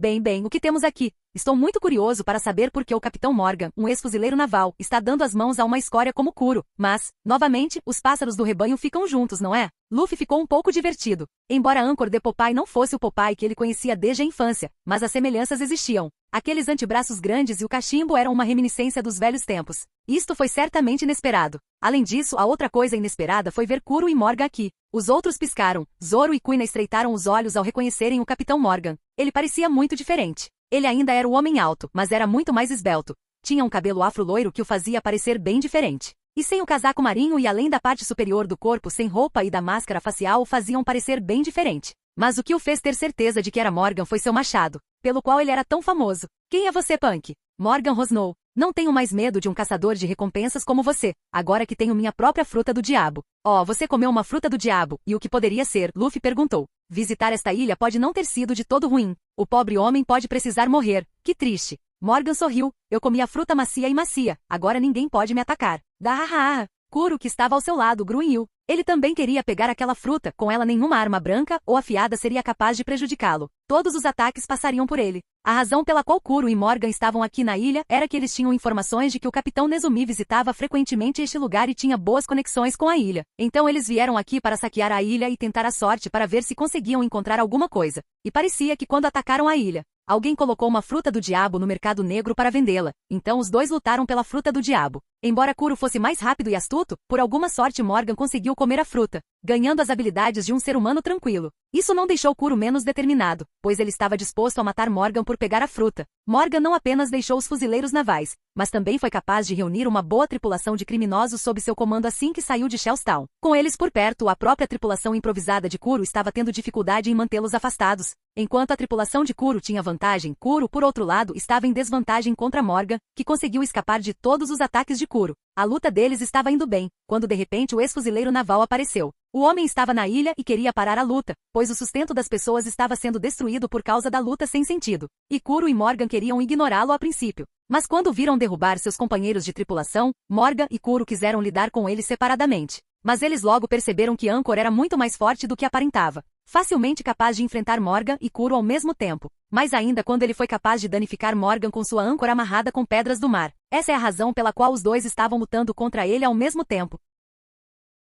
[SPEAKER 1] o que temos aqui? Estou muito curioso para saber por que o Capitão Morgan, um ex-fuzileiro naval, está dando as mãos a uma escória como Kuro. Mas, novamente, os pássaros do rebanho ficam juntos, não é? Luffy ficou um pouco divertido. Embora Anchor de Popeye não fosse o Popeye que ele conhecia desde a infância, mas as semelhanças existiam. Aqueles antebraços grandes e o cachimbo eram uma reminiscência dos velhos tempos. Isto foi certamente inesperado. Além disso, a outra coisa inesperada foi ver Kuro e Morgan aqui. Os outros piscaram. Zoro e Kuina estreitaram os olhos ao reconhecerem o Capitão Morgan. Ele parecia muito diferente. Ele ainda era o homem alto, mas era muito mais esbelto. Tinha um cabelo afro-loiro que o fazia parecer bem diferente. E sem o casaco marinho e além da parte superior do corpo sem roupa e da máscara facial o faziam parecer bem diferente. Mas o que o fez ter certeza de que era Morgan foi seu machado, pelo qual ele era tão famoso. Quem é você, Punk? Morgan rosnou. Não tenho mais medo de um caçador de recompensas como você, agora que tenho minha própria fruta do diabo. Oh, você comeu uma fruta do diabo, e o que poderia ser? Luffy perguntou. Visitar esta ilha pode não ter sido de todo ruim. O pobre homem pode precisar morrer. Que triste. Morgan sorriu. Eu comi a fruta macia e macia. Agora ninguém pode me atacar. Dahaha. Kuro, que estava ao seu lado, grunhiu. Ele também queria pegar aquela fruta, com ela nenhuma arma branca ou afiada seria capaz de prejudicá-lo. Todos os ataques passariam por ele. A razão pela qual Kuro e Morgan estavam aqui na ilha era que eles tinham informações de que o capitão Nezumi visitava frequentemente este lugar e tinha boas conexões com a ilha. Então eles vieram aqui para saquear a ilha e tentar a sorte para ver se conseguiam encontrar alguma coisa. E parecia que quando atacaram a ilha, alguém colocou uma fruta do diabo no mercado negro para vendê-la. Então os dois lutaram pela fruta do diabo. Embora Kuro fosse mais rápido e astuto, por alguma sorte Morgan conseguiu comer a fruta, ganhando as habilidades de um ser humano tranquilo. Isso não deixou Kuro menos determinado, pois ele estava disposto a matar Morgan por pegar a fruta. Morgan não apenas deixou os fuzileiros navais, mas também foi capaz de reunir uma boa tripulação de criminosos sob seu comando assim que saiu de Shellstown. Com eles por perto, a própria tripulação improvisada de Kuro estava tendo dificuldade em mantê-los afastados. Enquanto a tripulação de Kuro tinha vantagem, Kuro, por outro lado, estava em desvantagem contra Morgan, que conseguiu escapar de todos os ataques de Kuro. A luta deles estava indo bem, quando de repente o ex-fuzileiro naval apareceu. O homem estava na ilha e queria parar a luta, pois o sustento das pessoas estava sendo destruído por causa da luta sem sentido. E Kuro e Morgan queriam ignorá-lo a princípio. Mas quando viram derrubar seus companheiros de tripulação, Morgan e Kuro quiseram lidar com eles separadamente. Mas eles logo perceberam que Anchor era muito mais forte do que aparentava. Facilmente capaz de enfrentar Morgan e Kuro ao mesmo tempo. Mais ainda quando ele foi capaz de danificar Morgan com sua âncora amarrada com pedras do mar. Essa é a razão pela qual os dois estavam lutando contra ele ao mesmo tempo.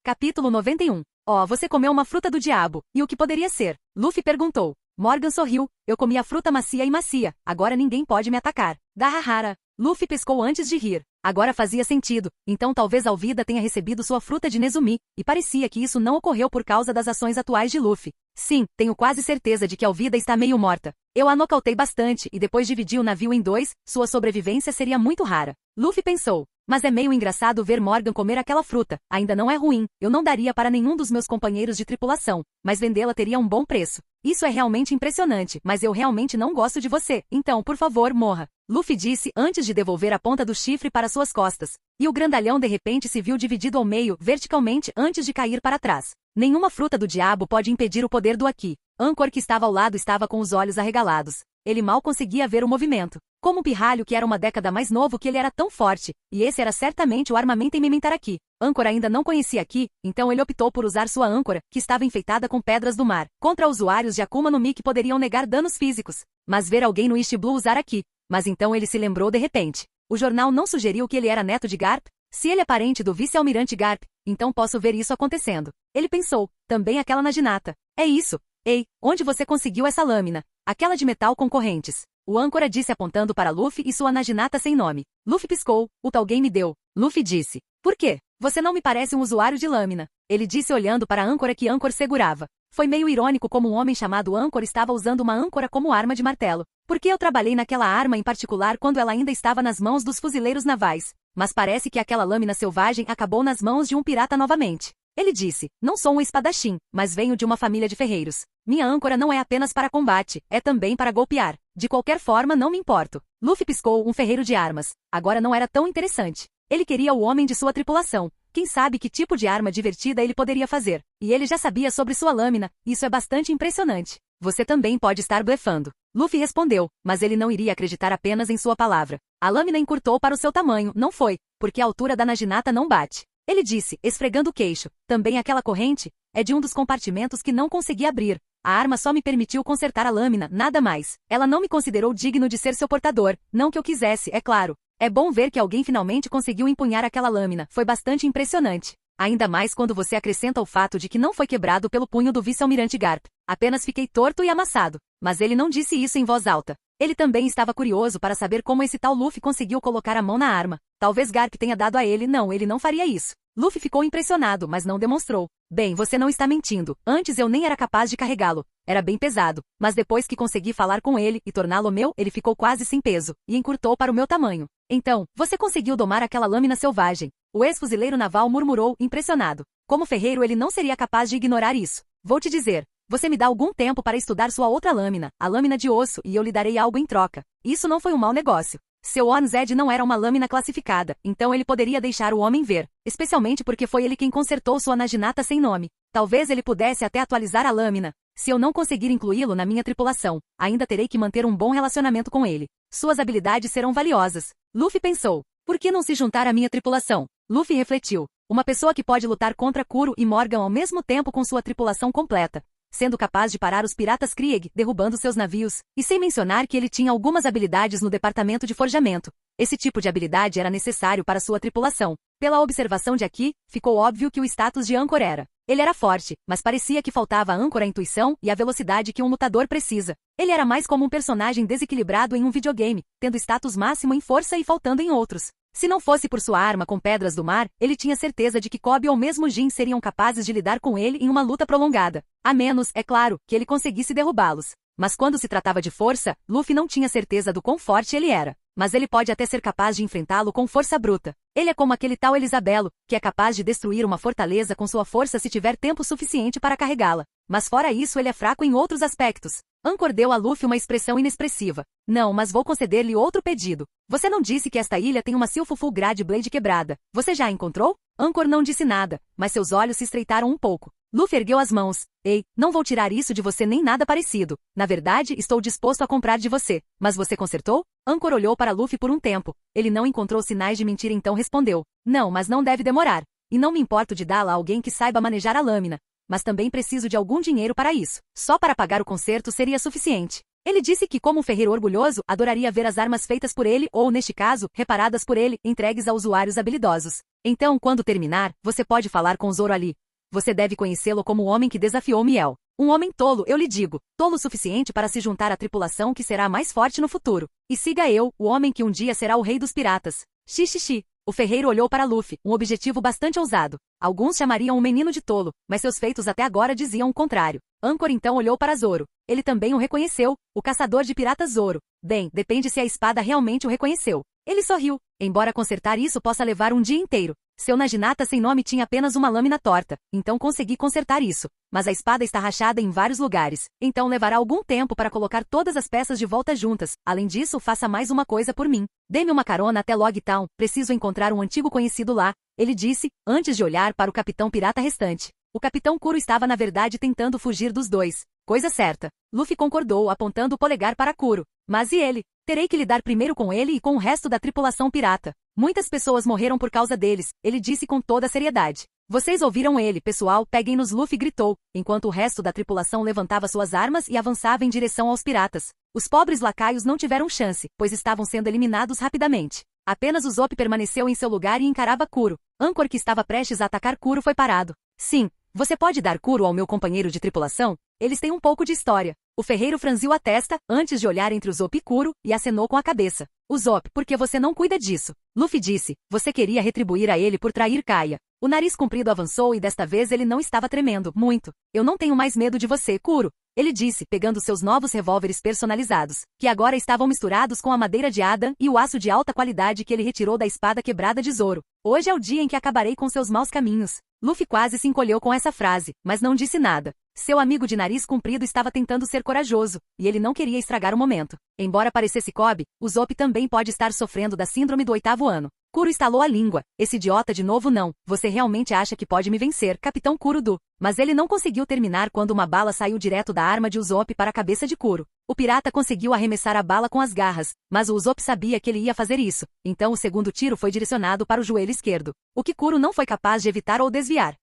[SPEAKER 1] Capítulo 91. Oh, você comeu uma fruta do diabo. E o que poderia ser? Luffy perguntou. Morgan sorriu. Eu comi a fruta macia e macia. Agora ninguém pode me atacar. Dahahara. Luffy pescou antes de rir. Agora fazia sentido. Então talvez Alvida tenha recebido sua fruta de Nezumi, e parecia que isso não ocorreu por causa das ações atuais de Luffy. Sim, tenho quase certeza de que Alvida está meio morta. Eu a nocautei bastante e depois dividi o navio em dois, sua sobrevivência seria muito rara. Luffy pensou. Mas é meio engraçado ver Morgan comer aquela fruta. Ainda não é ruim, eu não daria para nenhum dos meus companheiros de tripulação, mas vendê-la teria um bom preço. Isso é realmente impressionante, mas eu realmente não gosto de você, então por favor morra. Luffy disse antes de devolver a ponta do chifre para suas costas. E o grandalhão de repente se viu dividido ao meio, verticalmente, antes de cair para trás. Nenhuma fruta do diabo pode impedir o poder do Aki. Anchor, que estava ao lado, estava com os olhos arregalados. Ele mal conseguia ver o movimento. Como um pirralho que era uma década mais novo que ele era tão forte, e esse era certamente o armamento em Mementaraki. Anchor ainda não conhecia Aki, então ele optou por usar sua âncora, que estava enfeitada com pedras do mar, contra usuários de Akuma no Mi que poderiam negar danos físicos. Mas ver alguém no East Blue usar Aki. Mas então ele se lembrou de repente. O jornal não sugeriu que ele era neto de Garp? Se ele é parente do vice-almirante Garp, então posso ver isso acontecendo. Ele pensou, também aquela Naginata. É isso. Ei, onde você conseguiu essa lâmina? Aquela de metal com correntes. O âncora disse apontando para Luffy e sua Naginata sem nome. Luffy piscou. O alguém me deu. Luffy disse. Por quê? Você não me parece um usuário de lâmina. Ele disse olhando para a âncora que Anchor segurava. Foi meio irônico como um homem chamado Anchor estava usando uma âncora como arma de martelo. Porque eu trabalhei naquela arma em particular quando ela ainda estava nas mãos dos fuzileiros navais. Mas parece que aquela lâmina selvagem acabou nas mãos de um pirata novamente. Ele disse, não sou um espadachim, mas venho de uma família de ferreiros. Minha âncora não é apenas para combate, é também para golpear. De qualquer forma não me importo. Luffy piscou, um ferreiro de armas. Agora não era tão interessante. Ele queria o homem de sua tripulação. Quem sabe que tipo de arma divertida ele poderia fazer. E ele já sabia sobre sua lâmina, isso é bastante impressionante. Você também pode estar blefando. Luffy respondeu, mas ele não iria acreditar apenas em sua palavra. A lâmina encurtou para o seu tamanho, não foi, porque a altura da Naginata não bate. Ele disse, esfregando o queixo, também aquela corrente é de um dos compartimentos que não consegui abrir. A arma só me permitiu consertar a lâmina, nada mais. Ela não me considerou digno de ser seu portador, não que eu quisesse, é claro. É bom ver que alguém finalmente conseguiu empunhar aquela lâmina, foi bastante impressionante. Ainda mais quando você acrescenta o fato de que não foi quebrado pelo punho do vice-almirante Garp. Apenas fiquei torto e amassado. Mas ele não disse isso em voz alta. Ele também estava curioso para saber como esse tal Luffy conseguiu colocar a mão na arma. Talvez Garp tenha dado a ele, não, ele não faria isso. Luffy ficou impressionado, mas não demonstrou. Bem, você não está mentindo. Antes eu nem era capaz de carregá-lo. Era bem pesado. Mas depois que consegui falar com ele e torná-lo meu, ele ficou quase sem peso, e encurtou para o meu tamanho. Então, você conseguiu domar aquela lâmina selvagem. O ex-fuzileiro naval murmurou, impressionado. Como ferreiro ele não seria capaz de ignorar isso. Vou te dizer. Você me dá algum tempo para estudar sua outra lâmina, a lâmina de osso, e eu lhe darei algo em troca. Isso não foi um mau negócio. Seu Onzed não era uma lâmina classificada, então ele poderia deixar o homem ver, especialmente porque foi ele quem consertou sua Naginata sem nome. Talvez ele pudesse até atualizar a lâmina. Se eu não conseguir incluí-lo na minha tripulação, ainda terei que manter um bom relacionamento com ele. Suas habilidades serão valiosas. Luffy pensou. Por que não se juntar à minha tripulação? Luffy refletiu. Uma pessoa que pode lutar contra Kuro e Morgan ao mesmo tempo com sua tripulação completa, sendo capaz de parar os piratas Krieg, derrubando seus navios, e sem mencionar que ele tinha algumas habilidades no departamento de forjamento. Esse tipo de habilidade era necessário para sua tripulação. Pela observação de Aki, ficou óbvio que o status de Anchor era. Ele era forte, mas parecia que faltava a Anchor a intuição e a velocidade que um lutador precisa. Ele era mais como um personagem desequilibrado em um videogame, tendo status máximo em força e faltando em outros. Se não fosse por sua arma com pedras do mar, ele tinha certeza de que Kobe ou mesmo Jin seriam capazes de lidar com ele em uma luta prolongada. A menos, é claro, que ele conseguisse derrubá-los. Mas quando se tratava de força, Luffy não tinha certeza do quão forte ele era. Mas ele pode até ser capaz de enfrentá-lo com força bruta. Ele é como aquele tal Elisabelo, que é capaz de destruir uma fortaleza com sua força se tiver tempo suficiente para carregá-la. Mas fora isso ele é fraco em outros aspectos. Anchor deu a Luffy uma expressão inexpressiva. Não, mas vou conceder-lhe outro pedido. Você não disse que esta ilha tem uma Silphuful Grade Blade quebrada. Você já a encontrou? Anchor não disse nada, mas seus olhos se estreitaram um pouco. Luffy ergueu as mãos. Ei, não vou tirar isso de você nem nada parecido. Na verdade, estou disposto a comprar de você. Mas você consertou? Anchor olhou para Luffy por um tempo. Ele não encontrou sinais de mentira, então respondeu. Não, mas não deve demorar. E não me importo de dá-la a alguém que saiba manejar a lâmina. Mas também preciso de algum dinheiro para isso. Só para pagar o conserto seria suficiente. Ele disse que, como um ferreiro orgulhoso, adoraria ver as armas feitas por ele ou, neste caso, reparadas por ele, entregues a usuários habilidosos. Então, quando terminar, você pode falar com Zoro ali. Você deve conhecê-lo como o homem que desafiou Miel. Um homem tolo, eu lhe digo. Tolo o suficiente para se juntar à tripulação que será mais forte no futuro. E siga eu, o homem que um dia será o rei dos piratas. Xixixi. O ferreiro olhou para Luffy, um objetivo bastante ousado. Alguns chamariam o menino de tolo, mas seus feitos até agora diziam o contrário. Anchor então olhou para Zoro. Ele também o reconheceu, o caçador de piratas Zoro. Bem, depende se a espada realmente o reconheceu. Ele sorriu. Embora consertar isso possa levar um dia inteiro. Seu Naginata sem nome tinha apenas uma lâmina torta, então consegui consertar isso. Mas a espada está rachada em vários lugares, então levará algum tempo para colocar todas as peças de volta juntas. Além disso, faça mais uma coisa por mim. Dê-me uma carona até Log Town, preciso encontrar um antigo conhecido lá, ele disse, antes de olhar para o capitão pirata restante. O capitão Kuro estava na verdade tentando fugir dos dois. Coisa certa. Luffy concordou, apontando o polegar para Kuro. Mas e ele? Terei que lidar primeiro com ele e com o resto da tripulação pirata. Muitas pessoas morreram por causa deles, ele disse com toda a seriedade. Vocês ouviram ele, pessoal, peguem-nos, Luffy gritou, enquanto o resto da tripulação levantava suas armas e avançava em direção aos piratas. Os pobres lacaios não tiveram chance, pois estavam sendo eliminados rapidamente. Apenas o Zop permaneceu em seu lugar e encarava Kuro. Anchor, que estava prestes a atacar Kuro, foi parado. Sim, você pode dar Kuro ao meu companheiro de tripulação? Eles têm um pouco de história. O ferreiro franziu a testa, antes de olhar entre o Zop e Kuro, e acenou com a cabeça. O Zop, por que você não cuida disso? Luffy disse, você queria retribuir a ele por trair Kaia. O nariz comprido avançou e desta vez ele não estava tremendo, muito. Eu não tenho mais medo de você, Kuro. Ele disse, pegando seus novos revólveres personalizados, que agora estavam misturados com a madeira de Adam e o aço de alta qualidade que ele retirou da espada quebrada de Zoro. Hoje é o dia em que acabarei com seus maus caminhos. Luffy quase se encolheu com essa frase, mas não disse nada. Seu amigo de nariz comprido estava tentando ser corajoso, e ele não queria estragar o momento. Embora parecesse Kobe, o Zop também pode estar sofrendo da síndrome do 8º ano. Kuro estalou a língua. Esse idiota de novo não. Você realmente acha que pode me vencer, Capitão Kuro do... Mas ele não conseguiu terminar quando uma bala saiu direto da arma de Usopp para a cabeça de Kuro. O pirata conseguiu arremessar a bala com as garras, mas o Usopp sabia que ele ia fazer isso, então o segundo tiro foi direcionado para o joelho esquerdo, o que Kuro não foi capaz de evitar ou desviar.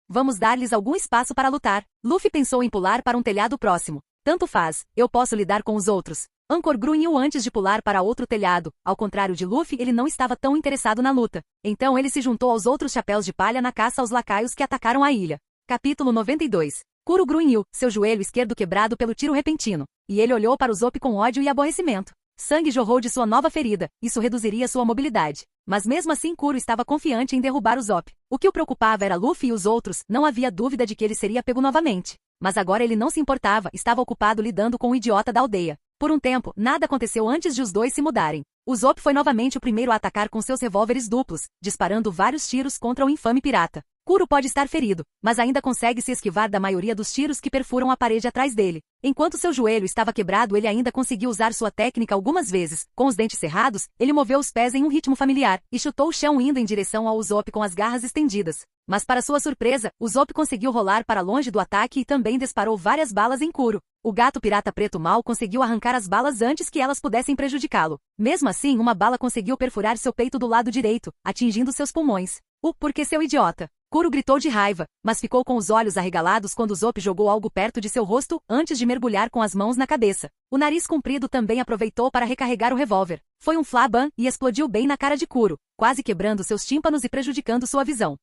[SPEAKER 1] Vamos dar-lhes algum espaço para lutar. Luffy pensou em pular para um telhado próximo. Tanto faz, eu posso lidar com os outros. Anchor grunhiu antes de pular para outro telhado. Ao contrário de Luffy, ele não estava tão interessado na luta. Então ele se juntou aos outros chapéus de palha na caça aos lacaios que atacaram a ilha. Capítulo 92. Kuro grunhiu, seu joelho esquerdo quebrado pelo tiro repentino. E ele olhou para o Usopp com ódio e aborrecimento. Sangue jorrou de sua nova ferida, isso reduziria sua mobilidade. Mas mesmo assim Kuro estava confiante em derrubar o Usopp. O que o preocupava era Luffy e os outros, não havia dúvida de que ele seria pego novamente. Mas agora ele não se importava, estava ocupado lidando com o idiota da aldeia. Por um tempo, nada aconteceu antes de os dois se mudarem. O Usopp foi novamente o primeiro a atacar com seus revólveres duplos, disparando vários tiros contra o infame pirata. Kuro pode estar ferido, mas ainda consegue se esquivar da maioria dos tiros que perfuram a parede atrás dele. Enquanto seu joelho estava quebrado, ele ainda conseguiu usar sua técnica algumas vezes. Com os dentes cerrados, ele moveu os pés em um ritmo familiar e chutou o chão indo em direção ao Usopp com as garras estendidas. Mas para sua surpresa, Usopp conseguiu rolar para longe do ataque e também disparou várias balas em Kuro. O gato pirata preto mal conseguiu arrancar as balas antes que elas pudessem prejudicá-lo. Mesmo assim, uma bala conseguiu perfurar seu peito do lado direito, atingindo seus pulmões. Porque seu idiota! Kuro gritou de raiva, mas ficou com os olhos arregalados quando Usopp jogou algo perto de seu rosto antes de mergulhar com as mãos na cabeça. O nariz comprido também aproveitou para recarregar o revólver. Foi um flabam e explodiu bem na cara de Kuro, quase quebrando seus tímpanos e prejudicando sua visão.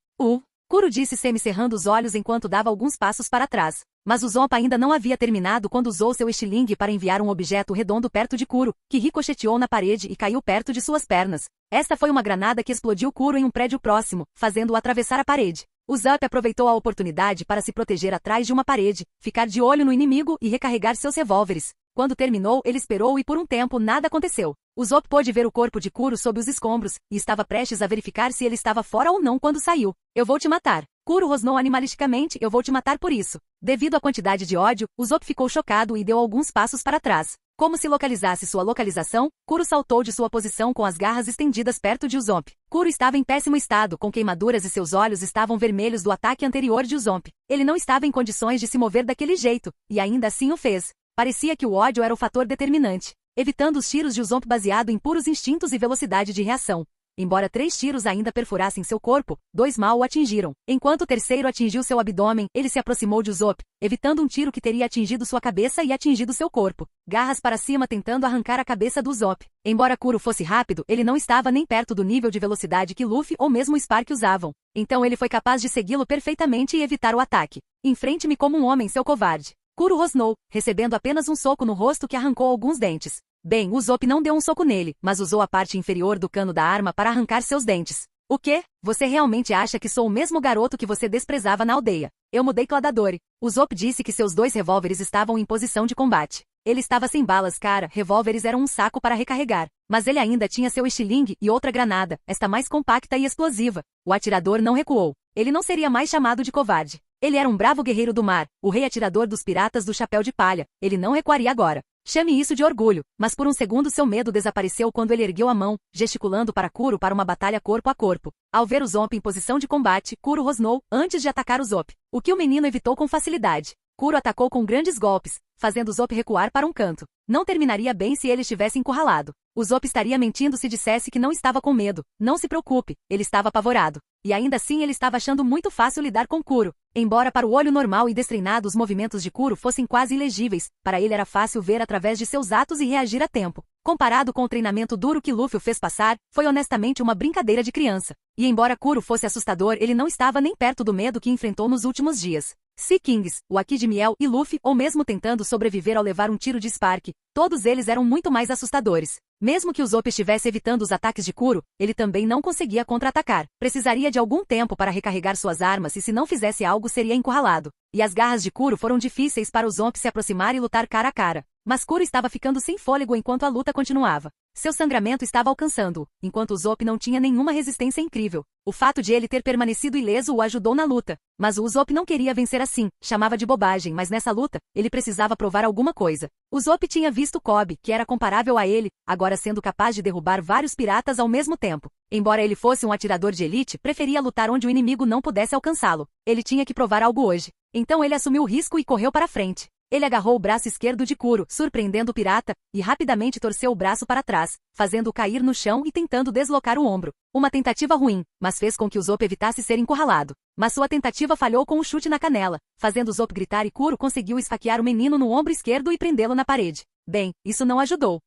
[SPEAKER 1] Kuro disse semicerrando os olhos enquanto dava alguns passos para trás. Mas Usopp ainda não havia terminado quando usou seu estilingue para enviar um objeto redondo perto de Kuro, que ricocheteou na parede e caiu perto de suas pernas. Esta foi uma granada que explodiu Kuro em um prédio próximo, fazendo-o atravessar a parede. Usopp aproveitou a oportunidade para se proteger atrás de uma parede, ficar de olho no inimigo e recarregar seus revólveres. Quando terminou, ele esperou e por um tempo nada aconteceu. Usopp pôde ver o corpo de Kuro sob os escombros, e estava prestes a verificar se ele estava fora ou não quando saiu. Eu vou te matar. Kuro rosnou animalisticamente, eu vou te matar por isso. Devido à quantidade de ódio, Usopp ficou chocado e deu alguns passos para trás. Como se localizasse sua localização, Kuro saltou de sua posição com as garras estendidas perto de Usopp. Kuro estava em péssimo estado, com queimaduras e seus olhos estavam vermelhos do ataque anterior de Usopp. Ele não estava em condições de se mover daquele jeito, e ainda assim o fez. Parecia que o ódio era o fator determinante, evitando os tiros de Usopp baseado em puros instintos e velocidade de reação. Embora 3 tiros ainda perfurassem seu corpo, 2 mal o atingiram. Enquanto o terceiro atingiu seu abdômen, ele se aproximou de Usopp, evitando um tiro que teria atingido sua cabeça e atingido seu corpo. Garras para cima tentando arrancar a cabeça do Usopp. Embora Kuro fosse rápido, ele não estava nem perto do nível de velocidade que Luffy ou mesmo Spark usavam. Então ele foi capaz de segui-lo perfeitamente e evitar o ataque. Enfrente-me como um homem, seu covarde. Kuro rosnou, recebendo apenas um soco no rosto que arrancou alguns dentes. Bem, Usopp não deu um soco nele, mas usou a parte inferior do cano da arma para arrancar seus dentes. O quê? Você realmente acha que sou o mesmo garoto que você desprezava na aldeia? Eu mudei Cladadori. Usopp disse que seus 2 revólveres estavam em posição de combate. Ele estava sem balas, cara, revólveres eram um saco para recarregar. Mas ele ainda tinha seu estilingue e outra granada, esta mais compacta e explosiva. O atirador não recuou. Ele não seria mais chamado de covarde. Ele era um bravo guerreiro do mar, o rei atirador dos piratas do chapéu de palha. Ele não recuaria agora. Chame isso de orgulho, mas por um segundo seu medo desapareceu quando ele ergueu a mão, gesticulando para Kuro para uma batalha corpo a corpo. Ao ver Usopp em posição de combate, Kuro rosnou antes de atacar Usopp, o que o menino evitou com facilidade. Kuro atacou com grandes golpes, fazendo Usopp recuar para um canto. Não terminaria bem se ele estivesse encurralado. Usopp estaria mentindo se dissesse que não estava com medo. Não se preocupe, ele estava apavorado. E ainda assim ele estava achando muito fácil lidar com Kuro. Embora para o olho normal e destreinado os movimentos de Kuro fossem quase ilegíveis, para ele era fácil ver através de seus atos e reagir a tempo. Comparado com o treinamento duro que Luffy o fez passar, foi honestamente uma brincadeira de criança. E embora Kuro fosse assustador, ele não estava nem perto do medo que enfrentou nos últimos dias. Sea Kings, o Aki de Miel e Luffy, ou mesmo tentando sobreviver ao levar um tiro de Spark, todos eles eram muito mais assustadores. Mesmo que Usopp estivesse evitando os ataques de Kuro, ele também não conseguia contra-atacar. Precisaria de algum tempo para recarregar suas armas e se não fizesse algo seria encurralado. E as garras de Kuro foram difíceis para Usopp se aproximar e lutar cara a cara. Mas Kuro estava ficando sem fôlego enquanto a luta continuava. Seu sangramento estava alcançando-o, enquanto Usopp não tinha nenhuma resistência incrível. O fato de ele ter permanecido ileso o ajudou na luta. Mas o Usopp não queria vencer assim, chamava de bobagem, mas nessa luta, ele precisava provar alguma coisa. Usopp tinha visto Kobe, que era comparável a ele, agora sendo capaz de derrubar vários piratas ao mesmo tempo. Embora ele fosse um atirador de elite, preferia lutar onde o inimigo não pudesse alcançá-lo. Ele tinha que provar algo hoje. Então ele assumiu o risco e correu para frente. Ele agarrou o braço esquerdo de Kuro, surpreendendo o pirata, e rapidamente torceu o braço para trás, fazendo-o cair no chão e tentando deslocar o ombro. Uma tentativa ruim, mas fez com que Usopp evitasse ser encurralado. Mas sua tentativa falhou com um chute na canela, fazendo Usopp gritar e Kuro conseguiu esfaquear o menino no ombro esquerdo e prendê-lo na parede. Bem, isso não ajudou.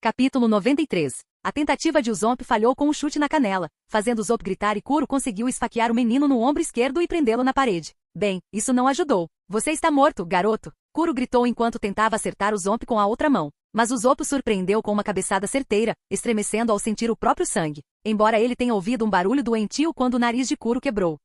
[SPEAKER 1] Capítulo 93. A tentativa de Usopp falhou com um chute na canela, fazendo Usopp gritar e Kuro conseguiu esfaquear o menino no ombro esquerdo e prendê-lo na parede. Bem, isso não ajudou. Você está morto, garoto. Kuro gritou enquanto tentava acertar Usopp com a outra mão. Mas Usopp o surpreendeu com uma cabeçada certeira, estremecendo ao sentir o próprio sangue. Embora ele tenha ouvido um barulho doentio quando o nariz de Kuro quebrou.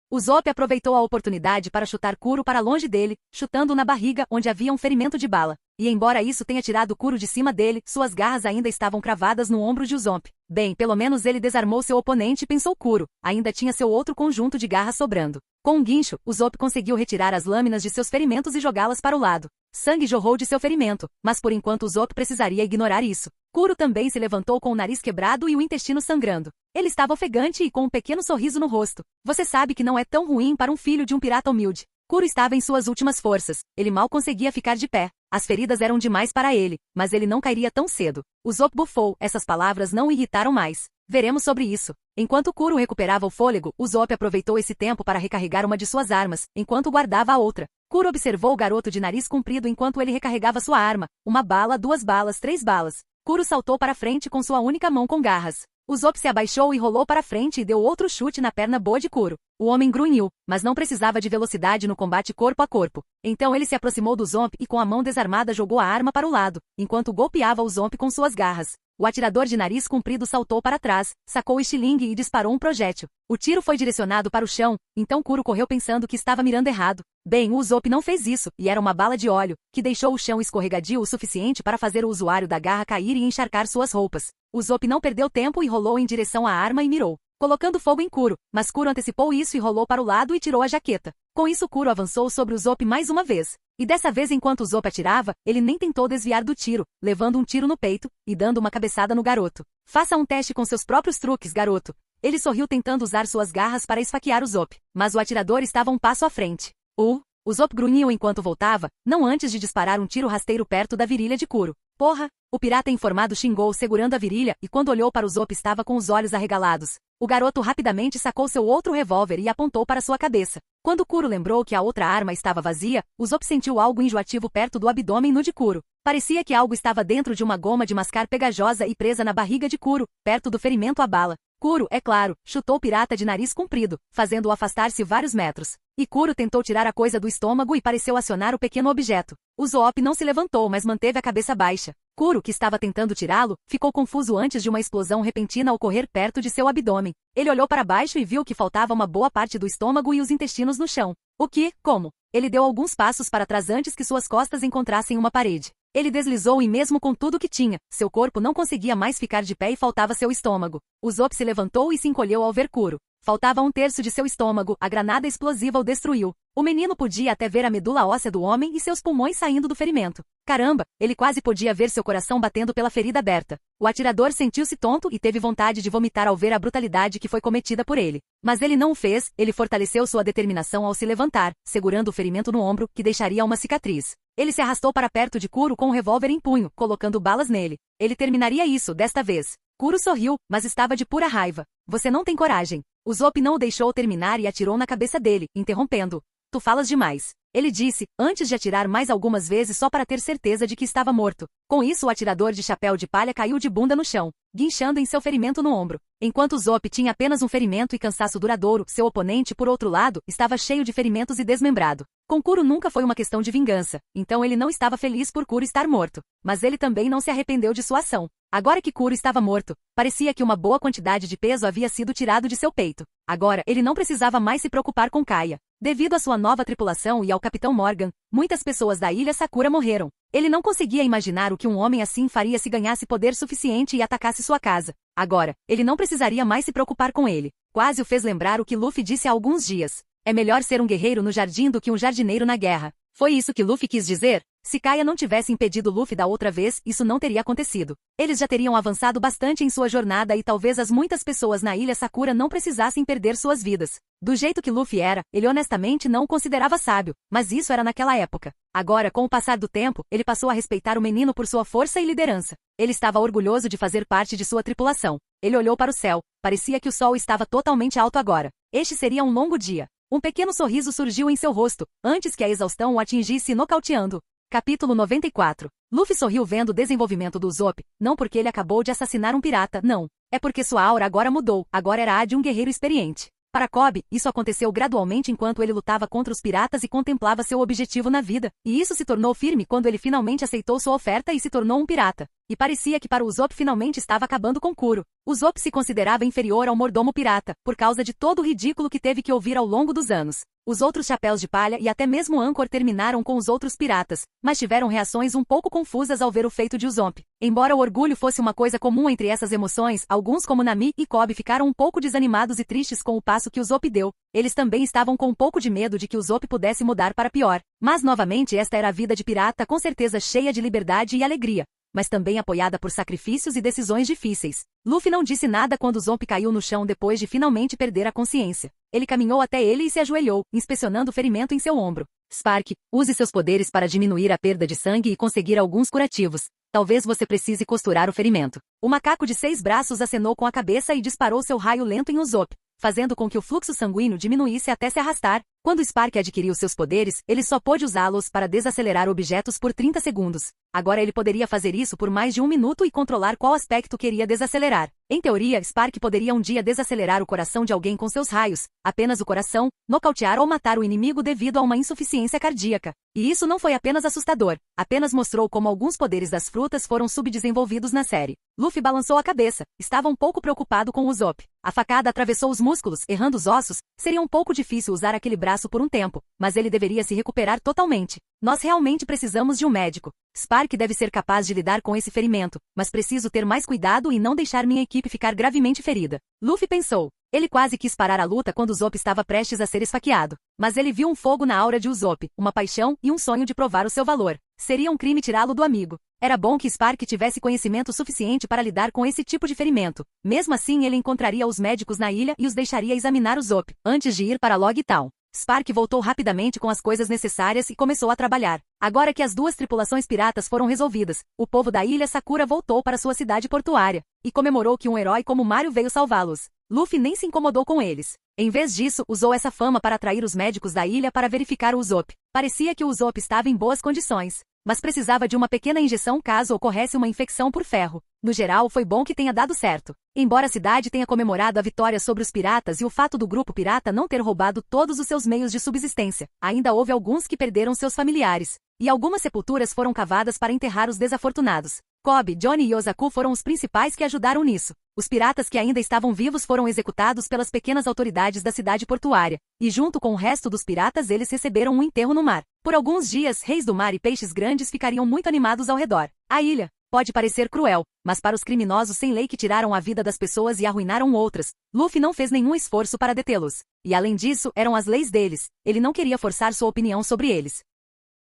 [SPEAKER 1] Usopp aproveitou a oportunidade para chutar Kuro para longe dele, chutando-o na barriga onde havia um ferimento de bala. E embora isso tenha tirado Kuro de cima dele, suas garras ainda estavam cravadas no ombro de Usopp. Bem, pelo menos ele desarmou seu oponente, pensou Kuro. Ainda tinha seu outro conjunto de garras sobrando. Com um guincho, Usopp conseguiu retirar as lâminas de seus ferimentos e jogá-las para o lado. Sangue jorrou de seu ferimento, mas por enquanto Usopp precisaria ignorar isso. Kuro também se levantou com o nariz quebrado e o intestino sangrando. Ele estava ofegante e com um pequeno sorriso no rosto. Você sabe que não é tão ruim para um filho de um pirata humilde. Kuro estava em suas últimas forças. Ele mal conseguia ficar de pé. As feridas eram demais para ele, mas ele não cairia tão cedo. Usopp bufou. Essas palavras não o irritaram mais. Veremos sobre isso. Enquanto Kuro recuperava o fôlego, Usopp aproveitou esse tempo para recarregar uma de suas armas, enquanto guardava a outra. Kuro observou o garoto de nariz comprido enquanto ele recarregava sua arma. 1 bala, 2 balas, 3 balas. Kuro saltou para frente com sua única mão com garras. Usopp se abaixou e rolou para frente e deu outro chute na perna boa de Kuro. O homem grunhiu, mas não precisava de velocidade no combate corpo a corpo. Então ele se aproximou do Usopp e com a mão desarmada jogou a arma para o lado, enquanto golpeava o Usopp com suas garras. O atirador de nariz comprido saltou para trás, sacou o estilingue e disparou um projétil. O tiro foi direcionado para o chão, então Kuro correu pensando que estava mirando errado. Bem, o Usopp não fez isso, e era uma bala de óleo, que deixou o chão escorregadio o suficiente para fazer o usuário da garra cair e encharcar suas roupas. Usopp não perdeu tempo e rolou em direção à arma e mirou, colocando fogo em Kuro, mas Kuro antecipou isso e rolou para o lado e tirou a jaqueta. Com isso Kuro avançou sobre Usopp mais uma vez. E dessa vez enquanto Usopp atirava, ele nem tentou desviar do tiro, levando um tiro no peito e dando uma cabeçada no garoto. Faça um teste com seus próprios truques, garoto. Ele sorriu tentando usar suas garras para esfaquear Usopp, mas o atirador estava um passo à frente. Usopp grunhiu enquanto voltava, não antes de disparar um tiro rasteiro perto da virilha de Kuro. Porra! O pirata informado xingou segurando a virilha e quando olhou para Usopp estava com os olhos arregalados. O garoto rapidamente sacou seu outro revólver e apontou para sua cabeça. Quando Kuro lembrou que a outra arma estava vazia, Usopp sentiu algo enjoativo perto do abdômen nu de Kuro. Parecia que algo estava dentro de uma goma de mascar pegajosa e presa na barriga de Kuro, perto do ferimento à bala. Kuro, é claro, chutou o pirata de nariz comprido, fazendo-o afastar-se vários metros. E Kuro tentou tirar a coisa do estômago e pareceu acionar o pequeno objeto. Usopp não se levantou, mas manteve a cabeça baixa. Kuro, que estava tentando tirá-lo, ficou confuso antes de uma explosão repentina ocorrer perto de seu abdômen. Ele olhou para baixo e viu que faltava uma boa parte do estômago e os intestinos no chão. O que? Como? Ele deu alguns passos para trás antes que suas costas encontrassem uma parede. Ele deslizou e mesmo com tudo que tinha, seu corpo não conseguia mais ficar de pé e faltava seu estômago. Usopp se levantou e se encolheu ao ver Kuro. Faltava 1/3 de seu estômago, a granada explosiva o destruiu. O menino podia até ver a medula óssea do homem e seus pulmões saindo do ferimento. Caramba, ele quase podia ver seu coração batendo pela ferida aberta. O atirador sentiu-se tonto e teve vontade de vomitar ao ver a brutalidade que foi cometida por ele. Mas ele não o fez, ele fortaleceu sua determinação ao se levantar, segurando o ferimento no ombro, que deixaria uma cicatriz. Ele se arrastou para perto de Kuro com o revólver em punho, colocando balas nele. Ele terminaria isso, desta vez. Kuro sorriu, mas estava de pura raiva. Você não tem coragem. Usopp não o deixou terminar e atirou na cabeça dele, interrompendo. Tu falas demais. Ele disse, antes de atirar mais algumas vezes só para ter certeza de que estava morto. Com isso o atirador de chapéu de palha caiu de bunda no chão, guinchando em seu ferimento no ombro. Enquanto Usopp tinha apenas um ferimento e cansaço duradouro, seu oponente, por outro lado, estava cheio de ferimentos e desmembrado. Com Kuro nunca foi uma questão de vingança, então ele não estava feliz por Kuro estar morto. Mas ele também não se arrependeu de sua ação. Agora que Kuro estava morto, parecia que uma boa quantidade de peso havia sido tirado de seu peito. Agora, ele não precisava mais se preocupar com Kaia. Devido à sua nova tripulação e ao Capitão Morgan, muitas pessoas da ilha Sakura morreram. Ele não conseguia imaginar o que um homem assim faria se ganhasse poder suficiente e atacasse sua casa. Agora, ele não precisaria mais se preocupar com ele. Quase o fez lembrar o que Luffy disse há alguns dias. É melhor ser um guerreiro no jardim do que um jardineiro na guerra. Foi isso que Luffy quis dizer? Se Kaia não tivesse impedido Luffy da outra vez, isso não teria acontecido. Eles já teriam avançado bastante em sua jornada e talvez as muitas pessoas na ilha Sakura não precisassem perder suas vidas. Do jeito que Luffy era, ele honestamente não o considerava sábio, mas isso era naquela época. Agora, com o passar do tempo, ele passou a respeitar o menino por sua força e liderança. Ele estava orgulhoso de fazer parte de sua tripulação. Ele olhou para o céu. Parecia que o sol estava totalmente alto agora. Este seria um longo dia. Um pequeno sorriso surgiu em seu rosto, antes que a exaustão o atingisse nocauteando. Capítulo 94. Luffy sorriu vendo o desenvolvimento do Usopp, não porque ele acabou de assassinar um pirata, não. É porque sua aura agora mudou, agora era a de um guerreiro experiente. Para Kobe, isso aconteceu gradualmente enquanto ele lutava contra os piratas e contemplava seu objetivo na vida, e isso se tornou firme quando ele finalmente aceitou sua oferta e se tornou um pirata. e parecia que para o Usopp finalmente estava acabando com Kuro. Usopp se considerava inferior ao mordomo pirata, por causa de todo o ridículo que teve que ouvir ao longo dos anos. Os outros chapéus de palha e até mesmo Anchor terminaram com os outros piratas, mas tiveram reações um pouco confusas ao ver o feito de Usopp. Embora o orgulho fosse uma coisa comum entre essas emoções, alguns como Nami e Kobe ficaram um pouco desanimados e tristes com o passo que Usopp deu. Eles também estavam com um pouco de medo de que Usopp pudesse mudar para pior. Mas novamente esta era a vida de pirata, com certeza cheia de liberdade e alegria, mas também apoiada por sacrifícios e decisões difíceis. Luffy não disse nada quando Usopp caiu no chão depois de finalmente perder a consciência. Ele caminhou até ele e se ajoelhou, inspecionando o ferimento em seu ombro. Spark, use seus poderes para diminuir a perda de sangue e conseguir alguns curativos. Talvez você precise costurar o ferimento. O macaco de 6 braços acenou com a cabeça e disparou seu raio lento em Usopp, fazendo com que o fluxo sanguíneo diminuísse até se arrastar. Quando Spark adquiriu seus poderes, ele só pôde usá-los para desacelerar objetos por 30 segundos. Agora ele poderia fazer isso por mais de 1 minuto e controlar qual aspecto queria desacelerar. Em teoria, Spark poderia um dia desacelerar o coração de alguém com seus raios, apenas o coração, nocautear ou matar o inimigo devido a uma insuficiência cardíaca. E isso não foi apenas assustador, apenas mostrou como alguns poderes das frutas foram subdesenvolvidos na série. Luffy balançou a cabeça, estava um pouco preocupado com Usopp. A facada atravessou os músculos, errando os ossos. Seria um pouco difícil usar aquele braço por um tempo, mas ele deveria se recuperar totalmente. Nós realmente precisamos de um médico. Spark deve ser capaz de lidar com esse ferimento, mas preciso ter mais cuidado e não deixar minha equipe ficar gravemente ferida. Luffy pensou. Ele quase quis parar a luta quando Usopp estava prestes a ser esfaqueado. Mas ele viu um fogo na aura de Usopp, uma paixão e um sonho de provar o seu valor. Seria um crime tirá-lo do amigo. Era bom que Spark tivesse conhecimento suficiente para lidar com esse tipo de ferimento. Mesmo assim, ele encontraria os médicos na ilha e os deixaria examinar Usopp, antes de ir para Log Town. Spark voltou rapidamente com as coisas necessárias e começou a trabalhar. Agora que as 2 tripulações piratas foram resolvidas, o povo da ilha Sakura voltou para sua cidade portuária e comemorou que um herói como Mario veio salvá-los. Luffy nem se incomodou com eles. Em vez disso, usou essa fama para atrair os médicos da ilha para verificar o Usopp. Parecia que o Usopp estava em boas condições, mas precisava de uma pequena injeção caso ocorresse uma infecção por ferro. No geral, foi bom que tenha dado certo. Embora a cidade tenha comemorado a vitória sobre os piratas e o fato do grupo pirata não ter roubado todos os seus meios de subsistência, ainda houve alguns que perderam seus familiares, e algumas sepulturas foram cavadas para enterrar os desafortunados. Kobe, Johnny e Ozaku foram os principais que ajudaram nisso. Os piratas que ainda estavam vivos foram executados pelas pequenas autoridades da cidade portuária, e junto com o resto dos piratas eles receberam um enterro no mar. Por alguns dias, reis do mar e peixes grandes ficariam muito animados ao redor. A ilha pode parecer cruel, mas para os criminosos sem lei que tiraram a vida das pessoas e arruinaram outras, Luffy não fez nenhum esforço para detê-los. E além disso, eram as leis deles. Ele não queria forçar sua opinião sobre eles.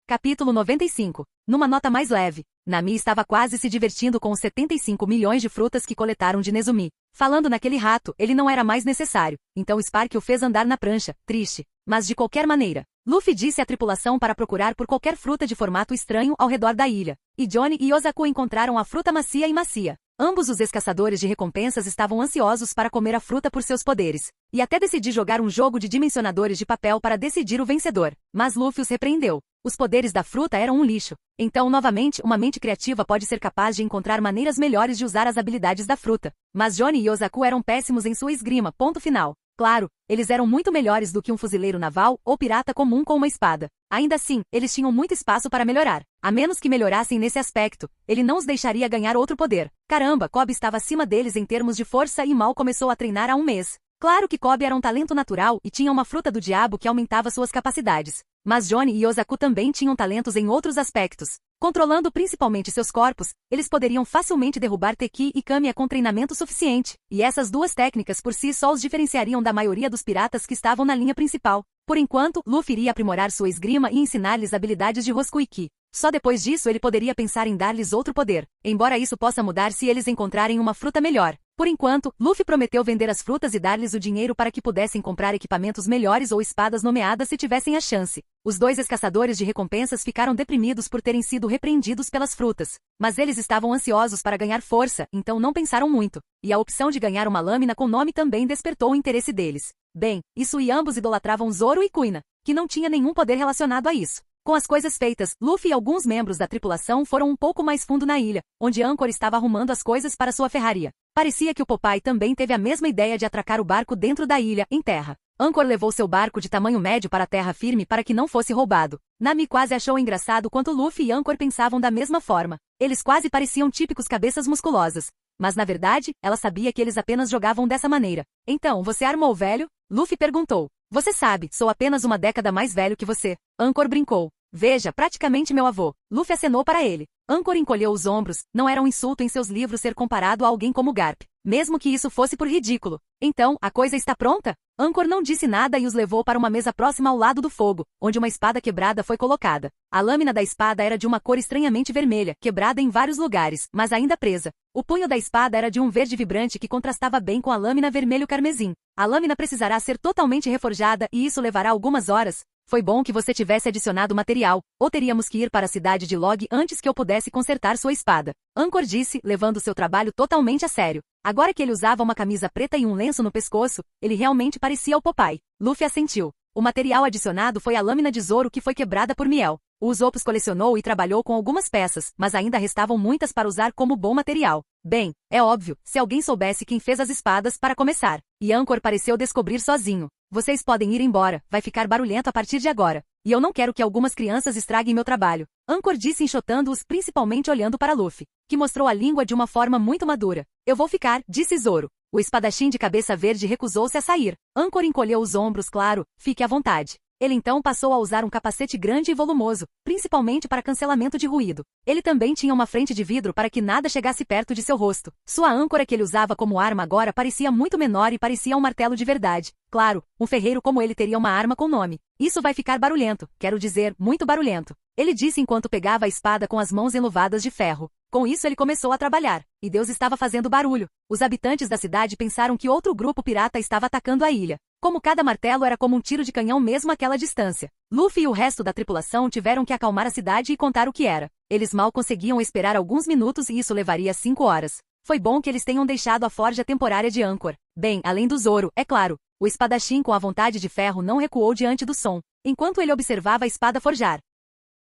[SPEAKER 1] Capítulo 95. Numa nota mais leve, Nami estava quase se divertindo com os 75 milhões de frutas que coletaram de Nezumi. Falando naquele rato, ele não era mais necessário, então Spark o fez andar na prancha, triste. Mas de qualquer maneira, Luffy disse à tripulação para procurar por qualquer fruta de formato estranho ao redor da ilha. E Johnny e Ozaku encontraram a fruta macia e macia. Ambos os ex-caçadores de recompensas estavam ansiosos para comer a fruta por seus poderes. E até decidi jogar um jogo de dimensionadores de papel para decidir o vencedor. Mas Luffy os repreendeu. Os poderes da fruta eram um lixo. Então, novamente, uma mente criativa pode ser capaz de encontrar maneiras melhores de usar as habilidades da fruta. Mas Johnny e Ozaku eram péssimos em sua esgrima, ponto final. Claro, eles eram muito melhores do que um fuzileiro naval ou pirata comum com uma espada. Ainda assim, eles tinham muito espaço para melhorar. A menos que melhorassem nesse aspecto, ele não os deixaria ganhar outro poder. Caramba, Kobe estava acima deles em termos de força e mal começou a treinar há um mês. Claro que Kobe era um talento natural e tinha uma fruta do diabo que aumentava suas capacidades. Mas Johnny e Ozaku também tinham talentos em outros aspectos. Controlando principalmente seus corpos, eles poderiam facilmente derrubar Teki e Kamiya com treinamento suficiente. E essas 2 técnicas por si só os diferenciariam da maioria dos piratas que estavam na linha principal. Por enquanto, Luffy iria aprimorar sua esgrima e ensinar-lhes habilidades de Rosco e Ki. Só depois disso ele poderia pensar em dar-lhes outro poder, embora isso possa mudar se eles encontrarem uma fruta melhor. Por enquanto, Luffy prometeu vender as frutas e dar-lhes o dinheiro para que pudessem comprar equipamentos melhores ou espadas nomeadas se tivessem a chance. Os 2 ex-caçadores de recompensas ficaram deprimidos por terem sido repreendidos pelas frutas. Mas eles estavam ansiosos para ganhar força, então não pensaram muito. E a opção de ganhar uma lâmina com nome também despertou o interesse deles. Bem, isso e ambos idolatravam Zoro e Kuina, que não tinha nenhum poder relacionado a isso. Com as coisas feitas, Luffy e alguns membros da tripulação foram um pouco mais fundo na ilha, onde Anchor estava arrumando as coisas para sua ferraria. Parecia que o Popeye também teve a mesma ideia de atracar o barco dentro da ilha, em terra. Angkor levou seu barco de tamanho médio para a terra firme para que não fosse roubado. Nami quase achou engraçado quanto Luffy e Angkor pensavam da mesma forma. Eles quase pareciam típicos cabeças musculosas. Mas na verdade, ela sabia que eles apenas jogavam dessa maneira. Então, você armou, velho? Luffy perguntou. Você sabe, sou apenas uma década mais velho que você. Angkor brincou. Veja, praticamente meu avô. Luffy acenou para ele. Angkor encolheu os ombros, não era um insulto em seus livros ser comparado a alguém como Garp. Mesmo que isso fosse por ridículo. Então, a coisa está pronta? Angkor não disse nada e os levou para uma mesa próxima ao lado do fogo, onde uma espada quebrada foi colocada. A lâmina da espada era de uma cor estranhamente vermelha, quebrada em vários lugares, mas ainda presa. O punho da espada era de um verde vibrante que contrastava bem com a lâmina vermelho carmesim. A lâmina precisará ser totalmente reforjada e isso levará algumas horas. Foi bom que você tivesse adicionado material, ou teríamos que ir para a cidade de Log antes que eu pudesse consertar sua espada. Angkor disse, levando seu trabalho totalmente a sério. Agora que ele usava uma camisa preta e um lenço no pescoço, ele realmente parecia o Popeye. Luffy assentiu. O material adicionado foi a lâmina de Zoro que foi quebrada por Miel. O Usopp colecionou e trabalhou com algumas peças, mas ainda restavam muitas para usar como bom material. Bem, é óbvio, se alguém soubesse quem fez as espadas para começar. E Angkor pareceu descobrir sozinho. Vocês podem ir embora, vai ficar barulhento a partir de agora. E eu não quero que algumas crianças estraguem meu trabalho. Angkor disse enxotando-os principalmente olhando para Luffy, que mostrou a língua de uma forma muito madura. Eu vou ficar, disse Zoro. O espadachim de cabeça verde recusou-se a sair. Angkor encolheu os ombros, claro, fique à vontade. Ele então passou a usar um capacete grande e volumoso, principalmente para cancelamento de ruído. Ele também tinha uma frente de vidro para que nada chegasse perto de seu rosto. Sua âncora que ele usava como arma agora parecia muito menor e parecia um martelo de verdade. Claro, um ferreiro como ele teria uma arma com nome. Isso vai ficar barulhento, quero dizer, muito barulhento. Ele disse enquanto pegava a espada com as mãos enluvadas de ferro. Com isso ele começou a trabalhar, e Deus estava fazendo barulho. Os habitantes da cidade pensaram que outro grupo pirata estava atacando a ilha. Como cada martelo era como um tiro de canhão mesmo àquela distância. Luffy e o resto da tripulação tiveram que acalmar a cidade e contar o que era. Eles mal conseguiam esperar alguns minutos e isso levaria 5 horas. Foi bom que eles tenham deixado a forja temporária de Angkor. Bem, além do Zoro, é claro. O espadachim com a vontade de ferro não recuou diante do som, enquanto ele observava a espada forjar.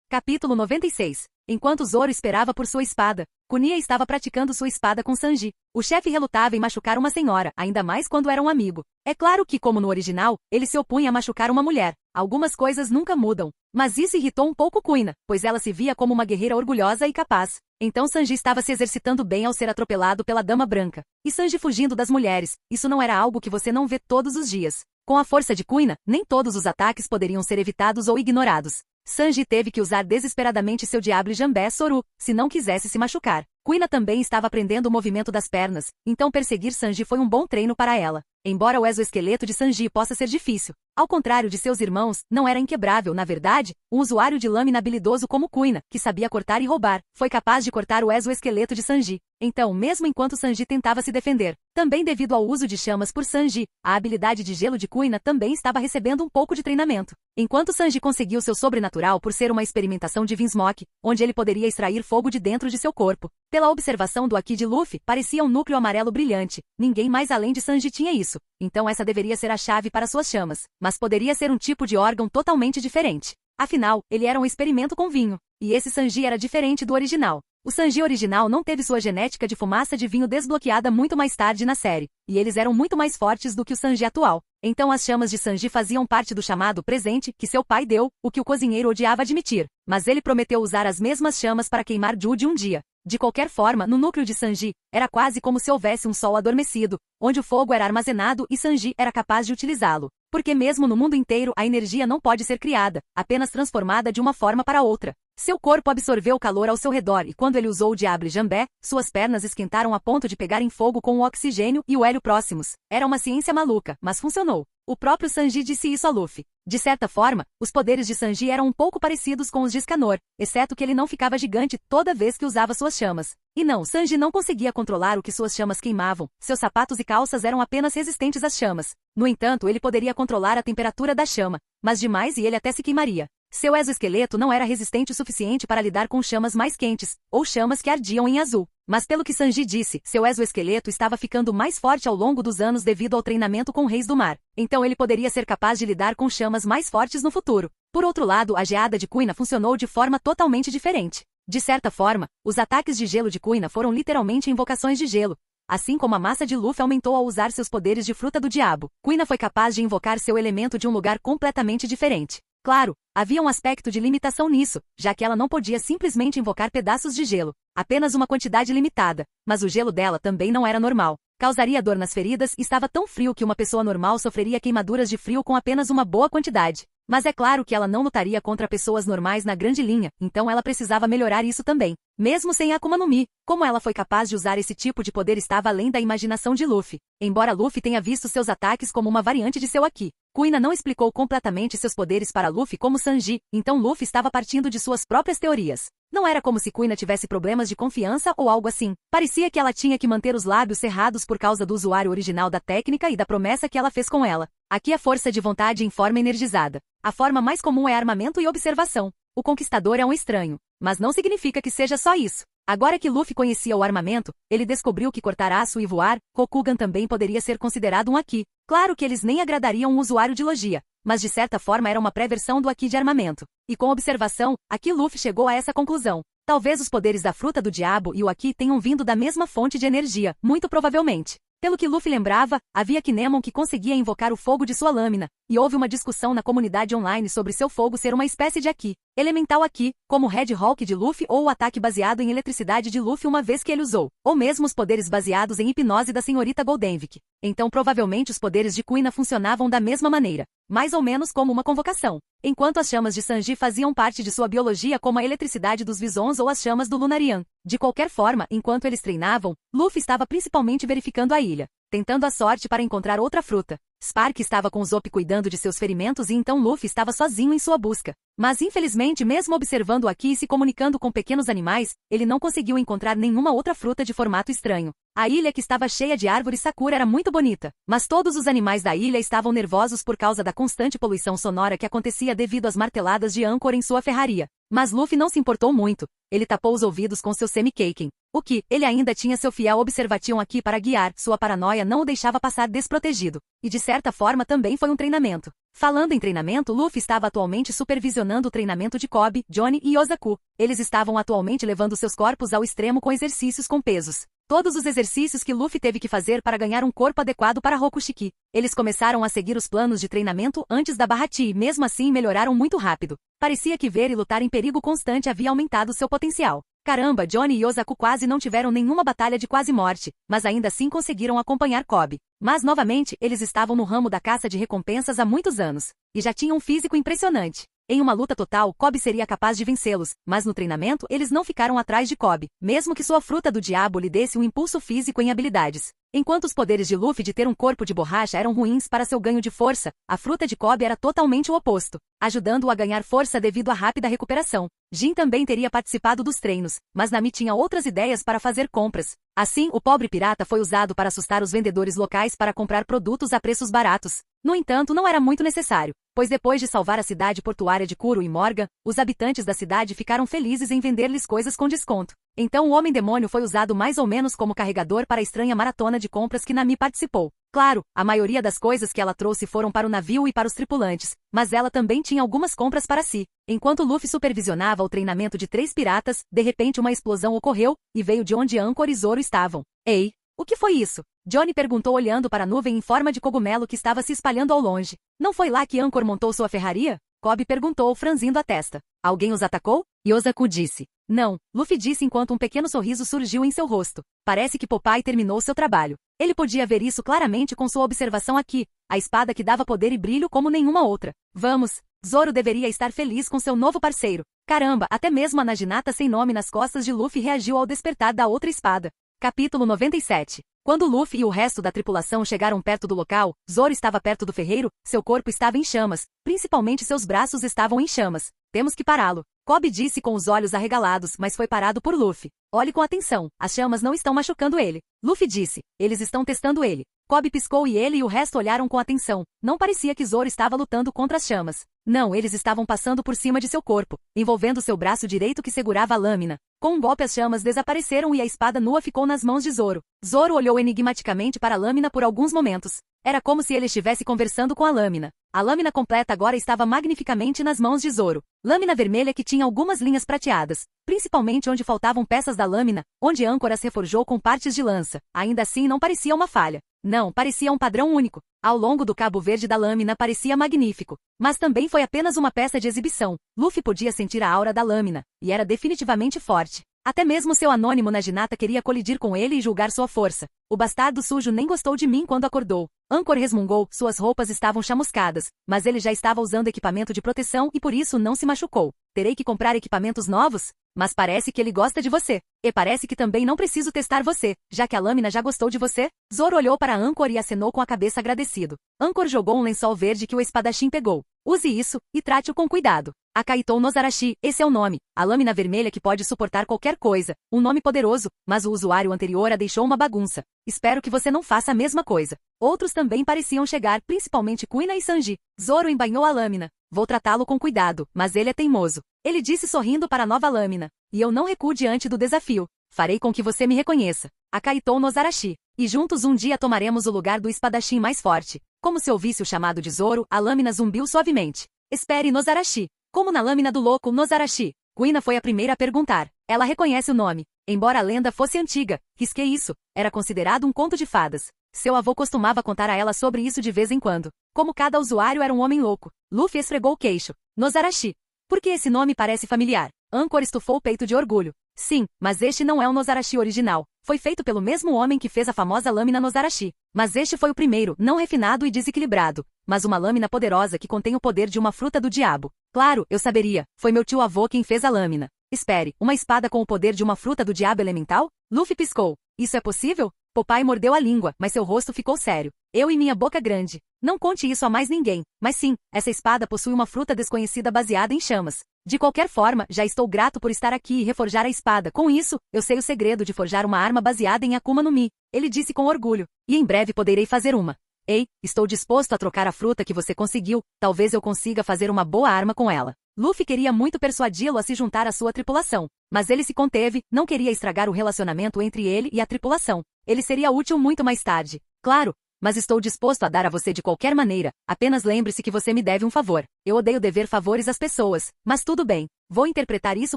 [SPEAKER 1] Capítulo 96. Enquanto Zoro esperava por sua espada, Kunia estava praticando sua espada com Sanji. O chefe relutava em machucar uma senhora, ainda mais quando era um amigo. É claro que, como no original, ele se opunha a machucar uma mulher. Algumas coisas nunca mudam. Mas isso irritou um pouco Kuina, pois ela se via como uma guerreira orgulhosa e capaz. Então Sanji estava se exercitando bem ao ser atropelado pela Dama Branca. E Sanji fugindo das mulheres, isso não era algo que você não vê todos os dias. Com a força de Kuina, nem todos os ataques poderiam ser evitados ou ignorados. Sanji teve que usar desesperadamente seu diable Jambé Soru, se não quisesse se machucar. Kuina também estava aprendendo o movimento das pernas, então perseguir Sanji foi um bom treino para ela. Embora o exoesqueleto de Sanji possa ser difícil, ao contrário de seus irmãos, não era inquebrável, na verdade, um usuário de lâmina habilidoso como Kuina, que sabia cortar e roubar, foi capaz de cortar o exoesqueleto de Sanji. Então, mesmo enquanto Sanji tentava se defender, também devido ao uso de chamas por Sanji, a habilidade de gelo de Kuina também estava recebendo um pouco de treinamento. Enquanto Sanji conseguiu seu sobrenatural por ser uma experimentação de Vinsmoke, onde ele poderia extrair fogo de dentro de seu corpo. Pela observação do Haki de Luffy, parecia um núcleo amarelo brilhante. Ninguém mais além de Sanji tinha isso. Então essa deveria ser a chave para suas chamas. Mas poderia ser um tipo de órgão totalmente diferente. Afinal, ele era um experimento com vinho. E esse Sanji era diferente do original. O Sanji original não teve sua genética de fumaça de vinho desbloqueada muito mais tarde na série. E eles eram muito mais fortes do que o Sanji atual. Então as chamas de Sanji faziam parte do chamado presente que seu pai deu, o que o cozinheiro odiava admitir. Mas ele prometeu usar as mesmas chamas para queimar Jude um dia. De qualquer forma, no núcleo de Sanji, era quase como se houvesse um sol adormecido, onde o fogo era armazenado e Sanji era capaz de utilizá-lo. Porque mesmo no mundo inteiro a energia não pode ser criada, apenas transformada de uma forma para outra. Seu corpo absorveu o calor ao seu redor e quando ele usou o Diable Jambé, suas pernas esquentaram a ponto de pegarem fogo com o oxigênio e o hélio próximos. Era uma ciência maluca, mas funcionou. O próprio Sanji disse isso a Luffy. De certa forma, os poderes de Sanji eram um pouco parecidos com os de Scanor, exceto que ele não ficava gigante toda vez que usava suas chamas. E não, Sanji não conseguia controlar o que suas chamas queimavam, seus sapatos e calças eram apenas resistentes às chamas. No entanto, ele poderia controlar a temperatura da chama, mas demais e ele até se queimaria. Seu exoesqueleto não era resistente o suficiente para lidar com chamas mais quentes, ou chamas que ardiam em azul. Mas pelo que Sanji disse, seu exoesqueleto estava ficando mais forte ao longo dos anos devido ao treinamento com reis do mar. Então ele poderia ser capaz de lidar com chamas mais fortes no futuro. Por outro lado, a geada de Kuina funcionou de forma totalmente diferente. De certa forma, os ataques de gelo de Kuina foram literalmente invocações de gelo. Assim como a massa de Luffy aumentou ao usar seus poderes de fruta do diabo, Kuina foi capaz de invocar seu elemento de um lugar completamente diferente. Claro, havia um aspecto de limitação nisso, já que ela não podia simplesmente invocar pedaços de gelo, apenas uma quantidade limitada, mas o gelo dela também não era normal. Causaria dor nas feridas e estava tão frio que uma pessoa normal sofreria queimaduras de frio com apenas uma boa quantidade. Mas é claro que ela não lutaria contra pessoas normais na grande linha, então ela precisava melhorar isso também. Mesmo sem Akuma no Mi, como ela foi capaz de usar esse tipo de poder estava além da imaginação de Luffy. Embora Luffy tenha visto seus ataques como uma variante de seu Haki, Kuina não explicou completamente seus poderes para Luffy como Sanji, então Luffy estava partindo de suas próprias teorias. Não era como se Kuina tivesse problemas de confiança ou algo assim. Parecia que ela tinha que manter os lábios cerrados por causa do usuário original da técnica e da promessa que ela fez com ela. Aqui a força de vontade em forma energizada. A forma mais comum é armamento e observação. O conquistador é um estranho, mas não significa que seja só isso. Agora que Luffy conhecia o armamento, ele descobriu que cortar aço e voar, Rokugan também poderia ser considerado um Haki. Claro que eles nem agradariam um usuário de logia, mas de certa forma era uma pré-versão do Haki de armamento. E com observação, aqui Luffy chegou a essa conclusão. Talvez os poderes da fruta do diabo e o Haki tenham vindo da mesma fonte de energia, muito provavelmente. Pelo que Luffy lembrava, havia Kinemon que conseguia invocar o fogo de sua lâmina, e houve uma discussão na comunidade online sobre seu fogo ser uma espécie de Haki, elemental Haki, como o Red Hawk de Luffy ou o ataque baseado em eletricidade de Luffy uma vez que ele usou, ou mesmo os poderes baseados em hipnose da senhorita Goldenvic. Então provavelmente os poderes de Kuina funcionavam da mesma maneira, mais ou menos como uma convocação. Enquanto as chamas de Sanji faziam parte de sua biologia como a eletricidade dos Visons ou as chamas do Lunarian. De qualquer forma, enquanto eles treinavam, Luffy estava principalmente verificando a ilha, tentando a sorte para encontrar outra fruta. Spark estava com Zop cuidando de seus ferimentos e então Luffy estava sozinho em sua busca. Mas infelizmente mesmo observando aqui e se comunicando com pequenos animais, ele não conseguiu encontrar nenhuma outra fruta de formato estranho. A ilha que estava cheia de árvores sakura era muito bonita, mas todos os animais da ilha estavam nervosos por causa da constante poluição sonora que acontecia devido às marteladas de Anchor em sua ferraria. Mas Luffy não se importou muito, ele tapou os ouvidos com seu semi-kaken. O que, ele ainda tinha seu fiel Observation aqui para guiar, sua paranoia não o deixava passar desprotegido. E de certa forma também foi um treinamento. Falando em treinamento, Luffy estava atualmente supervisionando o treinamento de Kobe, Johnny e Yozaku. Eles estavam atualmente levando seus corpos ao extremo com exercícios com pesos. Todos os exercícios que Luffy teve que fazer para ganhar um corpo adequado para Rokushiki. Eles começaram a seguir os planos de treinamento antes da Barra-T e mesmo assim melhoraram muito rápido. Parecia que ver e lutar em perigo constante havia aumentado seu potencial. Caramba, Johnny e Yozaku quase não tiveram nenhuma batalha de quase morte, mas ainda assim conseguiram acompanhar Kobe. Mas novamente, eles estavam no ramo da caça de recompensas há muitos anos, e já tinham um físico impressionante. Em uma luta total, Kobe seria capaz de vencê-los, mas no treinamento eles não ficaram atrás de Kobe, mesmo que sua fruta do diabo lhe desse um impulso físico em habilidades. Enquanto os poderes de Luffy de ter um corpo de borracha eram ruins para seu ganho de força, a fruta de Kobe era totalmente o oposto, ajudando-o a ganhar força devido à rápida recuperação. Jin também teria participado dos treinos, mas Nami tinha outras ideias para fazer compras. Assim, o pobre pirata foi usado para assustar os vendedores locais para comprar produtos a preços baratos. No entanto, não era muito necessário, pois depois de salvar a cidade portuária de Kuro e Morgan, os habitantes da cidade ficaram felizes em vender-lhes coisas com desconto. Então o Homem-Demônio foi usado mais ou menos como carregador para a estranha maratona de compras que Nami participou. Claro, a maioria das coisas que ela trouxe foram para o navio e para os tripulantes, mas ela também tinha algumas compras para si. Enquanto Luffy supervisionava o treinamento de 3 piratas, de repente uma explosão ocorreu, e veio de onde Anchor e Zoro estavam. Ei, o que foi isso? Johnny perguntou olhando para a nuvem em forma de cogumelo que estava se espalhando ao longe. Não foi lá que Anchor montou sua ferraria? Kobe perguntou franzindo a testa. Alguém os atacou? Yozaku disse. Não, Luffy disse enquanto um pequeno sorriso surgiu em seu rosto. Parece que Popeye terminou seu trabalho. Ele podia ver isso claramente com sua observação aqui, a espada que dava poder e brilho como nenhuma outra. Vamos, Zoro deveria estar feliz com seu novo parceiro. Caramba, até mesmo a Naginata sem nome nas costas de Luffy reagiu ao despertar da outra espada. Capítulo 97. Quando Luffy e o resto da tripulação chegaram perto do local, Zoro estava perto do ferreiro, seu corpo estava em chamas, principalmente seus braços estavam em chamas. Temos que pará-lo. Kobe disse com os olhos arregalados, mas foi parado por Luffy. Olhe com atenção, as chamas não estão machucando ele. Luffy disse, eles estão testando ele. Kobe piscou e ele e o resto olharam com atenção. Não parecia que Zoro estava lutando contra as chamas. Não, eles estavam passando por cima de seu corpo, envolvendo seu braço direito que segurava a lâmina. Com um golpe as chamas desapareceram e a espada nua ficou nas mãos de Zoro. Zoro olhou enigmaticamente para a lâmina por alguns momentos. Era como se ele estivesse conversando com a lâmina. A lâmina completa agora estava magnificamente nas mãos de Zoro. Lâmina vermelha que tinha algumas linhas prateadas, principalmente onde faltavam peças da lâmina, onde âncoras reforjou com partes de lança. Ainda assim não parecia uma falha. Não, parecia um padrão único. Ao longo do cabo verde da lâmina parecia magnífico. Mas também foi apenas uma peça de exibição. Luffy podia sentir a aura da lâmina, e era definitivamente forte. Até mesmo seu anônimo Naginata queria colidir com ele e julgar sua força. O bastardo sujo nem gostou de mim quando acordou. Ankor resmungou, suas roupas estavam chamuscadas, mas ele já estava usando equipamento de proteção e por isso não se machucou. Terei que comprar equipamentos novos? Mas parece que ele gosta de você. E parece que também não preciso testar você, já que a lâmina já gostou de você? Zoro olhou para Ankor e acenou com a cabeça agradecido. Ankor jogou um lençol verde que o espadachim pegou. Use isso, e trate-o com cuidado. Akaitou Nozarashi, esse é o nome. A lâmina vermelha que pode suportar qualquer coisa. Um nome poderoso, mas o usuário anterior a deixou uma bagunça. Espero que você não faça a mesma coisa. Outros também pareciam chegar, principalmente Kuina e Sanji. Zoro embainhou a lâmina. Vou tratá-lo com cuidado, mas ele é teimoso. Ele disse sorrindo para a nova lâmina. E eu não recuo diante do desafio. Farei com que você me reconheça. Akaitou Nozarashi. E juntos um dia tomaremos o lugar do espadachim mais forte. Como se ouvisse o chamado de Zoro, a lâmina zumbiu suavemente. Espere, Nozarashi. Como na lâmina do louco, Nozarashi. Kuina foi a primeira a perguntar. Ela reconhece o nome. Embora a lenda fosse antiga, risquei isso. Era considerado um conto de fadas. Seu avô costumava contar a ela sobre isso de vez em quando. Como cada usuário era um homem louco. Luffy esfregou o queixo. Nozarashi. Por que esse nome parece familiar? Ankor estufou o peito de orgulho. Sim, mas este não é o Nozarashi original. Foi feito pelo mesmo homem que fez a famosa lâmina Nozarashi. Mas este foi o primeiro, não refinado e desequilibrado, mas uma lâmina poderosa que contém o poder de uma fruta do diabo. Claro, eu saberia. Foi meu tio-avô quem fez a lâmina. Espere, uma espada com o poder de uma fruta do diabo elemental? Luffy piscou. Isso é possível? Popeye mordeu a língua, mas seu rosto ficou sério. Eu e minha boca grande. Não conte isso a mais ninguém. Mas sim, essa espada possui uma fruta desconhecida baseada em chamas. De qualquer forma, já estou grato por estar aqui e reforjar a espada. Com isso, eu sei o segredo de forjar uma arma baseada em Akuma no Mi. Ele disse com orgulho. E em breve poderei fazer uma. Ei, estou disposto a trocar a fruta que você conseguiu. Talvez eu consiga fazer uma boa arma com ela. Luffy queria muito persuadi-lo a se juntar à sua tripulação. Mas ele se conteve, não queria estragar o relacionamento entre ele e a tripulação. Ele seria útil muito mais tarde. Claro, mas estou disposto a dar a você de qualquer maneira. Apenas lembre-se que você me deve um favor. Eu odeio dever favores às pessoas, mas tudo bem. Vou interpretar isso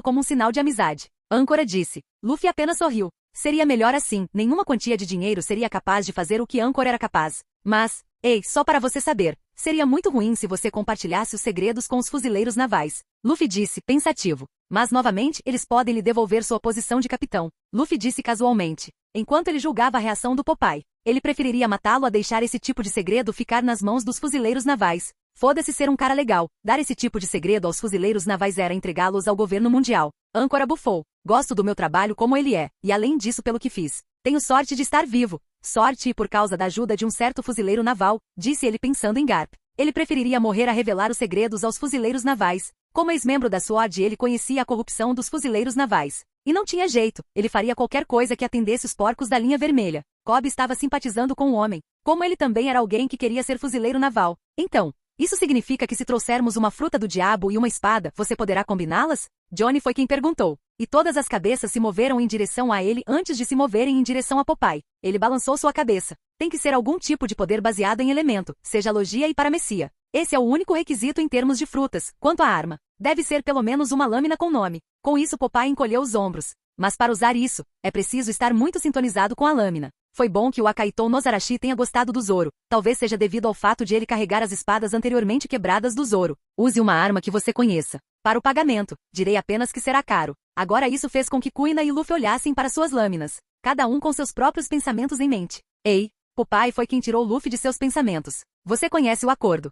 [SPEAKER 1] como um sinal de amizade. Âncora disse. Luffy apenas sorriu. Seria melhor assim, nenhuma quantia de dinheiro seria capaz de fazer o que Âncora era capaz. Mas, ei, só para você saber, seria muito ruim se você compartilhasse os segredos com os fuzileiros navais. Luffy disse, pensativo. Mas novamente, eles podem lhe devolver sua posição de capitão. Luffy disse casualmente. Enquanto ele julgava a reação do Popeye. Ele preferiria matá-lo a deixar esse tipo de segredo ficar nas mãos dos fuzileiros navais. Foda-se ser um cara legal. Dar esse tipo de segredo aos fuzileiros navais era entregá-los ao governo mundial. Âncora bufou. Gosto do meu trabalho como ele é, e além disso pelo que fiz. Tenho sorte de estar vivo. Sorte e por causa da ajuda de um certo fuzileiro naval, disse ele pensando em Garp. Ele preferiria morrer a revelar os segredos aos fuzileiros navais. Como ex-membro da SWORD ele conhecia a corrupção dos fuzileiros navais. E não tinha jeito, ele faria qualquer coisa que atendesse os porcos da linha vermelha. Cobb estava simpatizando com o homem. Como ele também era alguém que queria ser fuzileiro naval. Então, isso significa que se trouxermos uma fruta do diabo e uma espada, você poderá combiná-las? Johnny foi quem perguntou. E todas as cabeças se moveram em direção a ele antes de se moverem em direção a Popeye. Ele balançou sua cabeça. Tem que ser algum tipo de poder baseado em elemento, seja logia e paramecia. Esse é o único requisito em termos de frutas. Quanto à arma, deve ser pelo menos uma lâmina com nome. Com isso Popeye encolheu os ombros. Mas para usar isso, é preciso estar muito sintonizado com a lâmina. Foi bom que o Akaitou Nozarashi tenha gostado do Zoro. Talvez seja devido ao fato de ele carregar as espadas anteriormente quebradas do Zoro. Use uma arma que você conheça. Para o pagamento, direi apenas que será caro. Agora isso fez com que Kuina e Luffy olhassem para suas lâminas. Cada um com seus próprios pensamentos em mente. Ei, Popeye foi quem tirou Luffy de seus pensamentos. Você conhece o acordo.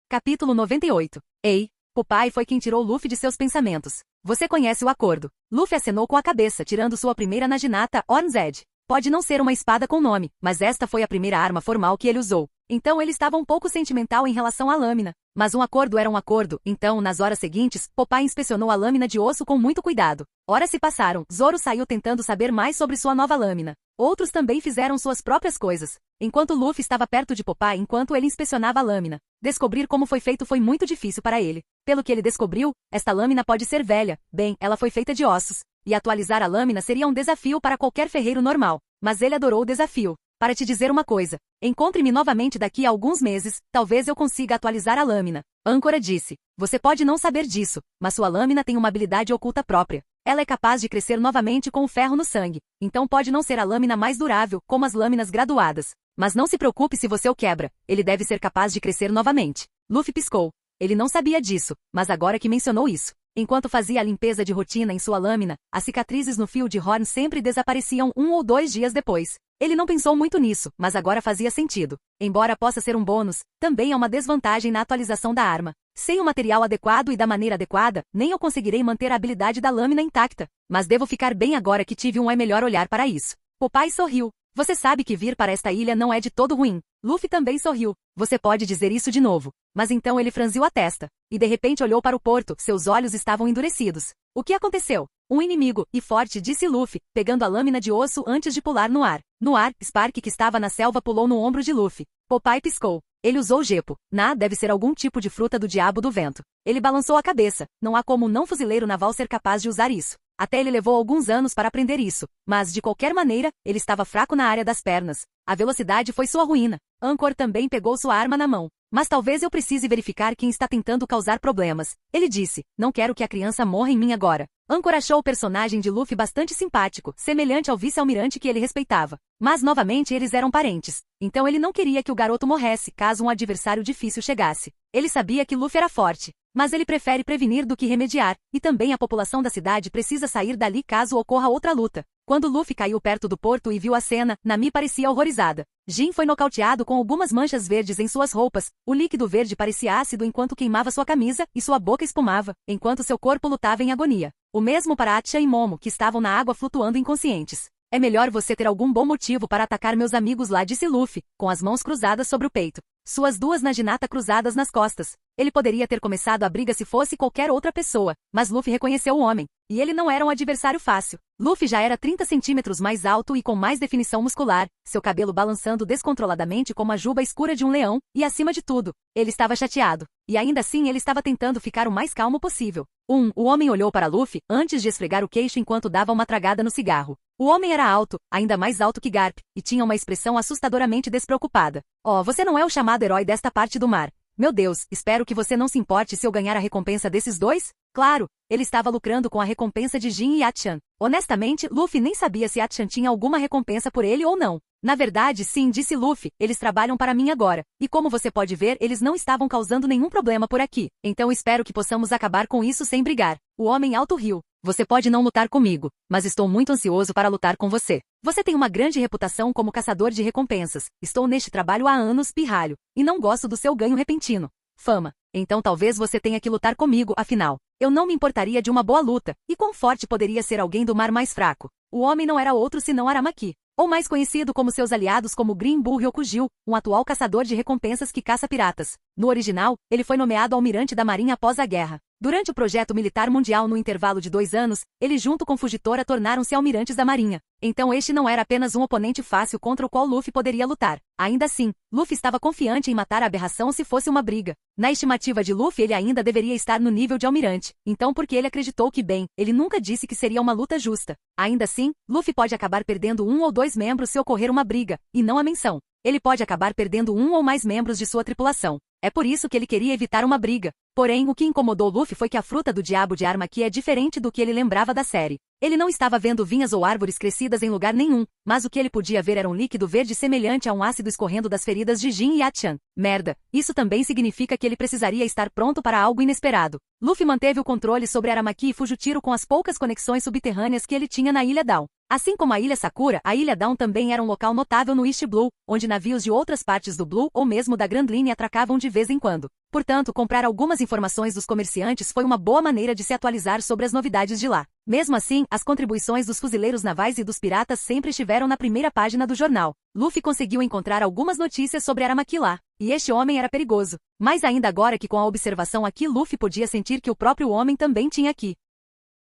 [SPEAKER 1] Capítulo 98. Ei, Popeye foi quem tirou Luffy de seus pensamentos. Você conhece o acordo. Luffy acenou com a cabeça, tirando sua primeira Naginata, Horn's Edge. Pode não ser uma espada com nome, mas esta foi a primeira arma formal que ele usou. Então ele estava um pouco sentimental em relação à lâmina. Mas um acordo era um acordo, então, nas horas seguintes, Popeye inspecionou a lâmina de osso com muito cuidado. Horas se passaram, Zoro saiu tentando saber mais sobre sua nova lâmina. Outros também fizeram suas próprias coisas. Enquanto Luffy estava perto de Popeye enquanto ele inspecionava a lâmina. Descobrir como foi feito foi muito difícil para ele. Pelo que ele descobriu, esta lâmina pode ser velha. Bem, ela foi feita de ossos. E atualizar a lâmina seria um desafio para qualquer ferreiro normal. Mas ele adorou o desafio. para te dizer uma coisa. Encontre-me novamente daqui a alguns meses, talvez eu consiga atualizar a lâmina. Âncora disse. Você pode não saber disso, mas sua lâmina tem uma habilidade oculta própria. Ela é capaz de crescer novamente com o ferro no sangue, então pode não ser a lâmina mais durável, como as lâminas graduadas. Mas não se preocupe se você o quebra, ele deve ser capaz de crescer novamente. Luffy piscou. Ele não sabia disso, mas agora que mencionou isso. Enquanto fazia a limpeza de rotina em sua lâmina, as cicatrizes no fio de Horn sempre desapareciam 1 ou 2 dias depois. Ele não pensou muito nisso, mas agora fazia sentido. Embora possa ser um bônus, também é uma desvantagem na atualização da arma. Sem o material adequado e da maneira adequada, nem eu conseguirei manter a habilidade da lâmina intacta. Mas devo ficar bem agora que tive é melhor olhar para isso. Popeye sorriu. Você sabe que vir para esta ilha não é de todo ruim. Luffy também sorriu. Você pode dizer isso de novo. Mas então ele franziu a testa. E de repente olhou para o porto, seus olhos estavam endurecidos. O que aconteceu? Um inimigo, e forte, disse Luffy, pegando a lâmina de osso antes de pular no ar. No ar, Spark, que estava na selva, pulou no ombro de Luffy. Popeye piscou. Ele usou Gepo. Deve ser algum tipo de fruta do diabo do vento. Ele balançou a cabeça. Não há como um não fuzileiro naval ser capaz de usar isso. Até ele levou alguns anos para aprender isso, mas, de qualquer maneira, ele estava fraco na área das pernas. A velocidade foi sua ruína. Anchor também pegou sua arma na mão. Mas talvez eu precise verificar quem está tentando causar problemas. Ele disse, não quero que a criança morra em mim agora. Anchor achou o personagem de Luffy bastante simpático, semelhante ao vice-almirante que ele respeitava. Mas, novamente, eles eram parentes. Então ele não queria que o garoto morresse caso um adversário difícil chegasse. Ele sabia que Luffy era forte. Mas ele prefere prevenir do que remediar, e também a população da cidade precisa sair dali caso ocorra outra luta. Quando Luffy caiu perto do porto e viu a cena, Nami parecia horrorizada. Jin foi nocauteado com algumas manchas verdes em suas roupas, o líquido verde parecia ácido enquanto queimava sua camisa, e sua boca espumava, enquanto seu corpo lutava em agonia. O mesmo para Atia e Momo, que estavam na água flutuando inconscientes. É melhor você ter algum bom motivo para atacar meus amigos lá, disse Luffy, com as mãos cruzadas sobre o peito. Suas duas naginata cruzadas nas costas. Ele poderia ter começado a briga se fosse qualquer outra pessoa, mas Luffy reconheceu o homem. E ele não era um adversário fácil. Luffy já era 30 centímetros mais alto e com mais definição muscular, seu cabelo balançando descontroladamente como a juba escura de um leão, e acima de tudo, ele estava chateado. E ainda assim ele estava tentando ficar o mais calmo possível. O homem olhou para Luffy antes de esfregar o queixo enquanto dava uma tragada no cigarro. O homem era alto, ainda mais alto que Garp, e tinha uma expressão assustadoramente despreocupada. Oh, você não é o chamado herói desta parte do mar. Meu Deus, espero que você não se importe se eu ganhar a recompensa desses dois? Claro, ele estava lucrando com a recompensa de Jin e Achan. Honestamente, Luffy nem sabia se Achan tinha alguma recompensa por ele ou não. Na verdade, sim, disse Luffy, eles trabalham para mim agora. E como você pode ver, eles não estavam causando nenhum problema por aqui. Então espero que possamos acabar com isso sem brigar. O homem alto riu. Você pode não lutar comigo, mas estou muito ansioso para lutar com você. Você tem uma grande reputação como caçador de recompensas. Estou neste trabalho há anos, pirralho, e não gosto do seu ganho repentino. Fama. Então talvez você tenha que lutar comigo, afinal. Eu não me importaria de uma boa luta, e quão forte poderia ser alguém do mar mais fraco? O homem não era outro senão Aramaki, ou mais conhecido como seus aliados como Green Bull Ryokugil, um atual caçador de recompensas que caça piratas. No original, ele foi nomeado almirante da marinha após a guerra. Durante o projeto militar mundial no intervalo de 2 anos, ele junto com Fugitora tornaram-se almirantes da marinha. Então este não era apenas um oponente fácil contra o qual Luffy poderia lutar. Ainda assim, Luffy estava confiante em matar a aberração se fosse uma briga. Na estimativa de Luffy ele ainda deveria estar no nível de almirante. Então porque ele acreditou que ele nunca disse que seria uma luta justa. Ainda assim, Luffy pode acabar perdendo 1 ou 2 membros se ocorrer uma briga, e não a menção. Ele pode acabar perdendo 1 ou mais membros de sua tripulação. É por isso que ele queria evitar uma briga. Porém, o que incomodou Luffy foi que a fruta do diabo de Armaki é diferente do que ele lembrava da série. Ele não estava vendo vinhas ou árvores crescidas em lugar nenhum, mas o que ele podia ver era um líquido verde semelhante a um ácido escorrendo das feridas de Jin e Achan. Merda, isso também significa que ele precisaria estar pronto para algo inesperado. Luffy manteve o controle sobre Aramaki e Fujutiro com as poucas conexões subterrâneas que ele tinha na Ilha Down. Assim como a Ilha Sakura, a Ilha Down também era um local notável no East Blue, onde navios de outras partes do Blue ou mesmo da Grand Line atracavam de vez em quando. Portanto, comprar algumas informações dos comerciantes foi uma boa maneira de se atualizar sobre as novidades de lá. Mesmo assim, as contribuições dos fuzileiros navais e dos piratas sempre estiveram na primeira página do jornal. Luffy conseguiu encontrar algumas notícias sobre Aramaki lá, e este homem era perigoso. Mais ainda agora que com a observação aqui Luffy podia sentir que o próprio homem também tinha aqui.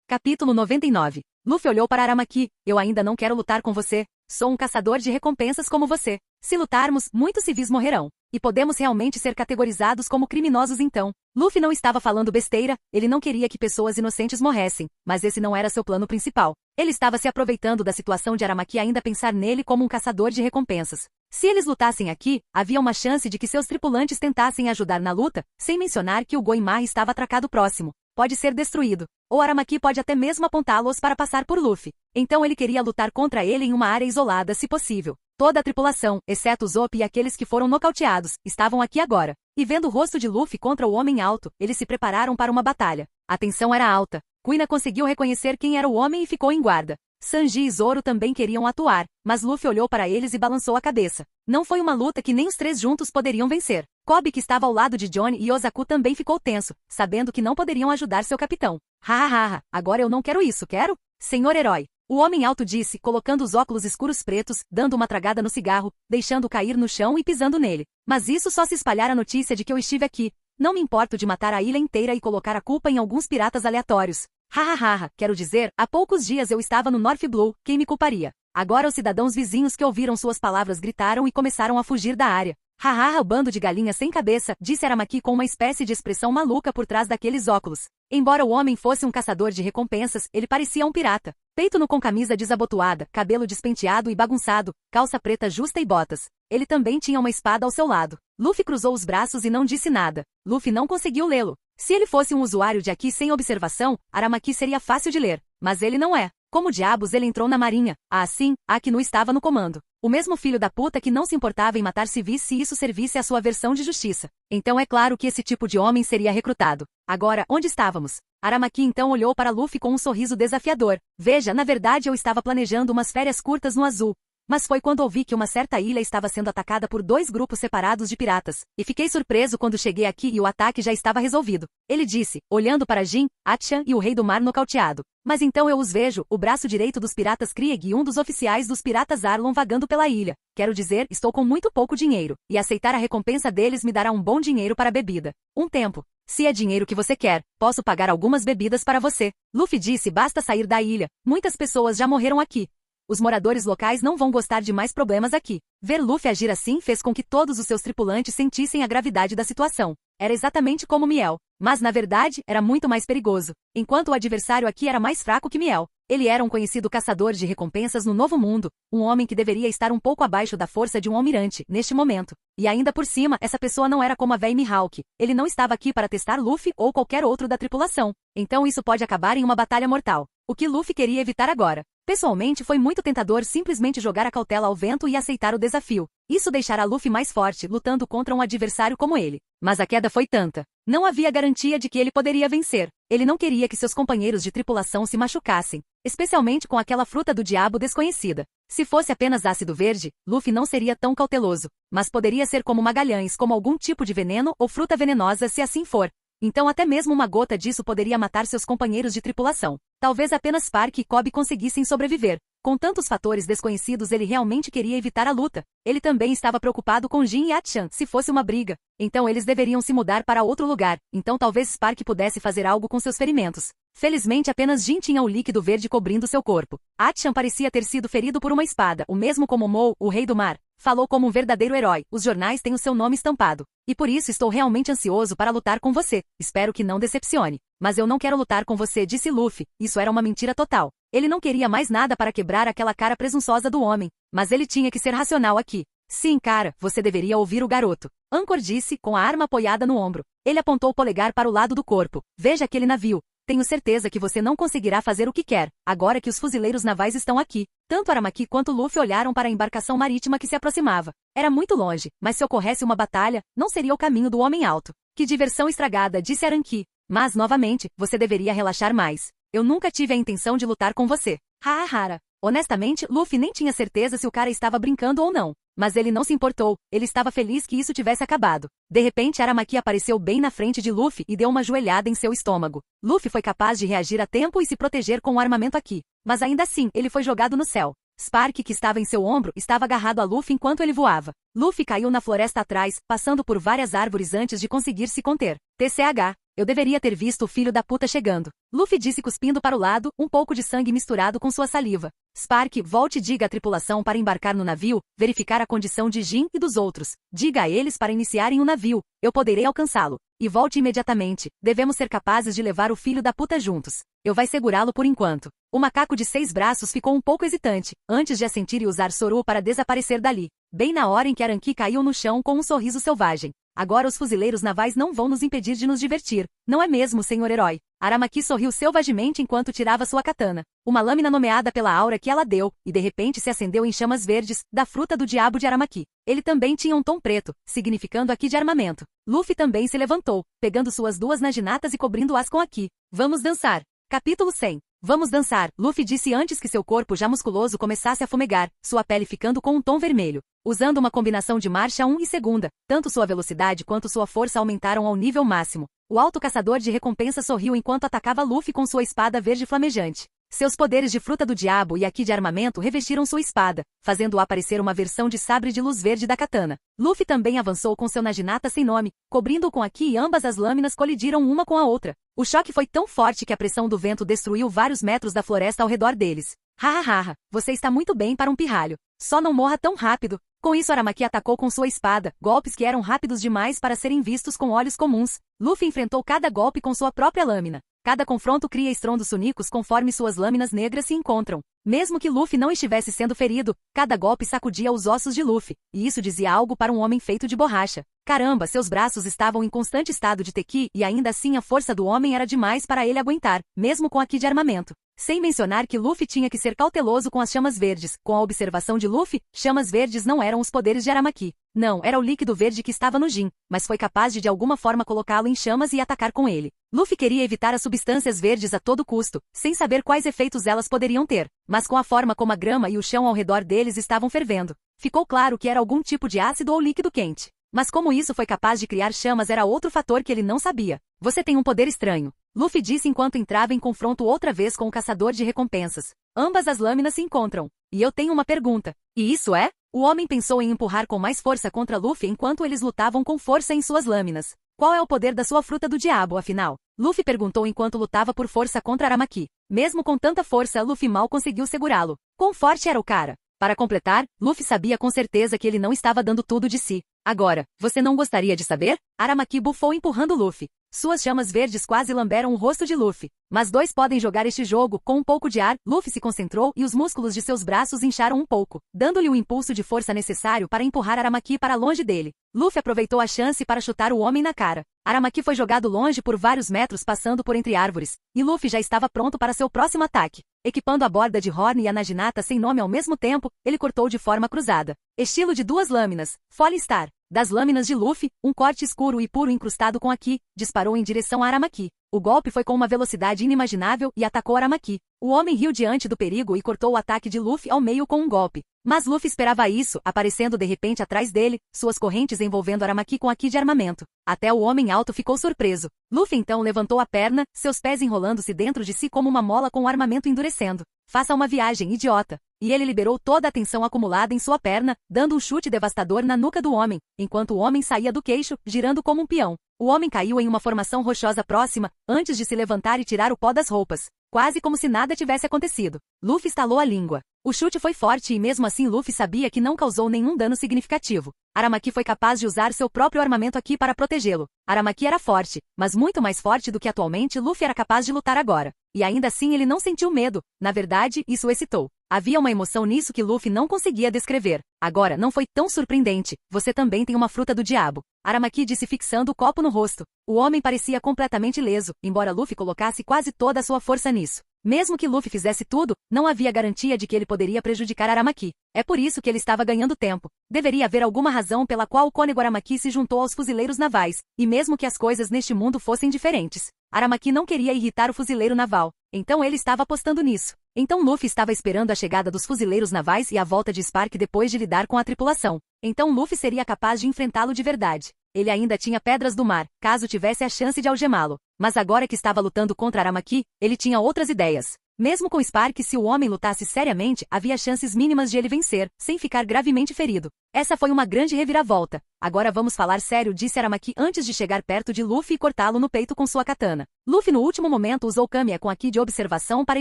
[SPEAKER 1] Capítulo 99. Luffy olhou para Aramaki. Eu ainda não quero lutar com você. Sou um caçador de recompensas como você. Se lutarmos, muitos civis morrerão. E podemos realmente ser categorizados como criminosos então. Luffy não estava falando besteira, ele não queria que pessoas inocentes morressem, mas esse não era seu plano principal. Ele estava se aproveitando da situação de Aramaki ainda pensar nele como um caçador de recompensas. Se eles lutassem aqui, havia uma chance de que seus tripulantes tentassem ajudar na luta, sem mencionar que o Goimar estava atracado próximo. Pode ser destruído. Ou Aramaki pode até mesmo apontá-los para passar por Luffy. Então ele queria lutar contra ele em uma área isolada se possível. Toda a tripulação, exceto Zop e aqueles que foram nocauteados, estavam aqui agora. E vendo o rosto de Luffy contra o Homem Alto, eles se prepararam para uma batalha. A tensão era alta. Kuina conseguiu reconhecer quem era o homem e ficou em guarda. Sanji e Zoro também queriam atuar, mas Luffy olhou para eles e balançou a cabeça. Não foi uma luta que nem os três juntos poderiam vencer. Kobe, que estava ao lado de Johnny e Ozaku, também ficou tenso, sabendo que não poderiam ajudar seu capitão. Hahaha, agora eu não quero isso, quero? Senhor herói. O Homem Alto disse, colocando os óculos escuros pretos, dando uma tragada no cigarro, deixando cair no chão e pisando nele. Mas isso só se espalhar a notícia de que eu estive aqui. Não me importo de matar a ilha inteira e colocar a culpa em alguns piratas aleatórios. Hahaha, quero dizer, há poucos dias eu estava no North Blue, quem me culparia? Agora os cidadãos vizinhos que ouviram suas palavras gritaram e começaram a fugir da área. Hahaha, o bando de galinhas sem cabeça, disse Aramaki com uma espécie de expressão maluca por trás daqueles óculos. Embora o homem fosse um caçador de recompensas, ele parecia um pirata. Peito nu com camisa desabotoada, cabelo despenteado e bagunçado, calça preta justa e botas. Ele também tinha uma espada ao seu lado. Luffy cruzou os braços e não disse nada. Luffy não conseguiu lê-lo. Se ele fosse um usuário de Haki sem observação, Aramaki seria fácil de ler. Mas ele não é. Como diabos ele entrou na marinha? Assim, Akinu estava no comando. O mesmo filho da puta que não se importava em matar civis se isso servisse à sua versão de justiça. Então é claro que esse tipo de homem seria recrutado. Agora, onde estávamos? Aramaki então olhou para Luffy com um sorriso desafiador. Veja, na verdade eu estava planejando umas férias curtas no azul. Mas foi quando ouvi que uma certa ilha estava sendo atacada por 2 grupos separados de piratas. E fiquei surpreso quando cheguei aqui e o ataque já estava resolvido. Ele disse, olhando para Jin, Achan e o Rei do Mar nocauteado. Mas então eu os vejo, o braço direito dos piratas Krieg e um dos oficiais dos piratas Arlon vagando pela ilha. Quero dizer, estou com muito pouco dinheiro. E aceitar a recompensa deles me dará um bom dinheiro para bebida. Um tempo. Se é dinheiro que você quer, posso pagar algumas bebidas para você. Luffy disse, basta sair da ilha. Muitas pessoas já morreram aqui. Os moradores locais não vão gostar de mais problemas aqui. Ver Luffy agir assim fez com que todos os seus tripulantes sentissem a gravidade da situação. Era exatamente como Miel. Mas, na verdade, era muito mais perigoso. Enquanto o adversário aqui era mais fraco que Miel. Ele era um conhecido caçador de recompensas no Novo Mundo, um homem que deveria estar um pouco abaixo da força de um almirante, neste momento. E ainda por cima, essa pessoa não era como a véi Mihawk. Ele não estava aqui para testar Luffy ou qualquer outro da tripulação. Então isso pode acabar em uma batalha mortal. O que Luffy queria evitar agora? Pessoalmente, foi muito tentador simplesmente jogar a cautela ao vento e aceitar o desafio. Isso deixará Luffy mais forte, lutando contra um adversário como ele. Mas a queda foi tanta. Não havia garantia de que ele poderia vencer. Ele não queria que seus companheiros de tripulação se machucassem, especialmente com aquela fruta do diabo desconhecida. Se fosse apenas ácido verde, Luffy não seria tão cauteloso, mas poderia ser como Magalhães, como algum tipo de veneno ou fruta venenosa se assim for. Então até mesmo uma gota disso poderia matar seus companheiros de tripulação. Talvez apenas Spark e Kobe conseguissem sobreviver. Com tantos fatores desconhecidos, ele realmente queria evitar a luta. Ele também estava preocupado com Jin e Achan, se fosse uma briga. Então eles deveriam se mudar para outro lugar. Então talvez Spark pudesse fazer algo com seus ferimentos. Felizmente apenas Jin tinha o líquido verde cobrindo seu corpo. Achan parecia ter sido ferido por uma espada, o mesmo como Mou, o Rei do Mar. Falou como um verdadeiro herói. Os jornais têm o seu nome estampado. E por isso estou realmente ansioso para lutar com você. Espero que não decepcione. Mas eu não quero lutar com você, disse Luffy. Isso era uma mentira total. Ele não queria mais nada para quebrar aquela cara presunçosa do homem. Mas ele tinha que ser racional aqui. Sim, cara, você deveria ouvir o garoto. Anchor disse, com a arma apoiada no ombro. Ele apontou o polegar para o lado do corpo. Veja aquele navio. Tenho certeza que você não conseguirá fazer o que quer, agora que os fuzileiros navais estão aqui. Tanto Aramaki quanto Luffy olharam para a embarcação marítima que se aproximava. Era muito longe, mas se ocorresse uma batalha, não seria o caminho do Homem Alto. Que diversão estragada, disse Aranqui. Mas, novamente, você deveria relaxar mais. Eu nunca tive a intenção de lutar com você. Haahara. Honestamente, Luffy nem tinha certeza se o cara estava brincando ou não. Mas ele não se importou, ele estava feliz que isso tivesse acabado. De repente Aramaki apareceu bem na frente de Luffy e deu uma joelhada em seu estômago. Luffy foi capaz de reagir a tempo e se proteger com o armamento aqui. Mas ainda assim, ele foi jogado no céu. Spark, que estava em seu ombro, estava agarrado a Luffy enquanto ele voava. Luffy caiu na floresta atrás, passando por várias árvores antes de conseguir se conter. TCH. Eu deveria ter visto o filho da puta chegando. Luffy disse cuspindo para o lado, um pouco de sangue misturado com sua saliva. Spark, volte e diga à tripulação para embarcar no navio, verificar a condição de Jin e dos outros. Diga a eles para iniciarem o navio. Eu poderei alcançá-lo. E volte imediatamente. Devemos ser capazes de levar o filho da puta juntos. Eu vai segurá-lo por enquanto. O macaco de 6 braços ficou um pouco hesitante, antes de assentir e usar Soru para desaparecer dali. Bem na hora em que Aranqui caiu no chão com um sorriso selvagem. Agora os fuzileiros navais não vão nos impedir de nos divertir. Não é mesmo, senhor herói? Aramaki sorriu selvagemente enquanto tirava sua katana. Uma lâmina nomeada pela aura que ela deu, e de repente se acendeu em chamas verdes, da fruta do diabo de Aramaki. Ele também tinha um tom preto, significando Aki de armamento. Luffy também se levantou, pegando suas 2 naginatas e cobrindo-as com Aki. Vamos dançar. Capítulo 100. Vamos dançar, Luffy disse antes que seu corpo já musculoso começasse a fumegar, sua pele ficando com um tom vermelho. Usando uma combinação de marcha 1 e segunda, tanto sua velocidade quanto sua força aumentaram ao nível máximo. O alto caçador de recompensa sorriu enquanto atacava Luffy com sua espada verde flamejante. Seus poderes de fruta do diabo e Aki de armamento revestiram sua espada, fazendo-a parecer uma versão de sabre de luz verde da katana. Luffy também avançou com seu Naginata sem nome, cobrindo-o com Aki e ambas as lâminas colidiram uma com a outra. O choque foi tão forte que a pressão do vento destruiu vários metros da floresta ao redor deles. Hahaha, você está muito bem para um pirralho. Só não morra tão rápido. Com isso Aramaki atacou com sua espada, golpes que eram rápidos demais para serem vistos com olhos comuns. Luffy enfrentou cada golpe com sua própria lâmina. Cada confronto cria estrondos sonicos conforme suas lâminas negras se encontram. Mesmo que Luffy não estivesse sendo ferido, cada golpe sacudia os ossos de Luffy, e isso dizia algo para um homem feito de borracha. Caramba, seus braços estavam em constante estado de Teki e ainda assim a força do homem era demais para ele aguentar, mesmo com Aki de armamento. Sem mencionar que Luffy tinha que ser cauteloso com as chamas verdes. Com a observação de Luffy, chamas verdes não eram os poderes de Aramaki. Não, era o líquido verde que estava no Jin, mas foi capaz de alguma forma colocá-lo em chamas e atacar com ele. Luffy queria evitar as substâncias verdes a todo custo, sem saber quais efeitos elas poderiam ter, mas com a forma como a grama e o chão ao redor deles estavam fervendo, ficou claro que era algum tipo de ácido ou líquido quente. Mas como isso foi capaz de criar chamas era outro fator que ele não sabia. Você tem um poder estranho. Luffy disse enquanto entrava em confronto outra vez com o caçador de recompensas. Ambas as lâminas se encontram. E eu tenho uma pergunta. E isso é? O homem pensou em empurrar com mais força contra Luffy enquanto eles lutavam com força em suas lâminas. Qual é o poder da sua fruta do diabo, afinal? Luffy perguntou enquanto lutava por força contra Aramaki. Mesmo com tanta força, Luffy mal conseguiu segurá-lo. Quão forte era o cara? Para completar, Luffy sabia com certeza que ele não estava dando tudo de si. Agora, você não gostaria de saber? Aramaki bufou empurrando Luffy. Suas chamas verdes quase lamberam o rosto de Luffy. Mas 2 podem jogar este jogo, com um pouco de ar. Luffy se concentrou e os músculos de seus braços incharam um pouco, dando-lhe o impulso de força necessário para empurrar Aramaki para longe dele. Luffy aproveitou a chance para chutar o homem na cara. Aramaki foi jogado longe por vários metros passando por entre árvores, e Luffy já estava pronto para seu próximo ataque. Equipando a borda de Horn e a Naginata sem nome ao mesmo tempo, ele cortou de forma cruzada. Estilo de 2 lâminas, Falling Star. Das lâminas de Luffy, um corte escuro e puro incrustado com Aki, disparou em direção a Aramaki. O golpe foi com uma velocidade inimaginável e atacou Aramaki. O homem riu diante do perigo e cortou o ataque de Luffy ao meio com um golpe. Mas Luffy esperava isso, aparecendo de repente atrás dele, suas correntes envolvendo Aramaki com Aki de armamento. Até o homem alto ficou surpreso. Luffy então levantou a perna, seus pés enrolando-se dentro de si como uma mola com o armamento endurecendo. Faça uma viagem, idiota. E ele liberou toda a tensão acumulada em sua perna, dando um chute devastador na nuca do homem, enquanto o homem saía do queixo, girando como um peão. O homem caiu em uma formação rochosa próxima, antes de se levantar e tirar o pó das roupas. Quase como se nada tivesse acontecido. Luffy estalou a língua. O chute foi forte e mesmo assim Luffy sabia que não causou nenhum dano significativo. Aramaki foi capaz de usar seu próprio armamento aqui para protegê-lo. Aramaki era forte, mas muito mais forte do que atualmente Luffy era capaz de lutar agora. E ainda assim ele não sentiu medo. Na verdade, isso o excitou. Havia uma emoção nisso que Luffy não conseguia descrever. Agora, não foi tão surpreendente. Você também tem uma fruta do diabo. Aramaki disse fixando o copo no rosto. O homem parecia completamente ileso, embora Luffy colocasse quase toda a sua força nisso. Mesmo que Luffy fizesse tudo, não havia garantia de que ele poderia prejudicar Aramaki. É por isso que ele estava ganhando tempo. Deveria haver alguma razão pela qual o cônego Aramaki se juntou aos fuzileiros navais, e mesmo que as coisas neste mundo fossem diferentes. Aramaki não queria irritar o fuzileiro naval, então ele estava apostando nisso. Então Luffy estava esperando a chegada dos fuzileiros navais e a volta de Spark depois de lidar com a tripulação. Então Luffy seria capaz de enfrentá-lo de verdade. Ele ainda tinha pedras do mar, caso tivesse a chance de algemá-lo. Mas agora que estava lutando contra Aramaki, ele tinha outras ideias. Mesmo com Spark, se o homem lutasse seriamente, havia chances mínimas de ele vencer, sem ficar gravemente ferido. Essa foi uma grande reviravolta. Agora vamos falar sério, disse Aramaki antes de chegar perto de Luffy e cortá-lo no peito com sua katana. Luffy no último momento usou Kamiya com a Ki de observação para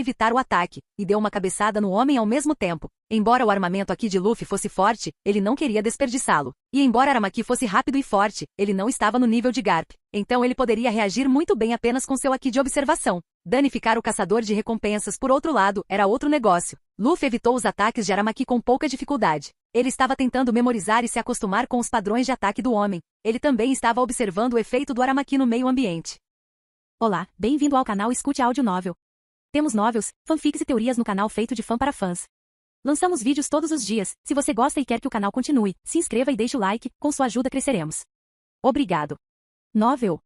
[SPEAKER 1] evitar o ataque, e deu uma cabeçada no homem ao mesmo tempo. Embora o armamento aqui de Luffy fosse forte, ele não queria desperdiçá-lo. E embora Aramaki fosse rápido e forte, ele não estava no nível de Garp. Então ele poderia reagir muito bem apenas com seu Ki de observação. Danificar o caçador de recompensas, por outro lado, era outro negócio. Luffy evitou os ataques de Aramaki com pouca dificuldade. Ele estava tentando memorizar e se acostumar com os padrões de ataque do homem. Ele também estava observando o efeito do Aramaki no meio ambiente. Olá, bem-vindo ao canal Escute Áudio Novel. Temos novels, fanfics e teorias no canal feito de fã para fãs. Lançamos vídeos todos os dias. Se você gosta e quer que o canal continue, se inscreva e deixe o like, com sua ajuda cresceremos. Obrigado. Novel.